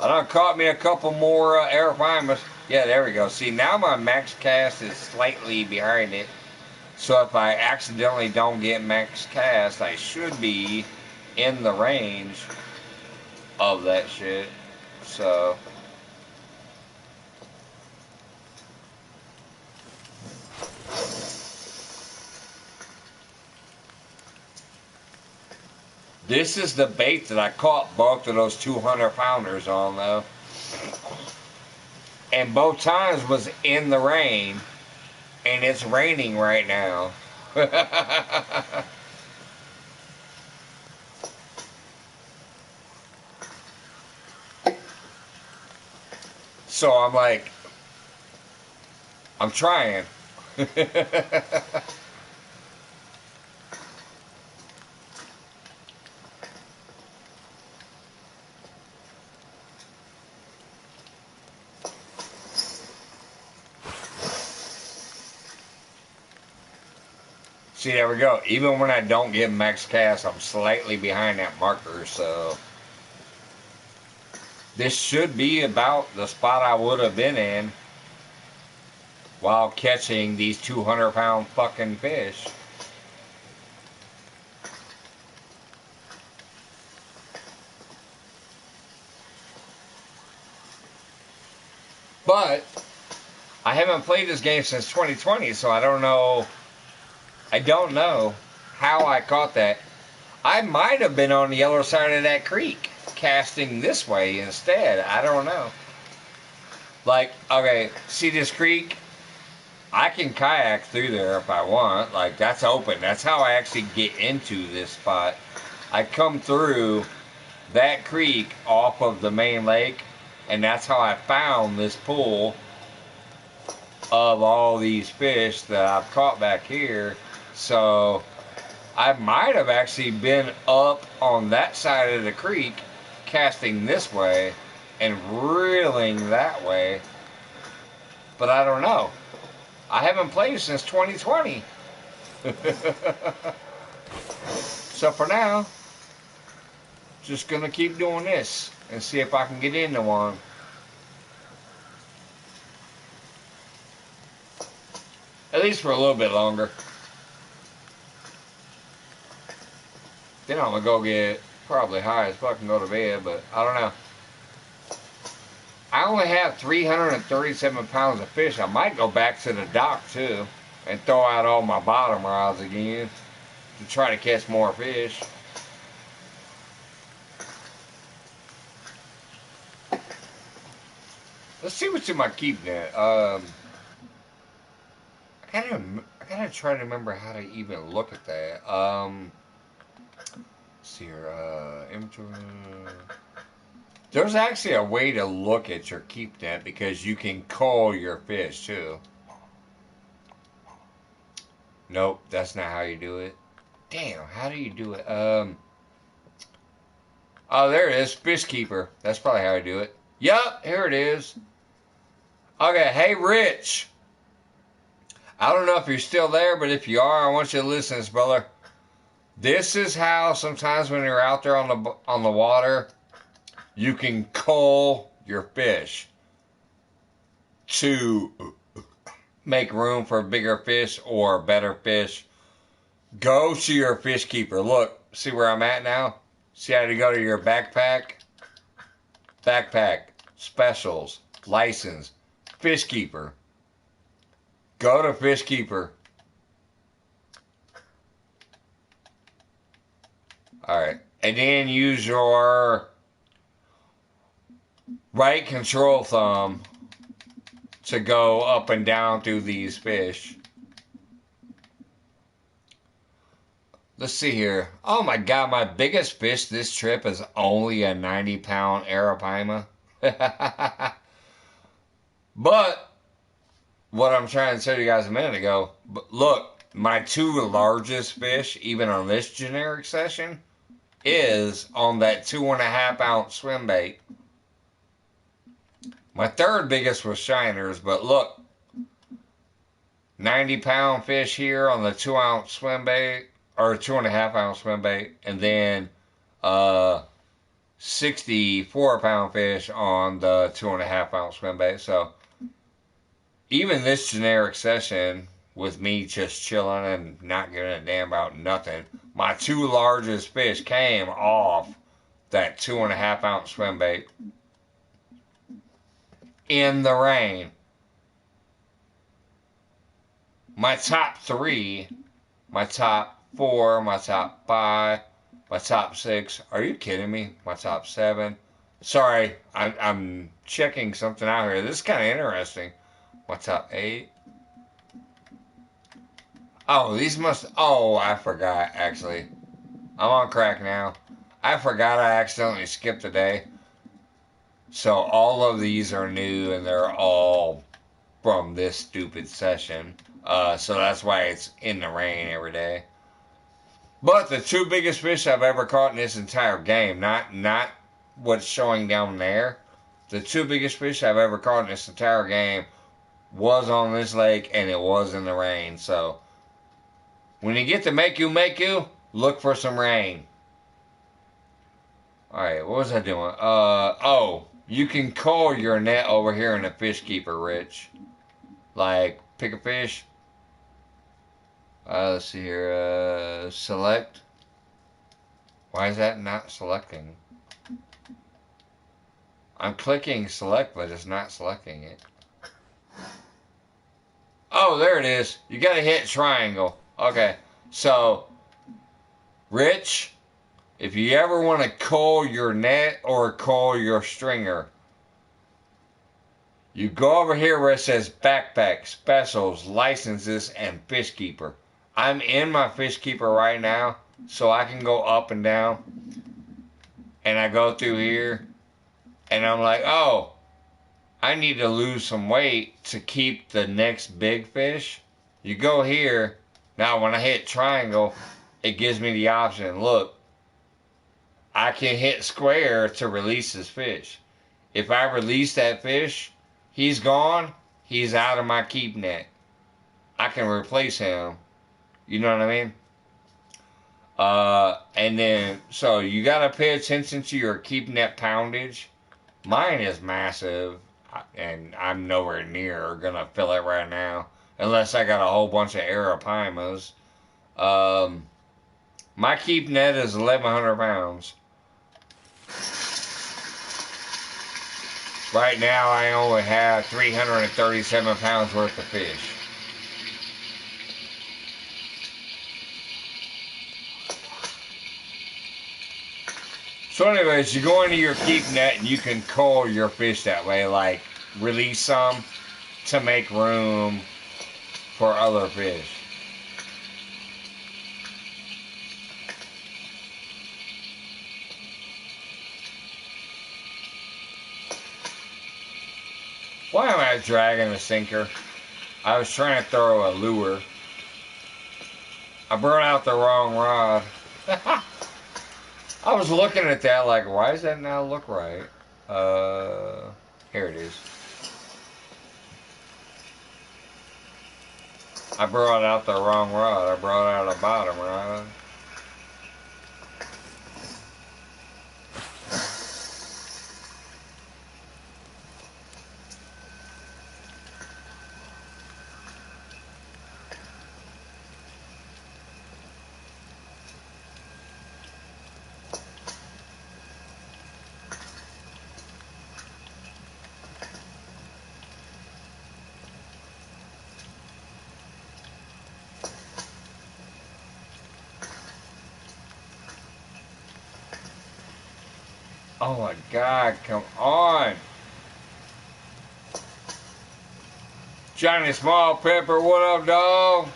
I done caught me a couple more aerofimas. Yeah, there we go. See, now my max cast is slightly behind it. So if I accidentally don't get max cast, I should be in the range of that shit. So this is the bait that I caught both of those 200 pounders on though. And both times was in the rain. And it's raining right now. So I'm like, I'm trying. See, there we go. Even when I don't get max cast, I'm slightly behind that marker, so this should be about the spot I would have been in while catching these 200-pound fucking fish. But I haven't played this game since 2020, so I don't know how I caught that. I might have been on the other side of that creek, casting this way instead. I don't know. Like, okay, see this creek? I can kayak through there if I want. Like, that's open. That's how I actually get into this spot. I come through that creek off of the main lake, and that's how I found this pool of all these fish that I've caught back here. So I might have actually been up on that side of the creek casting this way and reeling that way, but I don't know. I haven't played since 2020. So for now, just gonna keep doing this and see if I can get into one. At least for a little bit longer. Then I'm gonna go get probably high as fuck and go to bed, but I don't know. I only have 337 pounds of fish. I might go back to the dock too and throw out all my bottom rods again to try to catch more fish. Let's see what's in my keep net. I gotta try to remember how to even look at that. Let's see here, inventory. There's actually a way to look at your keep net because you can call your fish too. Nope, that's not how you do it. Damn, how do you do it? Oh, there it is, fish keeper. That's probably how I do it. Yup, here it is. Okay, hey Rich. I don't know if you're still there, but if you are, I want you to listen to this, brother. This is how sometimes when you're out there on the water, you can cull your fish to make room for bigger fish or better fish. Go to your fish keeper. Look, see where I'm at now? See how to go to your backpack? Backpack, specials, license, fish keeper. Go to fish keeper. Alright, And then use your right control thumb to go up and down through these fish. Let's see here. Oh my God, my biggest fish this trip is only a 90-pound arapaima. But what I'm trying to tell you guys a minute ago, but look, my two largest fish, even on this generic session, is on that 2.5-ounce swim bait. My third biggest was shiners, but look, 90-pound fish here on the 2-ounce swim bait, or 2.5-ounce swim bait, and then 64-pound fish on the 2.5-ounce swim bait. So even this generic session with me just chilling and not giving a damn about nothing, my two largest fish came off that 2.5-ounce swim bait in the rain. My top three, my top four, my top five, my top six. Are you kidding me? My top seven. Sorry, I'm checking something out here. This is kind of interesting. My top eight. Oh, these must. Oh, I forgot, actually. I'm on crack now. I forgot I accidentally skipped a day. So all of these are new and they're all from this stupid session. So that's why it's in the rain every day. But the two biggest fish I've ever caught in this entire game, not what's showing down there. The two biggest fish I've ever caught in this entire game was on this lake and it was in the rain. So when you get to Meku, look for some rain. Alright, what was I doing? Oh, you can call your net over here in the fish keeper, Rich. Like, pick a fish. Let's see here. Select. Why is that not selecting? I'm clicking select, but it's not selecting it. Oh, there it is. You gotta hit triangle. Okay, so, Rich, if you ever want to call your net or call your stringer, you go over here where it says backpack, specials, licenses, and fish keeper. I'm in my fish keeper right now, so I can go up and down. And I go through here, and I'm like, oh, I need to lose some weight to keep the next big fish. You go here. Now, when I hit triangle, it gives me the option. Look, I can hit square to release this fish. If I release that fish, he's gone. He's out of my keep net. I can replace him. You know what I mean? And then, so you got to pay attention to your keep net poundage. Mine is massive, and I'm nowhere near going to fill it right now. Unless I got a whole bunch of arapaimas. My keep net is 1,100 pounds. Right now, I only have 337 pounds worth of fish. So anyways, you go into your keep net and you can cull your fish that way, like release some to make room for other fish. Why am I dragging a sinker? I was trying to throw a lure. I brought out the wrong rod. I was looking at that like, why does that not look right? Here it is. I brought out the wrong rod. I brought out a bottom rod. Oh my God, come on. Johnny Small Pepper, what up, dog?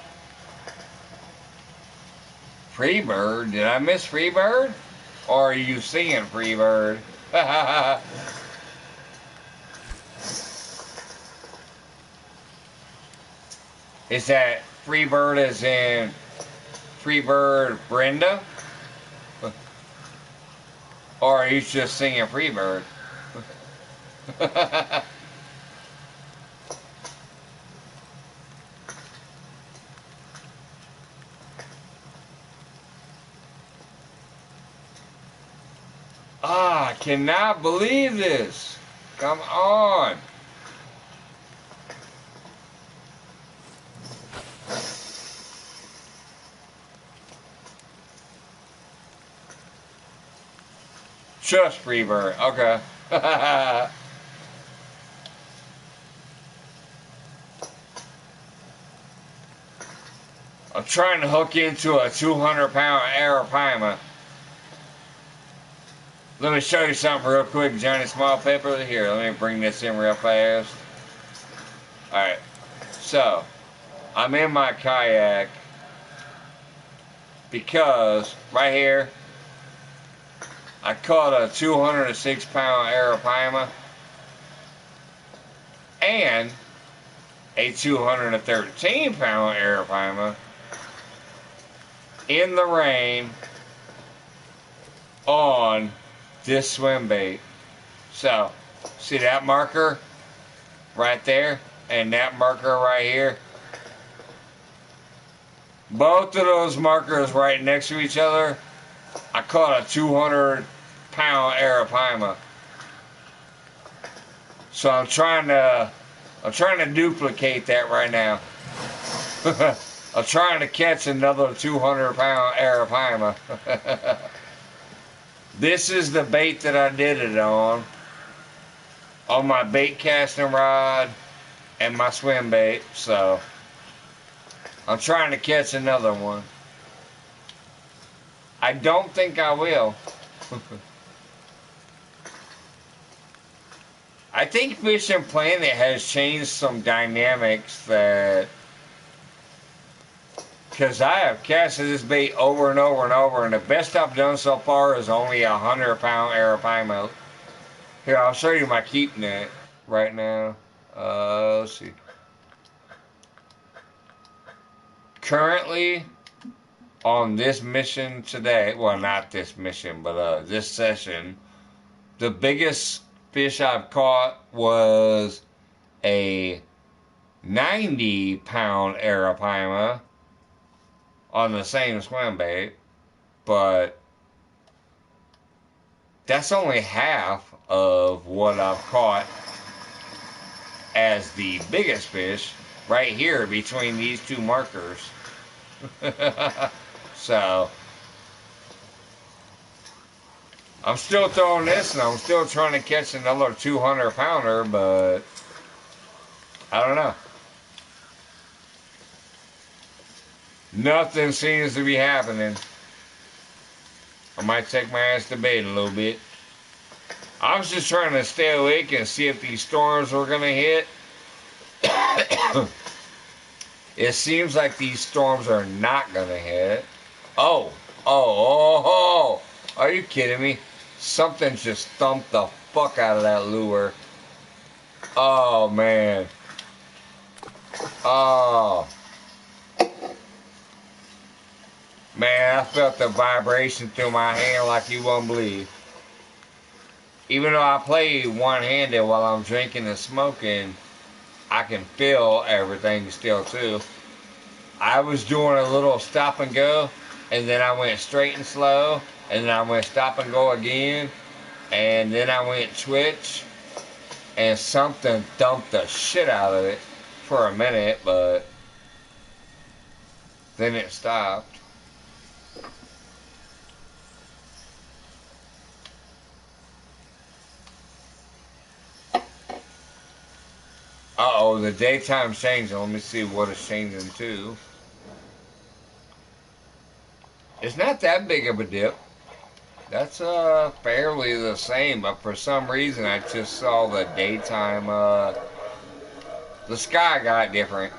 Freebird? Did I miss Freebird? Or are you seeing Freebird? Is that Freebird as in Freebird Brenda? Or are you just singing Freebird? I cannot believe this. Come on. Just Freebird. Okay. I'm trying to hook into a 200-pound Arapaima. Let me show you something real quick, Johnny Small Pepper. Here, let me bring this in real fast. Alright, so I'm in my kayak because right here I caught a 206-pound Arapaima and a 213-pound Arapaima in the rain on this swim bait. So, see that marker right there and that marker right here? Both of those markers right next to each other, I caught a 200-pound Arapaima. So I'm trying to duplicate that right now. I'm trying to catch another 200-pound Arapaima. This is the bait that I did it on my bait casting rod and my swim bait. So I'm trying to catch another one. I don't think I will. I think Fishing Planet has changed some dynamics that, because I have casted this bait over and over and over, and the best I've done so far is only a 100-pound Arapaima. Here, I'll show you my keep net right now. Let's see. Currently, on this mission today, well, not this mission, but this session, the biggest fish I've caught was a 90-pound Arapaima on the same swim bait, but that's only half of what I've caught as the biggest fish right here between these two markers. So I'm still throwing this and I'm still trying to catch another 200-pounder, but I don't know. Nothing seems to be happening. I might take my ass to bed a little bit. I was just trying to stay awake and see if these storms were going to hit. It seems like these storms are not going to hit. Oh. Are you kidding me? Something just thumped the fuck out of that lure. Oh, man. Oh. Man, I felt the vibration through my hand like you won't believe. Even though I play one-handed while I'm drinking and smoking, I can feel everything still too. I was doing a little stop and go, and then I went straight and slow, and then I went stop and go again, and then I went twitch, and something dumped the shit out of it for a minute, but then it stopped. Uh-oh, the daytime's changing. Let me see what it's changing to. It's not that big of a dip. That's fairly the same, but for some reason I just saw the daytime the sky got different.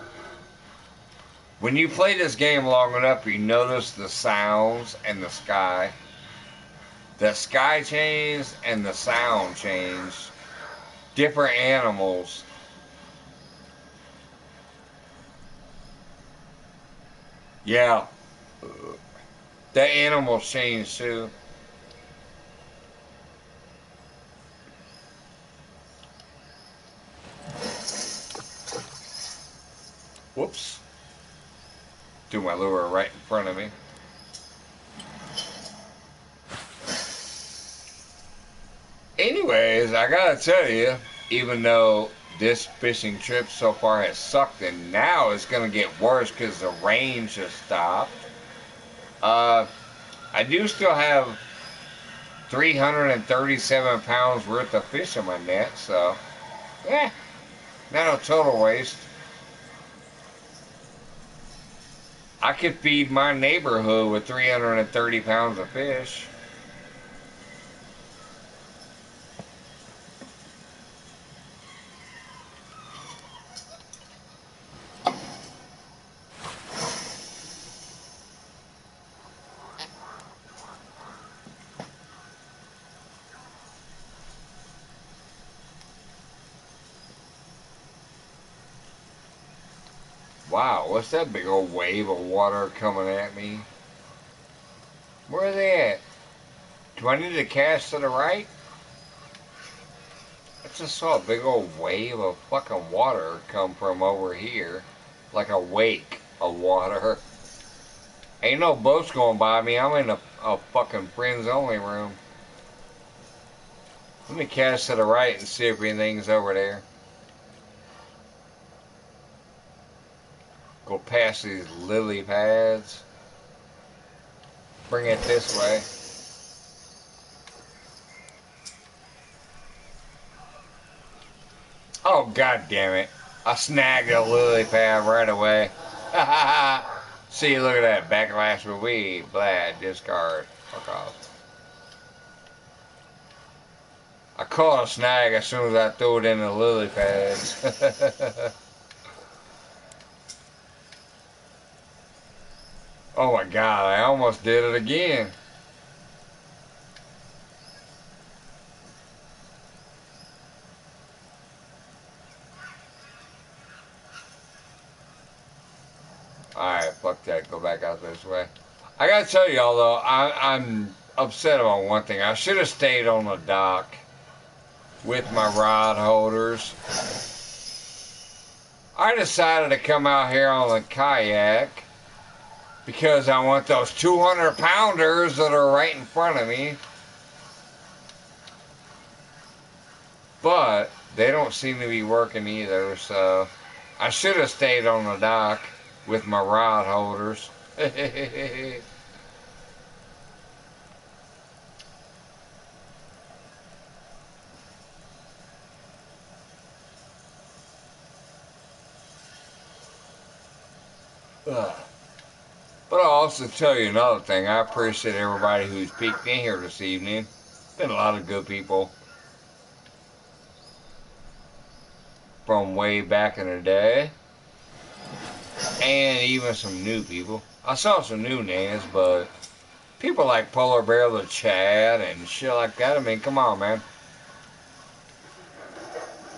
When you play this game long enough, you notice the sounds and the sky. The sky changed and the sound changed. Different animals. Yeah, the animals changed too. Whoops. Do my lure right in front of me. Anyways, I gotta tell you, even though this fishing trip so far has sucked, and now it's gonna get worse because the rain just stopped. Uh, I do still have 337 pounds worth of fish in my net, so yeah, not a total waste. I could feed my neighborhood with 330 pounds of fish. Wow, what's that big old wave of water coming at me? Where are they at? Do I need to cast to the right? I just saw a big old wave of fucking water come from over here. Like a wake of water. Ain't no boats going by me. I'm in a fucking friends only room. Let me cast to the right and see if anything's over there. Go past these lily pads. Bring it this way. Oh, god damn it. I snagged a lily pad right away. See, look at that. Backlash with weed. Blad. Discard. Fuck off. I caught a snag as soon as I threw it in the lily pads. Oh my god, I almost did it again. Alright, fuck that. Go back out this way. I gotta tell y'all though, I'm upset about one thing. I should have stayed on the dock with my rod holders. I decided to come out here on the kayak because I want those 200 pounders that are right in front of me. But they don't seem to be working either, so I should have stayed on the dock with my rod holders. But I'll also tell you another thing. I appreciate everybody who's peeked in here this evening. Been a lot of good people from way back in the day. And even some new people. I saw some new names, but people like Polar Bear the Chad and shit like that. I mean, come on, man.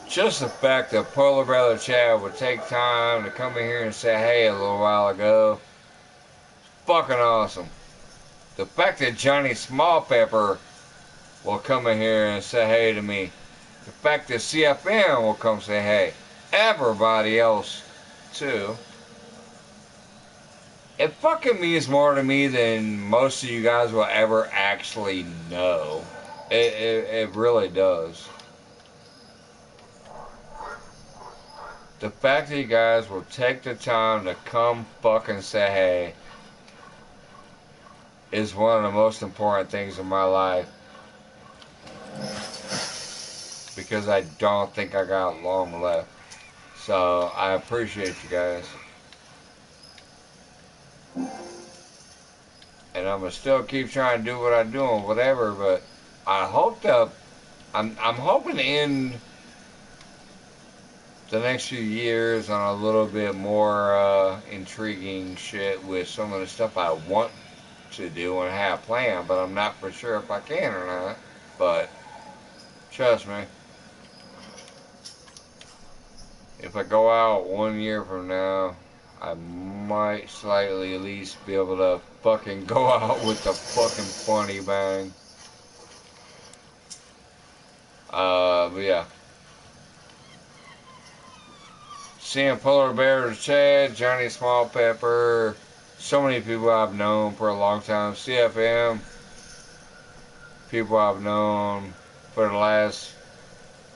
Just the fact that Polar Bear the Chad would take time to come in here and say hey a little while ago. Fucking awesome. The fact that Johnny Small Pepper will come in here and say hey to me. The fact that CFM will come say hey. Everybody else, too. It fucking means more to me than most of you guys will ever actually know. It really does. The fact that you guys will take the time to come fucking say hey is one of the most important things in my life. Because I don't think I got long left. So I appreciate you guys. and I'm gonna still keep trying to do what I'm doing, whatever. But I hope to. I'm hoping to end the next few years on a little bit more intriguing shit with some of the stuff I want to do and have planned, but I'm not for sure if I can or not. But trust me, if I go out 1 year from now, I might slightly at least be able to fucking go out with the fucking funny bang. But yeah. Seeing Polar Bear, Chad, Johnny Small Pepper, so many people I've known for a long time. CFM, people I've known for the last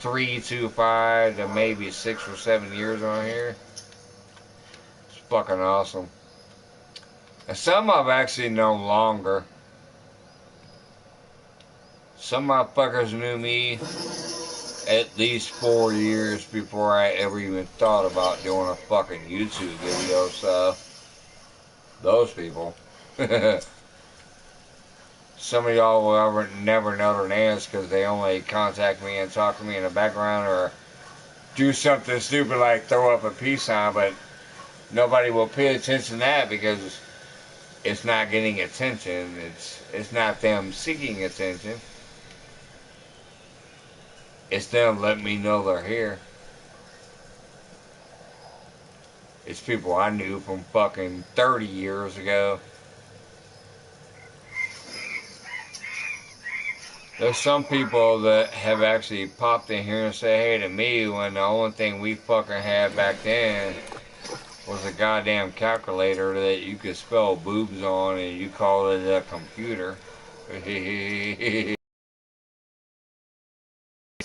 3 to 5 to maybe 6 or 7 years on here. It's fucking awesome. And some I've actually known longer. Some motherfuckers knew me at least 4 years before I ever even thought about doing a fucking YouTube video, so those people. Some of y'all will never know their names because they only contact me and talk to me in the background or do something stupid like throw up a peace sign, but nobody will pay attention to that because it's not getting attention. It's not them seeking attention. It's them letting me know they're here. It's people I knew from fucking 30 years ago. There's some people that have actually popped in here and say hey to me when the only thing we fucking had back then was a goddamn calculator that you could spell boobs on and you called it a computer.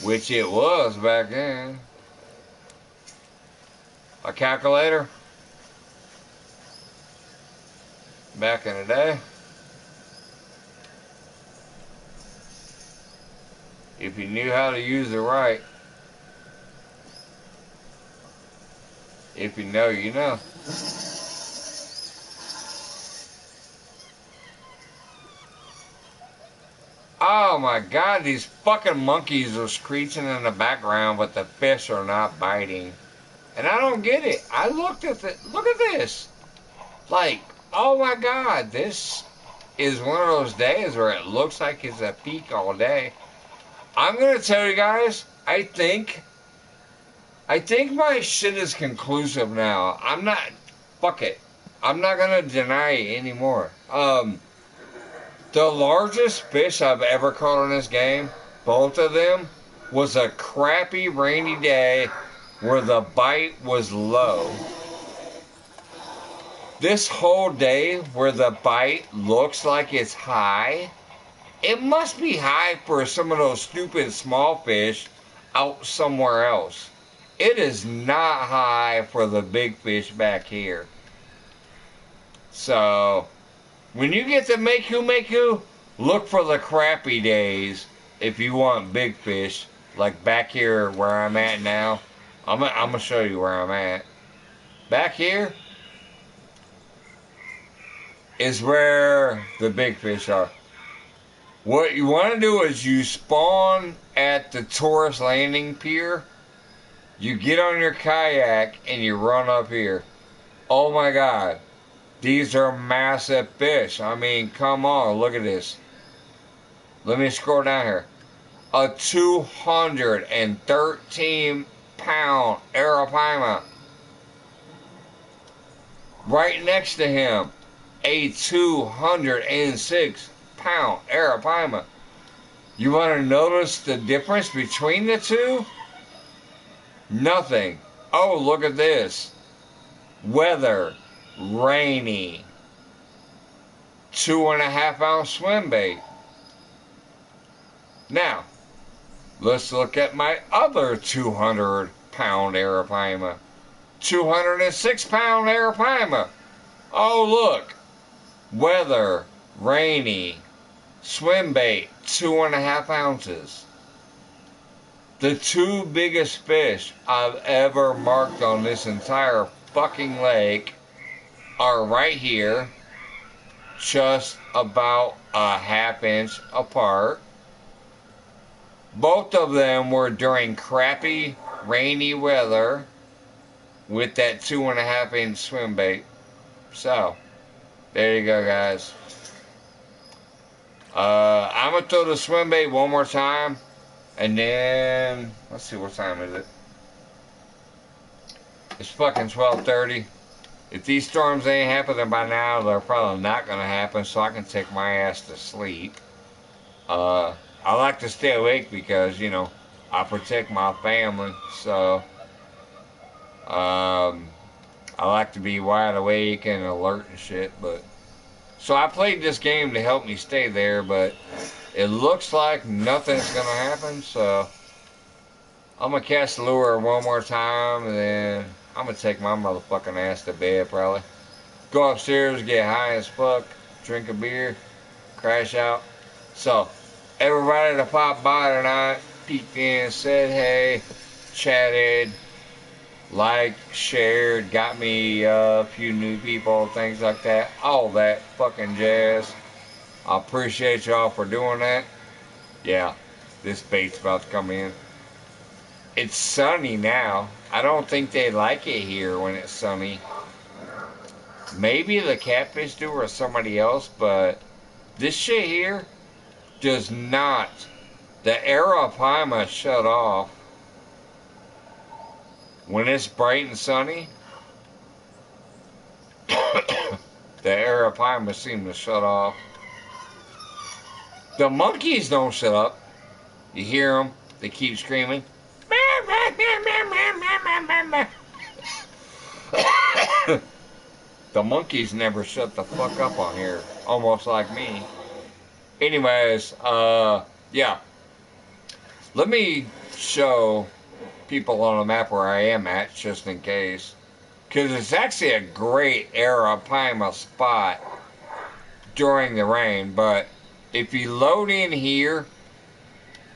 Which it was back then. A calculator. Back in the day. If you knew how to use it right. If you know, you know. Oh my god, these fucking monkeys are screeching in the background, but the fish are not biting. And I don't get it. I looked at the, look at this. Like, oh my god, this is one of those days where it looks like it's a peak all day. I'm gonna tell you guys, I think my shit is conclusive now. I'm not, fuck it. I'm not gonna deny it anymore. The largest fish I've ever caught in this game, both of them, was a crappy rainy day where the bite was low. This whole day where the bite looks like it's high, it must be high for some of those stupid small fish out somewhere else. It is not high for the big fish back here. So, when you get to Meku, look for the crappy days if you want big fish. Like back here where I'm at now. I'm gonna show you where I'm at. Back here is where the big fish are. What you want to do is you spawn at the tourist landing pier. You get on your kayak and you run up here. Oh my god. These are massive fish. I mean, come on, look at this. Let me scroll down here. A 213-pound arapaima. Right next to him, a 206-pound arapaima. You want to notice the difference between the two? Nothing. Oh, look at this. Weather. Rainy. 2.5-ounce swim bait. Now, let's look at my other 200-pound arapaima. 206-pound arapaima. Oh, look. Weather. Rainy. Swim bait. 2.5 ounces. The two biggest fish I've ever marked on this entire fucking lake are right here, just about a ½ inch apart. Both of them were during crappy, rainy weather with that 2.5 inch swim bait. So, there you go, guys. I'm going to throw the swim bait one more time. And then, let's see, what time is it? It's fucking 12:30. If these storms ain't happening by now, they're probably not going to happen, so I can take my ass to sleep. I like to stay awake because, you know, I protect my family, so I like to be wide awake and alert and shit, but so I played this game to help me stay there, but it looks like nothing's gonna happen, so I'm gonna cast the lure one more time, and then I'm gonna take my motherfucking ass to bed probably. Go upstairs, get high as fuck, drink a beer, crash out. So, everybody that popped by tonight, peeked in, said hey, chatted, liked, shared, got me a few new people, things like that. All that fucking jazz. I appreciate y'all for doing that. Yeah, this bait's about to come in. It's sunny now. I don't think they like it here when it's sunny. Maybe the catfish do or somebody else, but this shit here does not. The Arapaima shut off. When it's bright and sunny, the Arapaima seem to shut off. The monkeys don't shut up. You hear them, they keep screaming. The monkeys never shut the fuck up on here, almost like me. Anyways, yeah. Let me show people on the map where I am at, just in case. Because it's actually a great Arapaima spot during the rain. But if you load in here,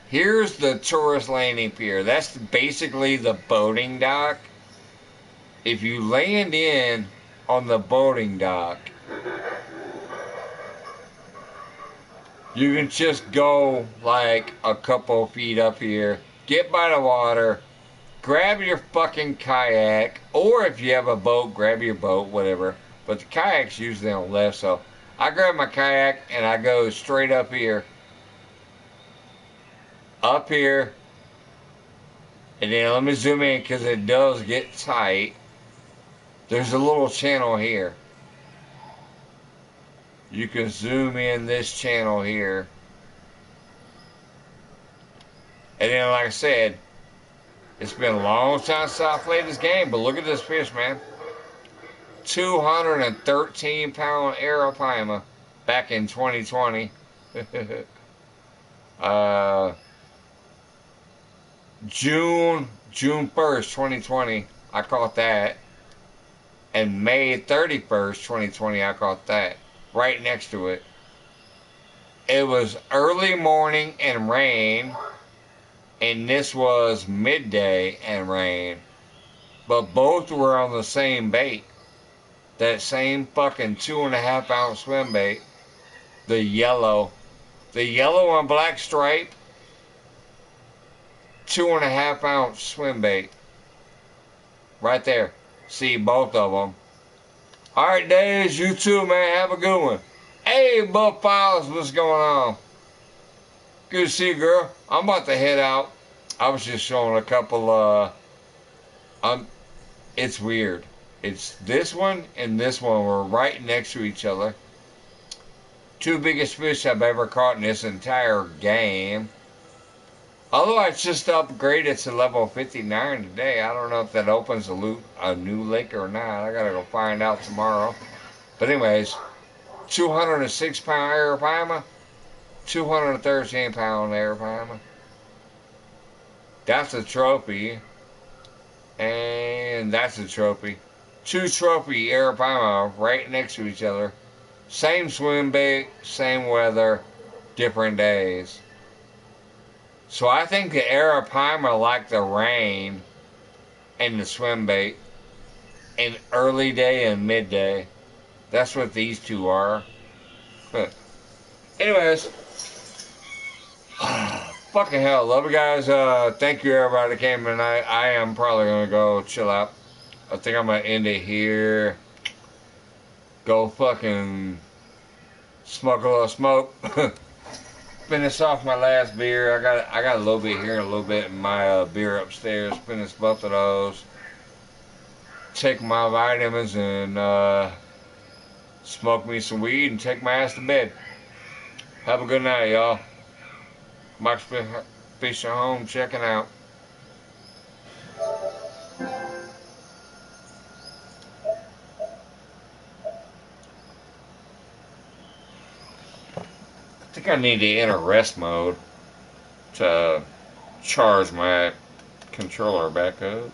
here's the tourist landing pier. That's basically the boating dock. If you land in on the boating dock, you can just go like a couple feet up here, get by the water, grab your fucking kayak, or if you have a boat, grab your boat, whatever. But the kayak's usually on the left, so I grab my kayak and I go straight up here. Up here. And then let me zoom in because it does get tight. There's a little channel here. You can zoom in this channel here. And then, like I said, it's been a long time since I played this game, but look at this fish, man. 213-pound Arapaima back in 2020. June 1st, 2020, I caught that. And May 31st, 2020, I caught that. Right next to it. It was early morning and rain. And this was midday and rain. But both were on the same bait. That same fucking 2.5-ounce swim bait. The yellow. The yellow and black stripe. 2.5-ounce swim bait. Right there. See both of them. Alright, Days, you too, man. Have a good one. Hey, Buff Files, what's going on? Good to see you, girl. I'm about to head out. I was just showing a couple, it's weird. It's this one and this one were right next to each other. Two biggest fish I've ever caught in this entire game. Although I just upgraded to level 59 today. I don't know if that opens a new lake or not. I gotta go find out tomorrow. But anyways, 206-pound Arapaima, 213-pound Arapaima. That's a trophy. And that's a trophy. Two trophy Arapaima right next to each other. Same swim bait, same weather, different days. So I think the Arapaima like the rain and the swim bait in early day and midday. That's what these two are. Anyways, fucking hell, love you guys. Thank you everybody that came tonight. I am probably gonna go chill out. I think I'm gonna end it here. Go fucking smoke a little smoke. Finish off my last beer. I got a little bit here and a little bit in my beer upstairs. Finish both of those. Take my vitamins and smoke me some weed and take my ass to bed. Have a good night, y'all. Mike's Fish at Home checking out. I think I need to enter rest mode to charge my controller back up.